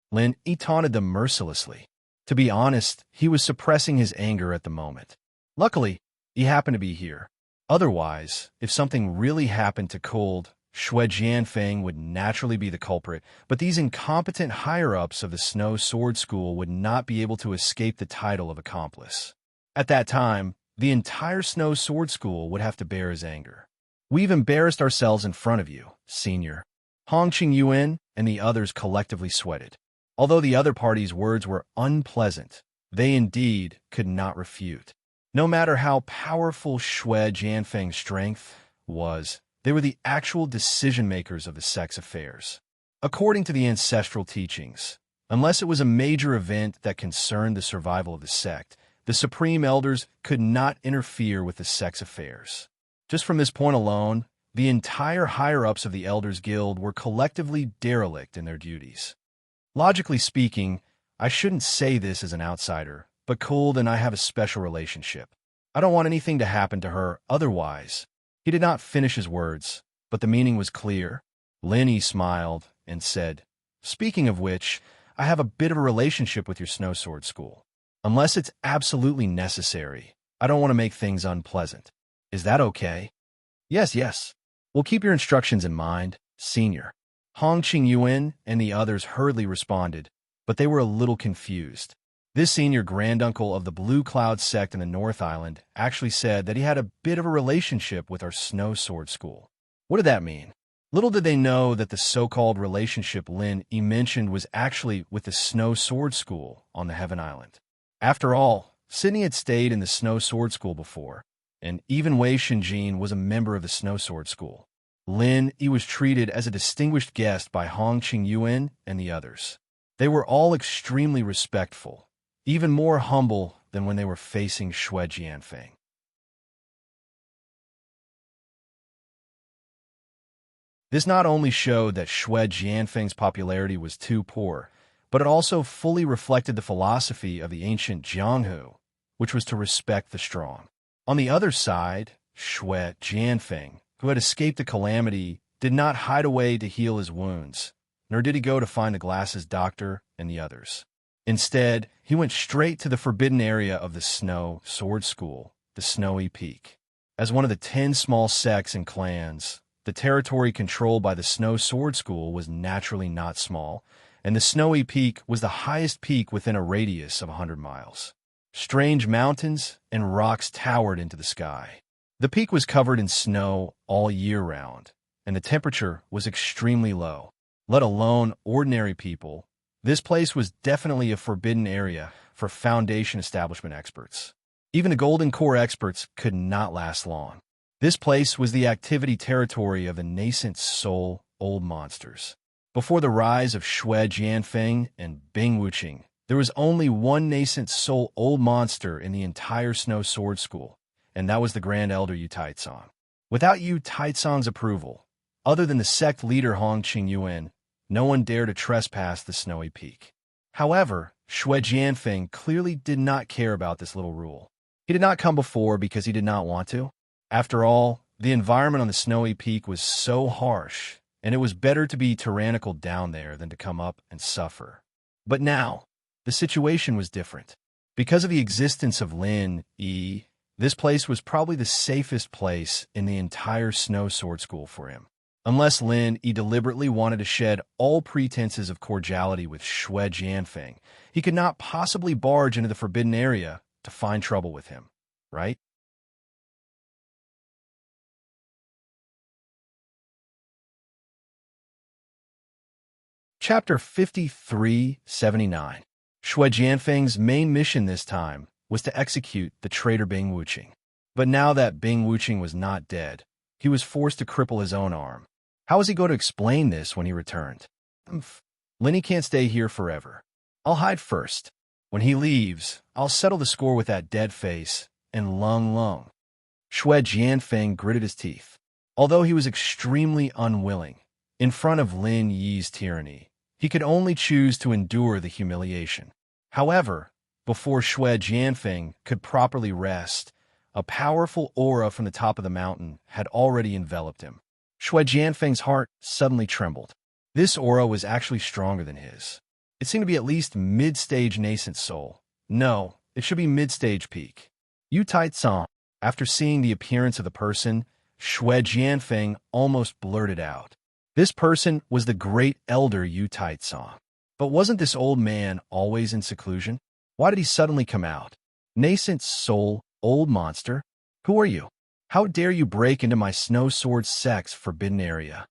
Lin Yi taunted them mercilessly. To be honest, he was suppressing his anger at the moment. Luckily, he happened to be here. Otherwise, if something really happened to Cold, Shui Jianfeng would naturally be the culprit, but these incompetent higher-ups of the Snow Sword School would not be able to escape the title of accomplice. At that time, the entire Snow Sword School would have to bear his anger. We've embarrassed ourselves in front of you, senior. Hong Qingyuan and the others collectively sweated. Although the other party's words were unpleasant, they indeed could not refute. No matter how powerful Shui Jianfeng's strength was, they were the actual decision-makers of the sect's affairs. According to the ancestral teachings, unless it was a major event that concerned the survival of the sect, the Supreme Elders could not interfere with the sect's affairs. Just from this point alone, the entire higher-ups of the Elders Guild were collectively derelict in their duties. Logically speaking, I shouldn't say this as an outsider, but Cold and I have a special relationship. I don't want anything to happen to her otherwise. He did not finish his words, but the meaning was clear. Lin Yi smiled and said, speaking of which, I have a bit of a relationship with your Snow Sword School. Unless it's absolutely necessary, I don't want to make things unpleasant. Is that okay? Yes. We'll keep your instructions in mind, senior. Hong Qingyuan and the others hurriedly responded, but they were a little confused. This senior granduncle of the Blue Cloud sect in the North Island actually said that he had a bit of a relationship with our Snow Sword School. What did that mean? Little did they know that the so-called relationship Lin Yi mentioned was actually with the Snow Sword School on the Heaven Island. After all, Sydney had stayed in the Snow Sword School before, and even Wei Shinjin was a member of the Snow Sword School. Lin Yi was treated as a distinguished guest by Hong Qingyuan and the others. They were all extremely respectful, even more humble than when they were facing Shui Jianfeng. This not only showed that Shui Jianfeng's popularity was too poor, but it also fully reflected the philosophy of the ancient Jianghu, which was to respect the strong. On the other side, Shui Jianfeng, who had escaped the calamity, did not hide away to heal his wounds, nor did he go to find the glasses doctor and the others. Instead, he went straight to the forbidden area of the Snow Sword School, the Snowy Peak. As one of the 10 small sects and clans, the territory controlled by the Snow Sword School was naturally not small, and the Snowy Peak was the highest peak within a radius of 100 miles. Strange mountains and rocks towered into the sky. The peak was covered in snow all year round, and the temperature was extremely low. Let alone ordinary people, this place was definitely a forbidden area for Foundation establishment experts. Even the Golden Core experts could not last long. This place was the activity territory of the nascent soul old monsters. Before the rise of Shui Jianfeng and Bing Wuqing, there was only one nascent soul old monster in the entire Snow Sword School, and that was the Grand Elder Yutaitsong. Without Yu Taizong's approval, other than the sect leader Hong Qingyuan, no one dared to trespass the snowy peak. However, Xue Jianfeng clearly did not care about this little rule. He did not come before because he did not want to. After all, the environment on the snowy peak was so harsh, and it was better to be tyrannical down there than to come up and suffer. But now, the situation was different. Because of the existence of Lin Yi, this place was probably the safest place in the entire Snow Sword School for him. Unless Lin Yi deliberately wanted to shed all pretenses of cordiality with Xue Jianfeng, he could not possibly barge into the forbidden area to find trouble with him, right? Chapter 5379. Xue Jianfeng's main mission this time was to execute the traitor Bing Wuqing. But now that Bing Wuqing was not dead, he was forced to cripple his own arm. How was he going to explain this when he returned? Linny can't stay here forever. I'll hide first. When he leaves, I'll settle the score with that dead face and Lung Lung. Xue Jianfeng gritted his teeth. Although he was extremely unwilling, in front of Lin Yi's tyranny, he could only choose to endure the humiliation. However, before Xue Jianfeng could properly rest, a powerful aura from the top of the mountain had already enveloped him. Xue Jianfeng's heart suddenly trembled. This aura was actually stronger than his. It seemed to be at least mid-stage nascent soul. No, it should be mid-stage peak. Yu Taizong, after seeing the appearance of the person, Xue Jianfeng almost blurted out. This person was the great elder Yu Taizong. But wasn't this old man always in seclusion? Why did he suddenly come out? Nascent soul, old monster? Who are you? How dare you break into my Snow Sword sect's forbidden area?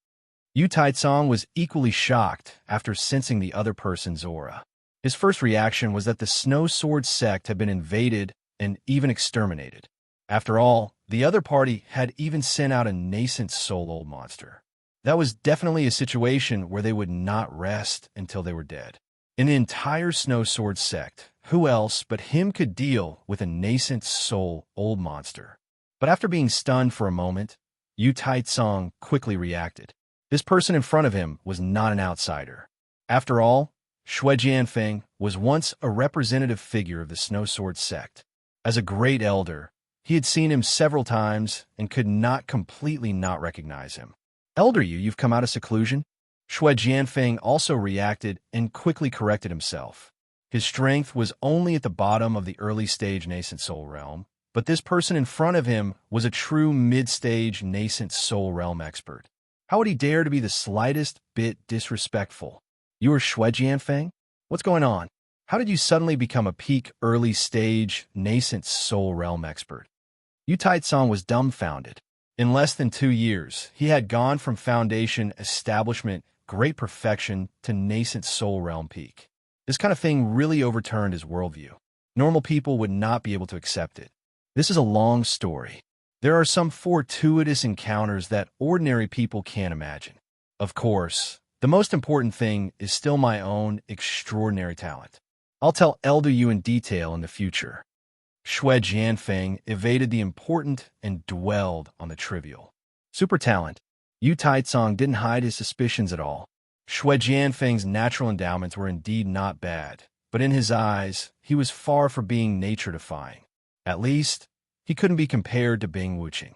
Yu Taizong was equally shocked after sensing the other person's aura. His first reaction was that the Snow Sword sect had been invaded and even exterminated. After all, the other party had even sent out a nascent soul old monster. That was definitely a situation where they would not rest until they were dead. In the entire Snow Sword sect, who else but him could deal with a nascent soul old monster? But after being stunned for a moment, Yu Taizong quickly reacted. This person in front of him was not an outsider. After all, Xue Jianfeng was once a representative figure of the Snow Sword sect. As a great elder, he had seen him several times and could not completely not recognize him. Elder Yu, you've come out of seclusion? Xue Jianfeng also reacted and quickly corrected himself. His strength was only at the bottom of the early-stage nascent soul realm, but this person in front of him was a true mid-stage nascent soul realm expert. How would he dare to be the slightest bit disrespectful? You are Xue Jianfeng? What's going on? How did you suddenly become a peak early-stage nascent soul realm expert? Yu Taizong was dumbfounded. In less than 2 years, he had gone from foundation, establishment, great perfection to nascent soul realm peak. This kind of thing really overturned his worldview. Normal people would not be able to accept it. This is a long story. There are some fortuitous encounters that ordinary people can't imagine. Of course, the most important thing is still my own extraordinary talent. I'll tell Elder Yu in detail in the future. Xue Jianfeng evaded the important and dwelled on the trivial. Super talent. Yu Taizong didn't hide his suspicions at all. Xue Jianfeng's natural endowments were indeed not bad, but in his eyes, he was far from being nature-defying. At least, he couldn't be compared to Bing Wuqing.